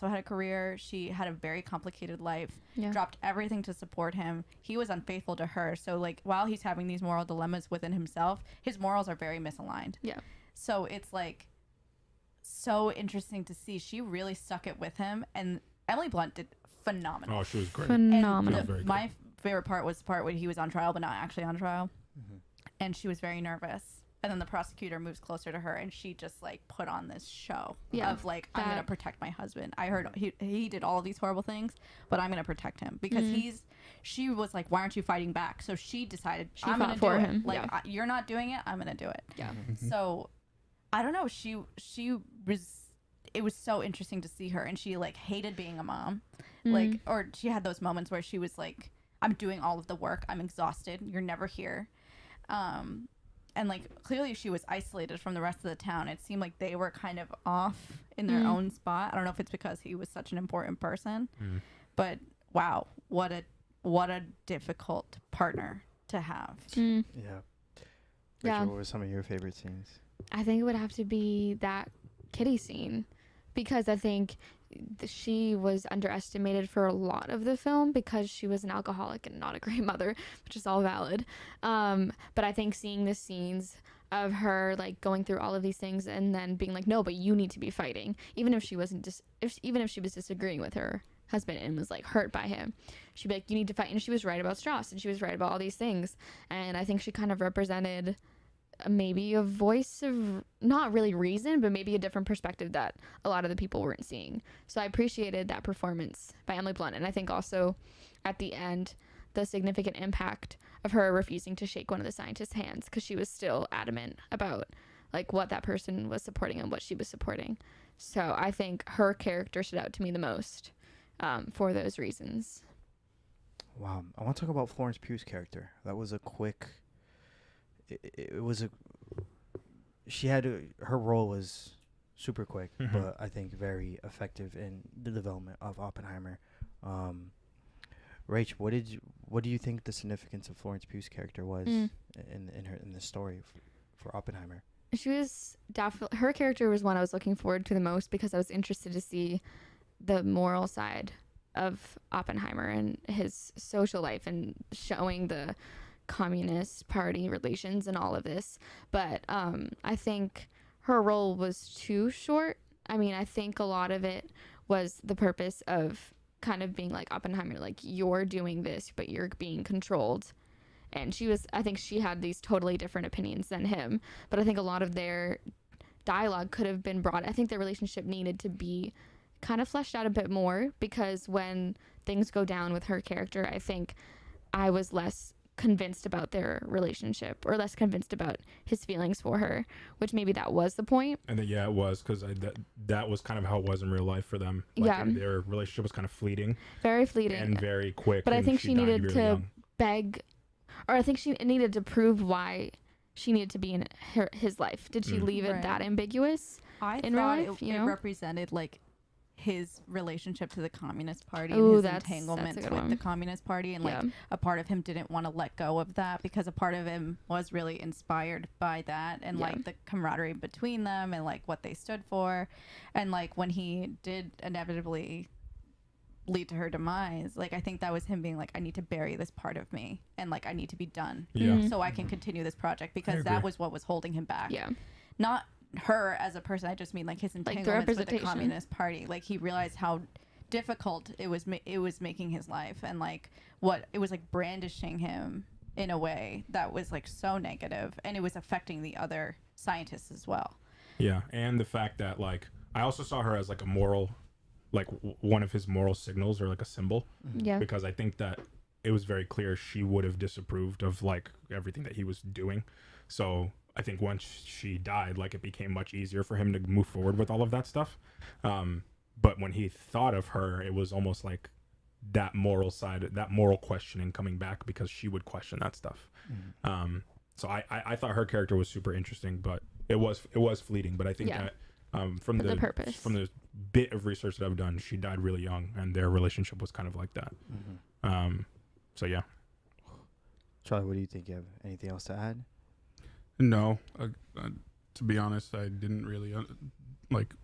had a career. She had a very complicated life. Yeah. Dropped everything to support him. He was unfaithful to her. So like while he's having these moral dilemmas within himself, his morals are very misaligned. Yeah. So it's like so interesting to see. She really stuck it with him, and Emily Blunt did phenomenal. oh, she was great. Phenomenal. And very good. my favorite part was the part when he was on trial but not actually on trial, and she was very nervous. and then the prosecutor moves closer to her, and she just like put on this show Yeah, of like, I'm gonna that- protect my husband. I heard he did all of these horrible things, but I'm gonna protect him because she was like, why aren't you fighting back? So she decided, She I'm fought gonna for do him. it. Like, Yeah. you're not doing it, I'm gonna do it. Yeah. So I don't know. She was. It was so interesting to see her, and she like hated being a mom, like, or she had those moments where she was like, I'm doing all of the work, I'm exhausted, you're never here, and like clearly she was isolated from the rest of the town. It seemed like they were kind of off in their own spot. I don't know if it's because he was such an important person, but wow, what a difficult partner to have. Yeah. Yeah. Rachel, what were some of your favorite scenes? I think it would have to be that kitty scene, because I think she was underestimated for a lot of the film because she was an alcoholic and not a great mother, which is all valid. But I think seeing the scenes of her like going through all of these things and then being like, no, but you need to be fighting, even if she wasn't even if she was disagreeing with her husband and was like hurt by him, she'd be like, you need to fight. And she was right about Strauss, and she was right about all these things. And I think she kind of represented maybe a voice of not really reason, but maybe a different perspective that a lot of the people weren't seeing. So I appreciated that performance by Emily Blunt. And I think also at the end, the significant impact of her refusing to shake one of the scientists' hands because she was still adamant about like what that person was supporting and what she was supporting. So I think her character stood out to me the most for those reasons. Wow. I want to talk about Florence Pugh's character. That was a quick... It was a... She had... her role was super quick, but I think very effective in the development of Oppenheimer. Rach, what do you think the significance of Florence Pugh's character was in the story for Oppenheimer? She was definitely... Her character was one I was looking forward to the most because I was interested to see the moral side of Oppenheimer and his social life and showing the Communist Party relations and all of this. But I think her role was too short. I mean, I think a lot of it was the purpose of kind of being like Oppenheimer, like, you're doing this, but you're being controlled. And I think she had these totally different opinions than him. But I think a lot of their dialogue could have been brought. I think their relationship needed to be kind of fleshed out a bit more, because when things go down with her character, I think I was less convinced about their relationship, or less convinced about his feelings for her, which maybe that was the point. And then, yeah, it was, because that was kind of how it was in real life for them. Like, Yeah. their relationship was kind of fleeting. Very fleeting. And very quick. But I and think she died needed really to young. beg, or I think she needed to prove why she needed to be in his life. Did she leave it Right. that ambiguous? I In real thought life, it, you it know? represented like his relationship to the Communist Party Ooh, and his that's a entanglement good with one. the Communist Party, and Yeah. like a part of him didn't want to let go of that because a part of him was really inspired by that and Yeah. like the camaraderie between them and like what they stood for, and like when he did inevitably lead to her demise, like I think that was him being like, I need to bury this part of me and like I need to be done Yeah. so I can continue this project, because agree. that was what was holding him back. Yeah. Not her as a person, I just mean like his the entanglements with the representation. Communist Party. Like he realized how difficult it was making his life, and like what it was like brandishing him in a way that was like so negative, and it was affecting the other scientists as well. Yeah, and the fact that, like, I also saw her as like a moral, like one of his moral signals, or like a symbol, Yeah. because I think that it was very clear she would have disapproved of like everything that he was doing. So I think once she died, like, it became much easier for him to move forward with all of that stuff. But when he thought of her, it was almost like that moral side, that moral questioning coming back, because she would question that stuff. So I thought her character was super interesting, but it was fleeting. But I think Yeah. that from For the purpose. from the bit of research that I've done, she died really young, and their relationship was kind of like that. So yeah. Charlie, what do you think? You have anything else to add? No, to be honest, I didn't really like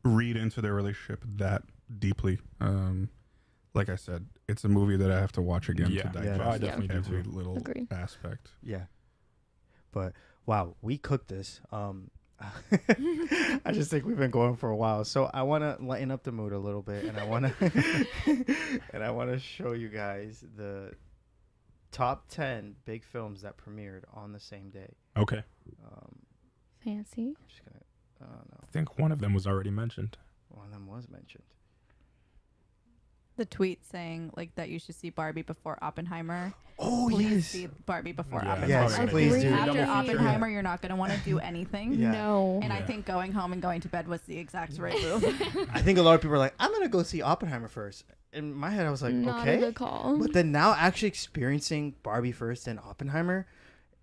read into their relationship that deeply. Like I said, it's a movie that I have to watch again Yeah. to Yeah, digest I definitely do every too. little Agreed. aspect. Yeah. But wow, we cooked this. I just think we've been going for a while, so I want to lighten up the mood a little bit, and I want to show you guys top 10 big films that premiered on the same day. Okay. Fancy. I'm just gonna. I don't know. I think one of them was already mentioned. One of them was mentioned. The tweet saying like that you should see Barbie before Oppenheimer. Oh Please see Barbie before Yeah, Oppenheimer. Yes, probably please gonna do. be After double feature. Oppenheimer, you're not going to want to do anything. Yeah. No. And I Yeah. think going home and going to bed was the exact right move. I think a lot of people are like, I'm gonna go see Oppenheimer first. In my head, I was like, Not okay. a good call. But then now actually experiencing Barbie first and Oppenheimer,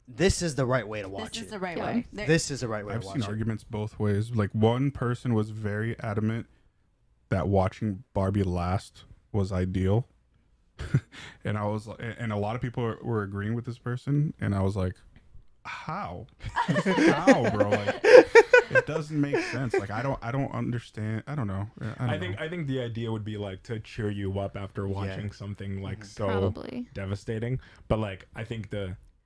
this is the right way to watch This is it. the right Yeah. way. This is the right way I've to seen watch it. arguments both ways. Like one person was very adamant that watching Barbie last was ideal, and I was, and a lot of people were agreeing with this person, and I was like, how, how, bro? Like, it doesn't make sense. Like, I don't understand. I don't know. I think the idea would be like to cheer you up after watching something like so Probably. devastating. But like, I think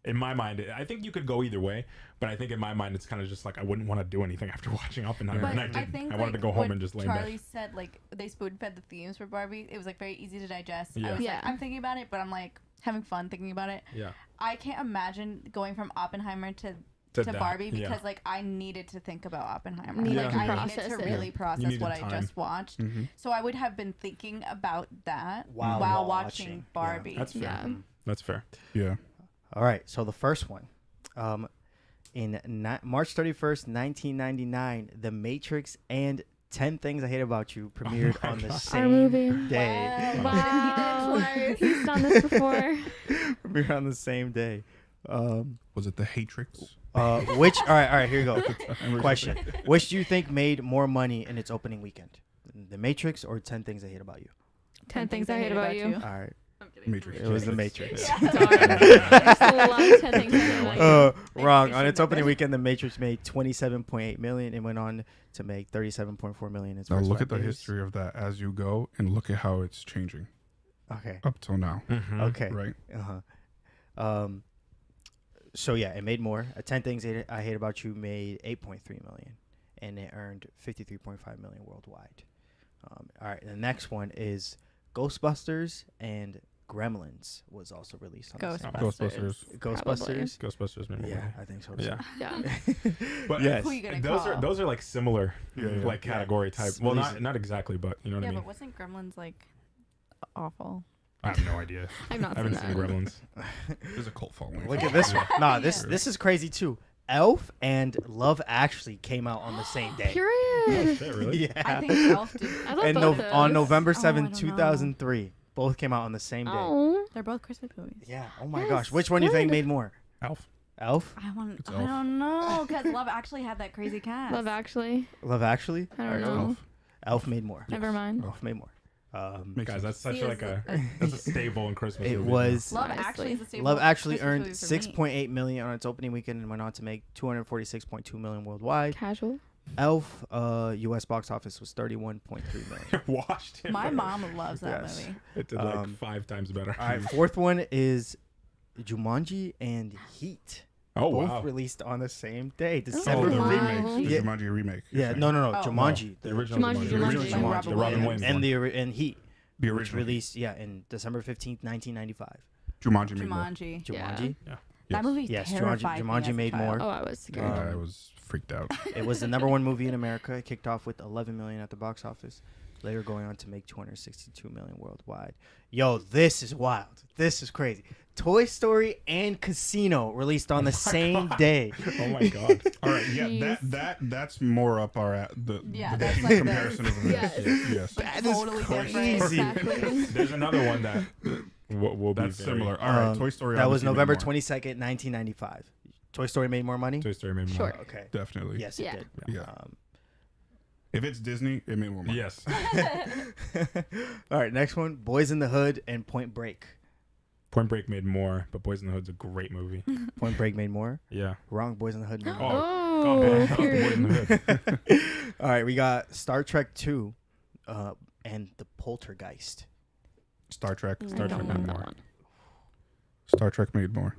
in my mind, I think you could go either way. But I think in my mind, it's kind of just like I wouldn't want to do anything after watching Oppenheimer, But and I I didn't. think I wanted to go home and just lay in Charlie bed. said, like, they spoon fed the themes for Barbie. It was like very easy to digest. Yeah. I was Yeah. like, I'm thinking about it, but I'm like having fun thinking about it. Yeah. I can't imagine going from Oppenheimer to To that, Barbie yeah. because like I needed to think about Oppenheimer. Needed Like to I needed process to it. really You process needed what I time. just watched. Mhm. So I would have been thinking about that While while watching. watching Yeah. Barbie. That's fair. Yeah. That's fair. Yeah. All right. So the first one, in March 31st, 1999, The Matrix and 10 Things I Hate About You premiered on the Our same movie. day. Wow. He's done this before. Premiered on the same day. Was it the Hatrix? Which? All right. Here you go. Question: which do you think made more money in its opening weekend, The Matrix or 10 Things I Hate About You? 10 things I hate about you. All right, I'm kidding. Matrix. it was The Matrix. Darn. I still love 10 things I hate about you. Wrong. we On should its have opening been. weekend, The Matrix made 27.8 million and went on to make 37.4 million in its Now first look 5 at the days. history of that as you go, and look at how it's changing Okay. up till now. Mhm. Okay. Right. So yeah, it made more. 10 Things I Hate About You made 8.3 million, and it earned 53.5 million worldwide. All right, the next one is Ghostbusters and Gremlins was also released on the same Ghostbusters. Ghostbusters. Ghostbusters. Maybe. Yeah, I think so. Too. Yeah. Yeah. But Yes. Who you gonna those call? are those are like similar, Yeah, yeah. like category type. S- Well, release- not exactly, but you know what Yeah, I mean. but wasn't Gremlins like awful? I have no idea. I've not I haven't seen seen that. Gremlins. There's a cult following. Look at this one. Nah, Yeah. this is crazy too. Elf and Love Actually came out on the same day. Period. Shit, really? Yeah. I think Elf did. I love And both on those. November Oh, I 7th, don't know. 2003, both came out on the same day. Oh. They're both Christmas movies. Yeah. Oh my Yes, gosh. Which one do you think good. made more? Elf. Elf? It's I Elf. don't know because Love Actually had that crazy cast. Love Actually. Love Actually? I don't Alright, know. Elf. Elf made more. Never mind. Elf made more. Makes Guys, sense. that's such See, like it's that's a staple in Christmas. It movies, was Love Honestly. Actually is a staple. Love Actually Christmas earned movie for me. 6.8 million on its opening weekend and went on to make 246.2 million worldwide. Casual. Elf US box office was 31.3 million. now. Watched it. My bro. mom loves that Yes. movie. It did like Um, 5 times better. All right, fourth one is Jumanji and Heat. Oh Both wow. released on the same day, Oh, December the wow. 5th. remake. The Yeah. Jumanji remake. you're Yeah, saying. no, Oh. Jumanji. The original Jumanji, The original Jumanji. Jumanji. The Robin Williams and one. and Heat, The which original. released in December 15th, 1995. Jumanji made more. Jumanji. Jumanji. Yeah. That movie Yes, terrified Jumanji me as a made child. Oh, I was scared. I was freaked out. It was the number one movie in America. It kicked off with 11 million at the box office, later going on to make 262 million worldwide. Yo, this is wild. This is crazy. Toy Story and Casino released on the same day. Oh my god. All right, yeah, Jeez. that's more up our Yeah, the that's in like comparison of Yes. this. Yes, Like, That is totally crazy. different. Exactly. There's another one that will be that's very- similar. All right, Um, Toy Story. That was obviously made November more. 22nd, 1995. Toy Story made more money? Toy Story made more. Sure. Okay. Definitely. Yes, it Yeah. did. Yeah. If it's Disney, it made more money. Yes. All right, next one. Boys in the Hood and Point Break. Point Break made more, but Boys in the Hood's a great movie. Point Break made more. Yeah. Wrong. Boys in the Hood made more. Oh, Oh, God, period. Boys in the Hood. All right, we got Star Trek 2 and The Poltergeist. Star Trek. I Star don't Trek know made that more. one. Star Trek made more.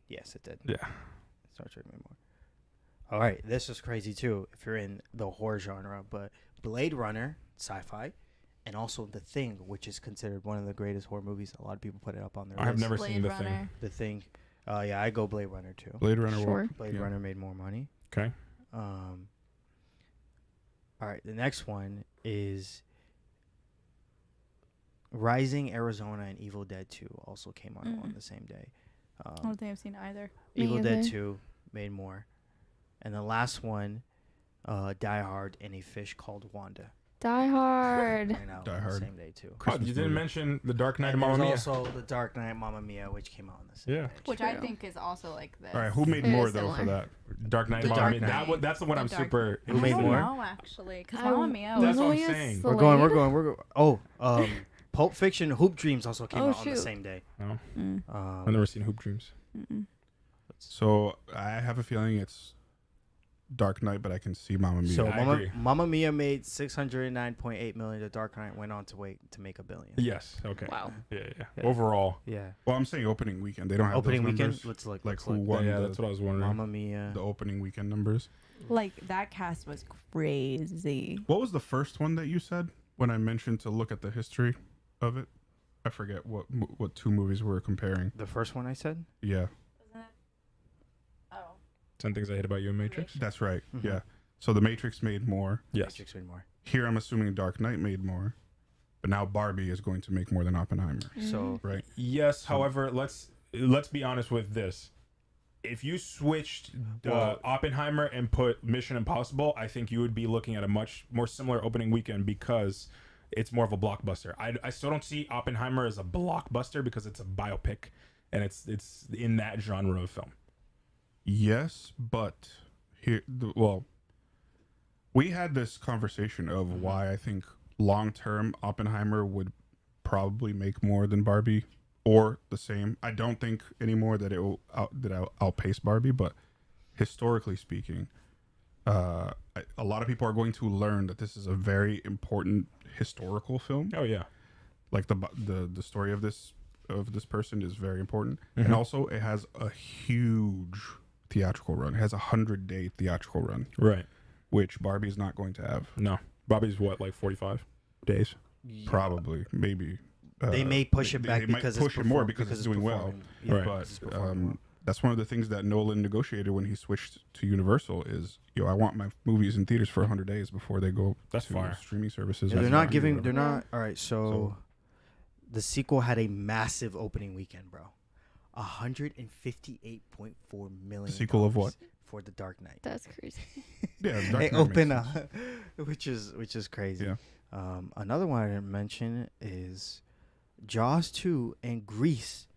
Yes, it did. Yeah. Star Trek made more. All right, this is crazy too if you're in the horror genre, but Blade Runner, sci-fi, and also The Thing, which is considered one of the greatest horror movies. A lot of people put it up on their I have list. never Blade seen The Runner. Thing. The Thing. Yeah, I go Blade Runner too. Blade Runner. Sure. Blade Yeah. Runner made more money. Okay. All right, the next one is Rising Arizona and Evil Dead 2 also came out on the same day. I don't think I've seen either. Me Evil Dead either. 2 made more. And the last one, Die Hard and A Fish Called Wanda. Die Hard. Came out Die on the Hard. same day too. Oh, Christmas you didn't movie. mention The Dark Knight And of Mamma there's Mia. also The Dark Knight Mamma Mia, which came out on the same Yeah. day. Which I True. think is also like this. All right, who made It more is though for similar. that? Dark Knight The of Mamma Dark Mia. Knight. That's the one The I'm Dark- super Who made I don't more? know, actually. Because I- Mamma Mia That's was what I'm Mamma Mia saying. We're going. Pulp Fiction, Hoop Dreams also came Oh, out on the shoot. same day. No, Mm. I've never seen Hoop Dreams. Mm-mm. So I have a feeling it's Dark Knight, but I can see Mamma Mia. So I agree. Mamma Mia made $609.8 million. The Dark Knight went on to make $1 billion. Yes. Okay. Wow. Yeah. Yeah. Overall. Yeah. Well, I'm saying opening weekend. They don't have Opening those weekend. numbers. Let's look. Like Let's who look. won Yeah, the, that's what I was wondering. Mamma Mia. the opening weekend numbers. Like, that cast was crazy. What was the first one that you said when I mentioned to look at the history of it? I forget what two movies we were comparing. The first one I said. Yeah, Wasn't it? Oh. 10 Things I Hate About You in Matrix. that's right. Mhm. Yeah. So The Matrix made more. Yes. Matrix made more. Here I'm assuming Dark Knight made more. But now Barbie is going to make more than Oppenheimer, So right? Yes. However, let's be honest with this. If you switched Oppenheimer and put Mission Impossible, I think you would be looking at a much more similar opening weekend because it's more of a blockbuster. I still don't see Oppenheimer as a blockbuster because it's a biopic and it's in that genre of film. Yes, but we had this conversation of why I think long term Oppenheimer would probably make more than Barbie or the same. I don't think anymore that it will outpace Barbie, but historically speaking, a lot of people are going to learn that this is a very important historical film. Oh yeah. Like the story of this person is very important, and also it has a huge theatrical run. It has 100-day theatrical run, Right. which Barbie is not going to have. No. Bobby's what, like 45 days? Probably, maybe. they may push it back they might because push it's it more because it's doing well. performing. Yeah, Right. because it's performing well. That's one of the things that Nolan negotiated when he switched to Universal is, I want my movies in theaters for 100 days before they go That's to fire. streaming services. Yeah, they're and not whatever. giving. They're Yeah. not. All right. So, the sequel had a massive opening weekend, bro. $158.4 million. The sequel of what? For The Dark Knight. That's crazy. Yeah, Dark They Knight makes open sense. which is crazy. Yeah. Another one I didn't mention is Jaws 2 and Grease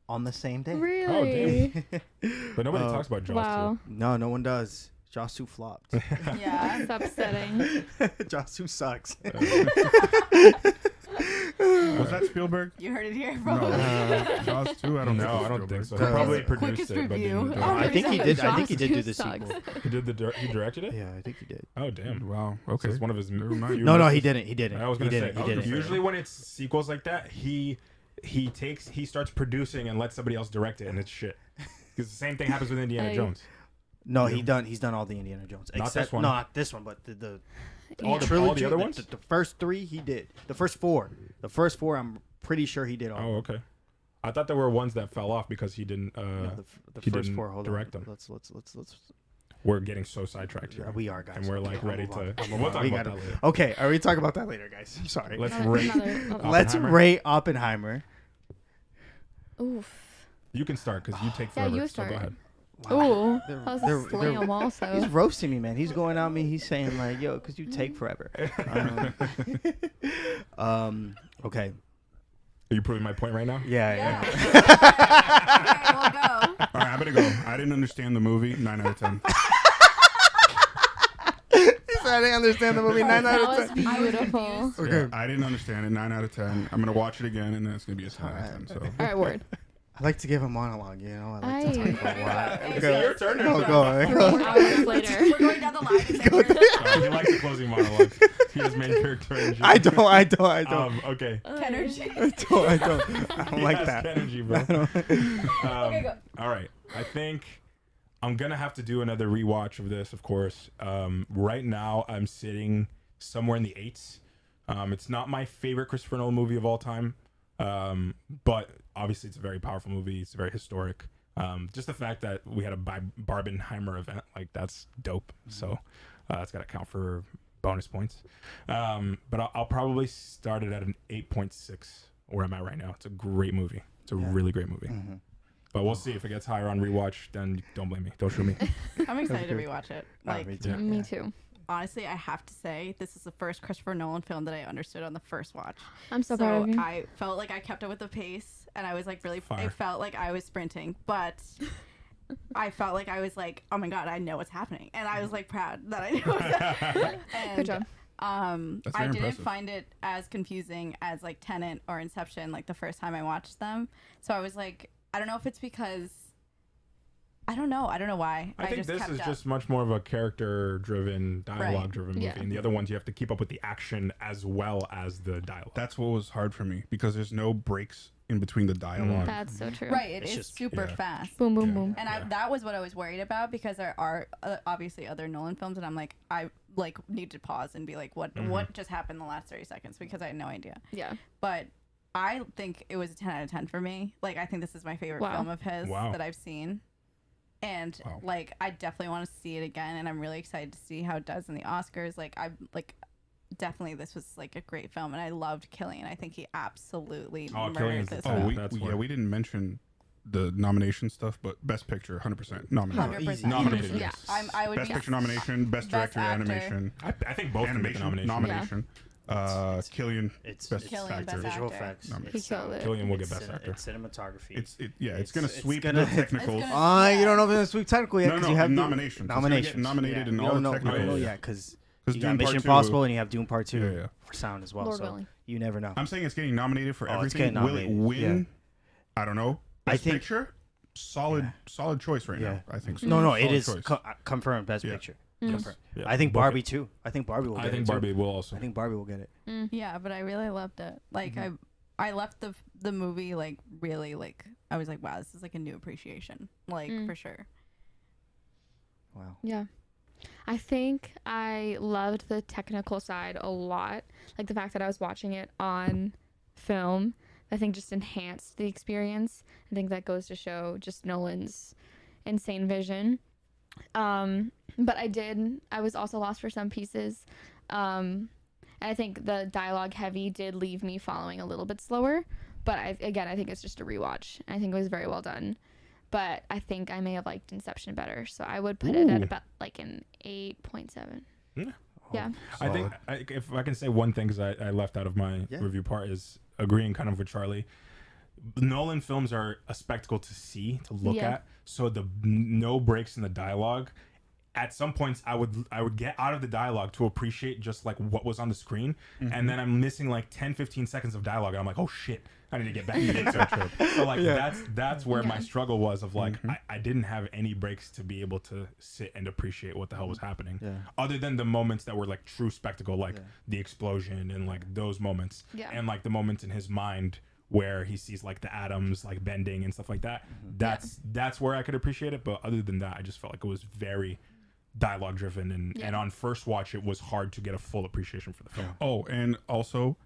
on the same day. Really? But nobody talks about Jaws Wow. No one does. Jaws 2 flopped. Yeah. That's upsetting. Jaws 2 sucks. Was that Spielberg? You heard it here, No, bro. Jaws 2. I too. don't No, think I don't think so. He Quickest- probably produced quickest it, but review. didn't. Oh, I think he did. I think he did do Jaws the 2 sucks. sequel. He did he directed it? Yeah, I think he did. Oh damn. Wow. So Okay. it's one of his Never mind. few No, he movies. didn't. He didn't. I was gonna he say didn't. He didn't. usually when it's sequels like that, he starts producing and lets somebody else direct it, and it's shit. Because the same thing happens with Indiana Hey. Jones. No, he's done all the Indiana Jones. Not except, this one. No, not this one, but the All the trilogy. other ones? The first three he did. The first four. I'm pretty sure he did all. Oh, okay. I thought there were ones that fell off because he didn't. No, the he first didn't four. Hold direct on. them. Let's. We're getting so sidetracked here. We are, guys. And we're like I'll ready move on. to. I'll move We'll on. talk We about gotta- that later. Okay, are we talking about that later, guys? I'm sorry. Let's Another- rate. another- Let's Oppenheimer? rate Oppenheimer. Oof. You can start because you take Yeah, forever. you So start. go ahead. Ooh. They're- That was they're- a slam He's also. roasting me, man. He's going on me. He's saying like, "Yo, because you take forever." Okay. Are you proving my point right now? Yeah. Okay, we'll go. All right, I'm gonna go. I didn't understand the movie. 9 out of 10. He said I didn't understand the movie. 9 out That of was 10. beautiful. Okay. Yeah, I didn't understand it. 9 out of 10. I'm gonna watch it again, and then it's gonna be a 10 out of 10. So All right, word. I like to give a monologue. You know, I like to talk about a lot. It's Okay. your turn. No, go. 3 hours later. We're going down the line. It's He likes the closing monologue. He has main character energy. I don't. Okay. energy. I don't like He has that. energy, bro. Okay, go. All right. I think I'm gonna have to do another rewatch of this, of course. Right now, I'm sitting somewhere in the 8s. It's not my favorite Christopher Nolan movie of all time, but obviously it's a very powerful movie. It's very historic. Just the fact that we had a Barbenheimer event, like that's dope. So that's got to count for bonus points. But I'll probably start it at an 8.6 where I'm at right now. It's a great movie. It's a really great movie. Mm-hmm. But we'll see if it gets higher on rewatch. Then don't blame me. Don't shoot me. I'm excited to rewatch it. Like, me too. Me too. honestly, I have to say this is the first Christopher Nolan film that I understood on the first watch. I'm so proud of you. I felt like I kept up with the pace, and I was like really. Fire. It felt like I was sprinting, but I felt like I was like, oh my god, I know what's happening, and I was like proud that I knew what was happening. Good job. That's I very didn't impressive. find it as confusing as like Tenet or Inception like the first time I watched them. So I was like, I don't know if it's because I don't know why. I think just this kept is up. just much more of a character-driven, dialogue-driven movie, Yeah. and the other ones you have to keep up with the action as well as the dialogue. That's what was hard for me because there's no breaks in between the dialogue. That's so true. right. It It's is just- super yeah. fast. Boom, boom, Yeah. boom. And that was what I was worried about because there are obviously other Nolan films, and I'm like, I like need to pause and be like, what just happened in the last 30 seconds because I had no idea. Yeah. But I think it was a 10 out of 10 for me. Like, I think this is my favorite Wow. film of his Wow. that I've seen. And Wow. like, I definitely want to see it again, and I'm really excited to see how it does in the Oscars. Like, I like definitely this was like a great film, and I loved Killian. I think he absolutely Oh, murdered Killian's this the- Oh, film. That's we where- we didn't mention the nomination stuff, but Best Picture, 100% nominated. 100%. Nominated, Yeah. yes. I would Best be Picture nomination, Best Best Director, Actor. Animation, I think both can get the Animation, nomination. nomination. Killian, It's Best Killian, Actor. Best visual Actor. effects. No, He killed it. Killian will get It's Best Actor. It's cinematography. It's gonna It's sweep gonna- the technicals. It's gonna- You don't know if it's sweep technical yet No, because no, you have nominations. It's gonna get nominations. nominated in you all don't the know, technicals. You don't know Yeah. yet because Because you got Dune Part Mission 2 Impossible and you have Dune Part 2 Yeah, yeah. for sound as well. Lord so willing. you never know. I'm saying it's getting nominated for Oh, it's everything. getting Will it nominated, win? I don't know. I Best think- Picture, solid choice right Yeah. now. I think so. No, it Solid is choice. confirmed Best Yeah. Picture. Mm. Confirmed. Yeah. I think Book Barbie it. too. I think Barbie will get I think it too. Barbie will also. I think Barbie will get it. Yeah, but I really loved it. Like I left the movie like really like I was like, wow, this is like a new appreciation. Like for sure. Wow. Yeah. I think I loved the technical side a lot. Like the fact that I was watching it on film, I think just enhanced the experience. I think that goes to show just Nolan's insane vision. But I was also lost for some pieces. And I think the dialogue heavy did leave me following a little bit slower. But I think it's just a rewatch. I think it was very well done. But I think I may have liked Inception better, so I would put it at Ooh. about like an 8.7. Yeah. Yeah. I think if I can say one thing, because I left out of my Yeah. review part, is agreeing kind of with Charlie. Nolan films are a spectacle to see, to look Yeah. at. So the no breaks in the dialogue. At some points, I would get out of the dialogue to appreciate just like what was on the screen, and then I'm missing like 10-15 seconds of dialogue, and I'm like, oh shit, I need to get back into it. So like that's where my Yeah. struggle was of like I didn't have any breaks to be able to sit and appreciate what the hell was happening, Yeah. other than the moments that were like true spectacle, like the explosion and like those moments, Yeah. and like the moments in his mind where he sees like the atoms like bending and stuff like that. That's where I could appreciate it. But other than that, I just felt like it was very dialogue driven, and on first watch it was hard to get a full appreciation for the film. Oh, and also,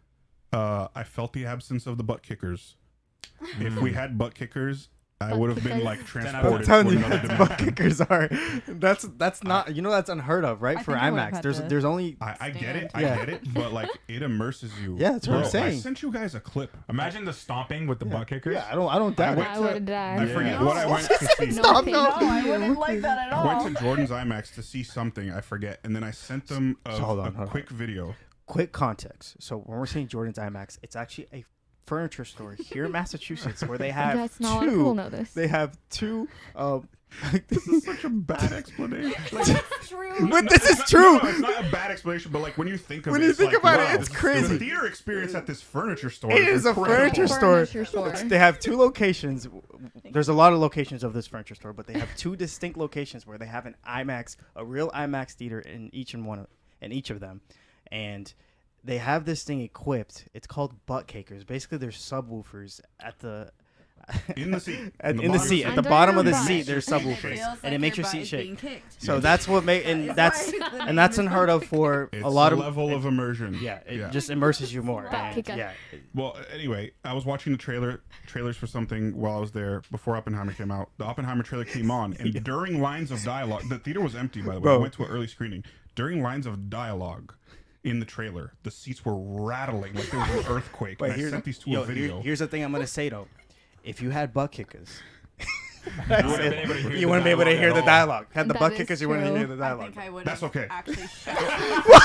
I felt the absence of the butt kickers. If we had butt kickers, I Butt would have been kickers? like I'm transported telling to you, another that's dimension. butt kickers are. That's not. That's unheard of, right? I For think I would've IMAX, had there's to there's only. I get stand. it, Yeah. I get it, but like it immerses you. Yeah, that's what I'm Bro, I saying. sent you guys a clip. Imagine the stomping with the butt kickers. Yeah, I don't doubt went it. I to- would have I died. forget Yeah. what I went to see. No, Stop, thank no. No, I you. wouldn't like that at all. I went to Jordan's IMAX to see something. I forget, and then I sent them a hold on. quick video. Quick context. So when we're saying Jordan's IMAX, it's actually a furniture store here in Massachusetts where they have Yes, not a lot of people know this. They have two. This is such a bad explanation. True. But this is It's true. not, it's not a bad explanation, but like when you think of When it, you it's think like, about it, wow, it's the crazy. theater experience at this furniture store. It is a incredible. furniture store. Furniture store. They have two locations. There's a lot of locations of this furniture store, but they have two distinct locations where they have an IMAX, a real IMAX theater in each of them, and they have this thing equipped. It's called butt kickers. Basically, they're subwoofers at the In the seat. In the bottom seat, at the Under bottom of your the butt. seat, there's It subwoofers, feels and like it makes your butt seat is shake. being kicked. So that's what make, and That that's is why the and name that's is unheard of for It's a lot of level of immersion. Yeah, it just immerses you more. Butt And, kicker. yeah, Well, anyway, I was watching the trailers for something while I was there before Oppenheimer came out. The Oppenheimer trailer came on, and during lines of dialogue, the theater was empty, by the way. Bro. I went to an early screening. During lines of dialogue in the trailer, the seats were rattling like there was an earthquake. But And I sent these to a video. here's the thing I'm gonna say though, if you had butt kickers, You wouldn't have been able to hear you the wouldn't be able to dialogue hear at the all. dialogue. Had the That butt is kickers, you wouldn't true. hear the I dialogue. think I would That's have okay. actually shut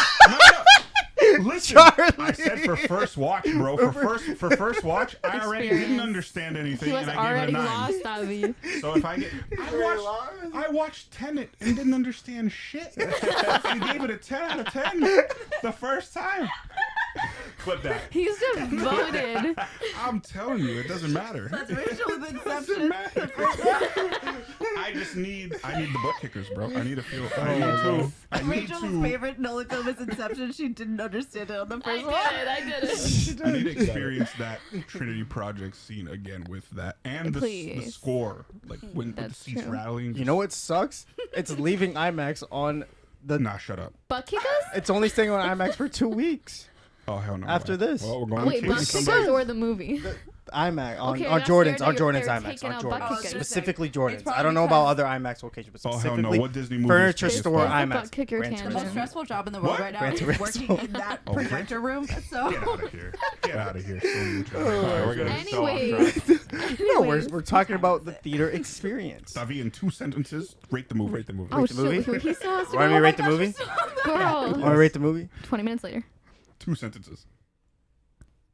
Listen, Charlie. I said for first watch, bro. For first watch, I already didn't Experience. understand anything, He was and I gave it already a 9. lost, Avi. So if I get, I watched Tenet and didn't understand shit. And gave it a 10 out of 10 the first time. Clip that. He's devoted. I'm telling you, it doesn't matter. That's Rachel with It doesn't Inception. matter. I need the butt kickers, bro. I need to feel. I need Rachel's to. favorite Nolan film is Inception. She didn't understand it on the first one. I did it. I need to experience that Trinity Project scene again with that and the Please. score, like when with the That's seats true. rattling. You know what sucks? It's leaving IMAX on the. Nah, shut up. Butt kickers? It's only staying on IMAX for 2 weeks Oh hell no. after this. Well, we're going Wait, to butt chase kickers somebody. or the movie? IMAX on, Okay, on that's Jordan's fair. on Jordan's They're IMAX taking on out Jordan's butt kickers. specifically Jordan's. probably I don't know about because- other IMAX locations, but Oh hell specifically no! What Disney movie? furniture is this? store There's the IMAX. butt kicker Gran tangent. The most Turismo. stressful job in the world What? right now Gran is Turismo. working in that Oh, Gran- projector room. So Get out of here! Get out of here! So Alright, we're getting so off Anyways. track. No, Anyways. we're talking about the theater experience. Davi, in 2 sentences, rate the movie. Rate the movie. Oh, the movie? shoot. He still has to Want me go. to rate the movie? Girl. Want to rate the movie? 20 minutes later. 2 sentences.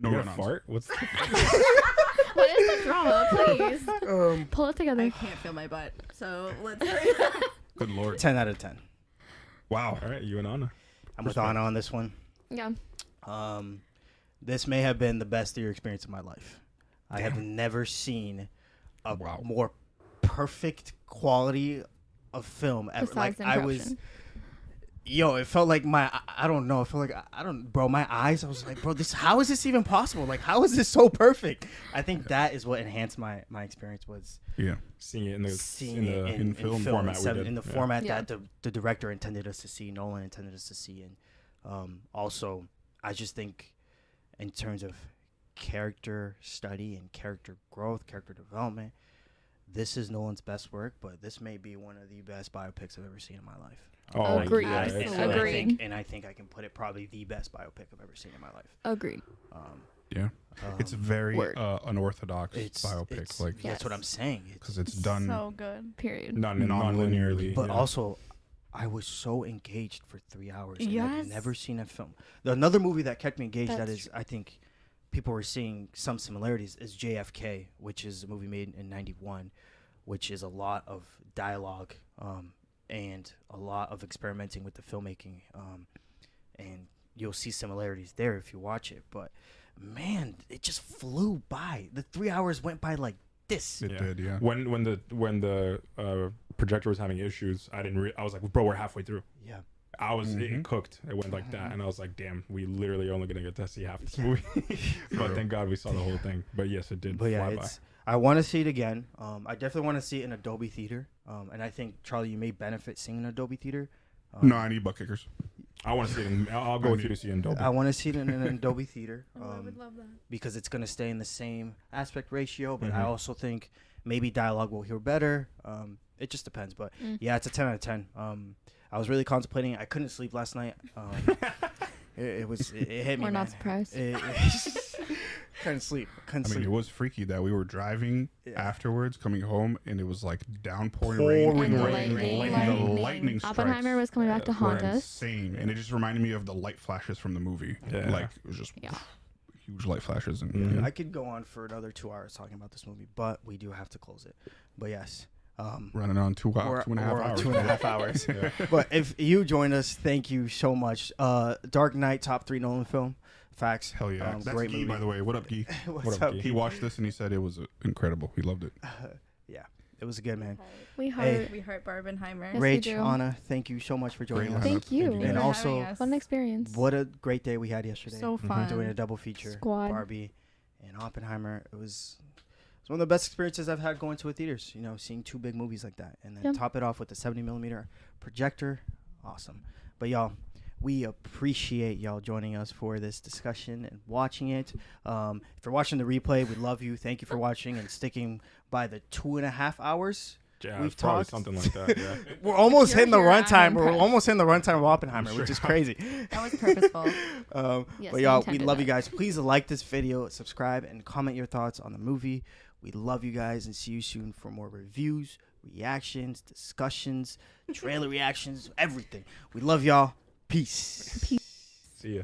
No You gonna run-ons. fart? What's What is the drama? Please. Pull it I together. can't feel my butt. So let's. Good lord! 10 out of 10. Wow. all right? You and Anna. I'm with Anna on this one. Yeah. This may have been the best theater experience of my life. I have never seen a Wow. more perfect quality of film ever. Besides Like I was, Inception. it felt like I don't know. It felt like bro. My eyes. I was like, bro, how is this even possible? Like, how is this so perfect? I think that is what enhanced my experience was Yeah. Seeing it in the seeing it in in film format we did. in the Yeah. format Yeah. that the director intended us to see, Nolan intended us to see, and also I just think in terms of character study and character growth, character development, this is Nolan's best work, but this may be one of the best biopics I've ever seen in my life. Oh, Agreed. yeah, And it's, Agreed. I think I can put it probably the best biopic I've ever seen in my life. Agreed. Yeah. It's a very Word. unorthodox It's biopic, like Yeah. that's what I'm saying. because it's done. So good. Period. non-linearly. But yeah. also, I was so engaged for 3 hours. And I've Yes. never seen a film. Another movie that kept me engaged that That's is, I think, people were seeing some similarities is JFK, which is a movie made in '91, which is a lot of dialogue and a lot of experimenting with the filmmaking. And you'll see similarities there if you watch it. But man, it just flew by. The 3 hours went by like this. It did, yeah. When the projector was having issues, I was like, bro, we're halfway through. Yeah. It cooked. It went like that, and I was like, damn, we literally only gonna get to see half this movie. But thank God we saw the whole thing. But yes, it did But yeah, fly by. I want to see it again. I definitely want to see it in Adobe Theater. And I think, Charlie, you may benefit seeing in Adobe Theater. No, I need butt kickers. I want to see it. I'll go with you to see it in Dolby. I want to see it in an Adobe Theater I would love that. because it's going to stay in the same aspect ratio. But I Mhm. also think maybe dialogue will hear better. It just depends. But yeah, it's a 10 out of 10. I was really contemplating it. I couldn't sleep last night. It hit me. We're not man. surprised. Couldn't sleep. Couldn't I mean, sleep. it was freaky that we were driving Yeah. afterwards, coming home, and it was like downpouring Pouring rain. rain. Lightning. The lightning strikes Oppenheimer was coming back to were haunt us. insane, and it just reminded me of the light flashes from the movie. Yeah. Like it was just Yeah. huge light flashes, and Mhm. I could go on for another 2 hours talking about this movie, but we do have to close it. But yes. running on 2 We're- hours, 2.5 we're on hours. 2.5 hours. But if you joined us, thank you so much. Dark Knight, top 3 Nolan film. Facts. Hell yeah. That's great Guy, movie. by the way. What up, Guy? What's What up, up? Guy? He watched this and he said it was incredible. He loved it. Yeah, it was good, man. We Hey. heard. We heart Barbenheimer. Yes, we Rach, do. Anna, thank you so much for joining Great us. lineup. Thank you. Thank you And for also, having us. What an experience. What a great day we had yesterday. So fun. Doing a double feature. Squad. Barbie and Oppenheimer. It was it's one of the best experiences I've had going to a theaters. You know, seeing 2 big movies like that, and then top it off with the 70mm projector. Awesome. But y'all, we appreciate y'all joining us for this discussion and watching it. If you're watching the replay, we love you. Thank you for watching and sticking by the 2.5 hours. Yeah, we've probably talked something like that. Yeah. We're almost You're hitting the here, I'm runtime. We're impressed. almost hitting the runtime of Oppenheimer, which is crazy. That was purposeful. Yes, But we y'all, we intended love you that. guys. Please like this video, subscribe, and comment your thoughts on the movie. We love you guys and see you soon for more reviews, reactions, discussions, trailer reactions, everything. We love y'all. Peace. See ya.